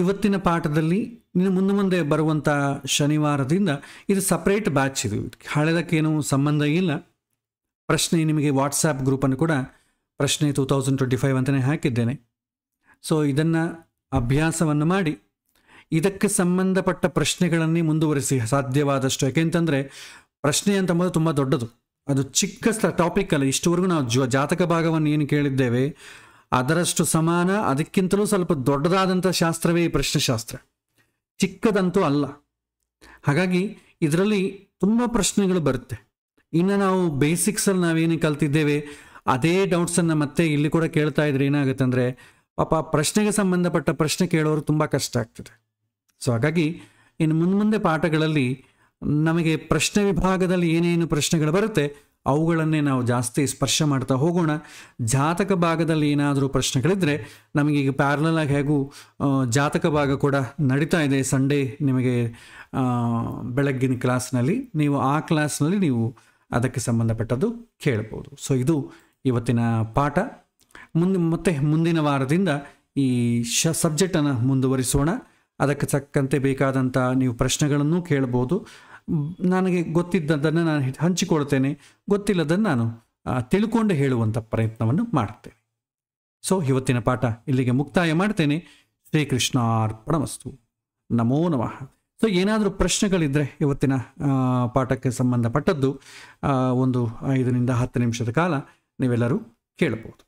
ಇವತ್ತಿನ ಪಾಠದಲ್ಲಿ ಮುಂದೆ ಬರುವಂಥ ಶನಿವಾರದಿಂದ ಇದು ಸಪ್ರೇಟ್ ಬ್ಯಾಚ್. ಇದು ಹಳೆದಕ್ಕೇನು ಸಂಬಂಧ ಇಲ್ಲ. ಪ್ರಶ್ನೆ ನಿಮಗೆ ವಾಟ್ಸಾಪ್ ಗ್ರೂಪನ್ನು ಕೂಡ ಪ್ರಶ್ನೆ 2025 ಅಂತಲೇ ಹಾಕಿದ್ದೇನೆ. ಸೊ ಇದನ್ನು ಅಭ್ಯಾಸವನ್ನು ಮಾಡಿ ಇದಕ್ಕೆ ಸಂಬಂಧಪಟ್ಟ ಪ್ರಶ್ನೆಗಳನ್ನೇ ಮುಂದುವರಿಸಿ ಸಾಧ್ಯವಾದಷ್ಟು. ಯಾಕೆಂತಂದರೆ ಪ್ರಶ್ನೆ ಅಂತಂಬೋದು ತುಂಬ ದೊಡ್ಡದು, ಅದು ಚಿಕ್ಕ ಟಾಪಿಕ್ ಅಲ್ಲ. ಇಷ್ಟುವರೆಗೂ ನಾವು ಜಾತಕ ಭಾಗವನ್ನು ಏನು ಕೇಳಿದ್ದೇವೆ ಅದರಷ್ಟು ಸಮಾನ, ಅದಕ್ಕಿಂತಲೂ ಸ್ವಲ್ಪ ದೊಡ್ಡದಾದಂಥ ಶಾಸ್ತ್ರವೇ ಈ ಪ್ರಶ್ನೆಶಾಸ್ತ್ರ, ಚಿಕ್ಕದಂತೂ ಅಲ್ಲ. ಹಾಗಾಗಿ ಇದರಲ್ಲಿ ತುಂಬ ಪ್ರಶ್ನೆಗಳು ಬರುತ್ತೆ. ಇನ್ನು ನಾವು ಬೇಸಿಕ್ಸಲ್ಲಿ ನಾವೇನು ಕಲ್ತಿದ್ದೇವೆ ಅದೇ ಡೌಟ್ಸನ್ನು ಮತ್ತೆ ಇಲ್ಲಿ ಕೂಡ ಕೇಳ್ತಾ ಇದ್ರೆ ಏನಾಗುತ್ತೆ ಅಂದರೆ ಪಾಪ ಪ್ರಶ್ನೆಗೆ ಸಂಬಂಧಪಟ್ಟ ಪ್ರಶ್ನೆ ಕೇಳೋರು ತುಂಬ ಕಷ್ಟ ಆಗ್ತದೆ. ಸೊ ಹಾಗಾಗಿ ಇನ್ನು ಮುಂದೆ ಪಾಠಗಳಲ್ಲಿ ನಮಗೆ ಪ್ರಶ್ನೆ ವಿಭಾಗದಲ್ಲಿ ಏನೇನು ಪ್ರಶ್ನೆಗಳು ಬರುತ್ತೆ ಅವುಗಳನ್ನೇ ನಾವು ಜಾಸ್ತಿ ಸ್ಪರ್ಶ ಮಾಡ್ತಾ ಹೋಗೋಣ. ಜಾತಕ ಭಾಗದಲ್ಲಿ ಏನಾದರೂ ಪ್ರಶ್ನೆಗಳಿದ್ದರೆ ನಮಗೀಗ ಪ್ಯಾರಲಲ್ ಆಗಿ ಹೇಗೂ ಜಾತಕ ಭಾಗ ಕೂಡ ನಡೀತಾ ಇದೆ. ಸಂಡೇ ನಿಮಗೆ ಬೆಳಗ್ಗಿನ ಕ್ಲಾಸ್ನಲ್ಲಿ ನೀವು ಆ ಕ್ಲಾಸ್ನಲ್ಲಿ ನೀವು ಅದಕ್ಕೆ ಸಂಬಂಧಪಟ್ಟದ್ದು ಕೇಳ್ಬೋದು. ಸೊ ಇದು ಇವತ್ತಿನ ಪಾಠ. ಮತ್ತೆ ಮುಂದಿನ ವಾರದಿಂದ ಈ ಸಬ್ಜೆಕ್ಟನ್ನು ಮುಂದುವರಿಸೋಣ. ಅದಕ್ಕೆ ತಕ್ಕಂತೆ ಬೇಕಾದಂಥ ನೀವು ಪ್ರಶ್ನೆಗಳನ್ನು ಕೇಳ್ಬೋದು. ನನಗೆ ಗೊತ್ತಿದ್ದದನ್ನು ನಾನು ಹಂಚಿಕೊಳ್ತೇನೆ, ಗೊತ್ತಿಲ್ಲದನ್ನು ನಾನು ತಿಳ್ಕೊಂಡು ಹೇಳುವಂಥ ಪ್ರಯತ್ನವನ್ನು ಮಾಡ್ತೇನೆ. ಸೊ ಇವತ್ತಿನ ಪಾಠ ಇಲ್ಲಿಗೆ ಮುಕ್ತಾಯ ಮಾಡ್ತೇನೆ. ಶ್ರೀಕೃಷ್ಣಾರ್ಪಣಮಸ್ತು. ನಮೋ ನಮಃ. ಸೊ ಸೊ ಏನಾದರೂ ಪ್ರಶ್ನೆಗಳಿದ್ದರೆ ಇವತ್ತಿನ ಪಾಠಕ್ಕೆ ಸಂಬಂಧಪಟ್ಟದ್ದು ಒಂದು 5 ನಿಂದ 10 ನಿಮಿಷದ ಕಾಲ ನೀವೆಲ್ಲರೂ ಕೇಳಬಹುದು.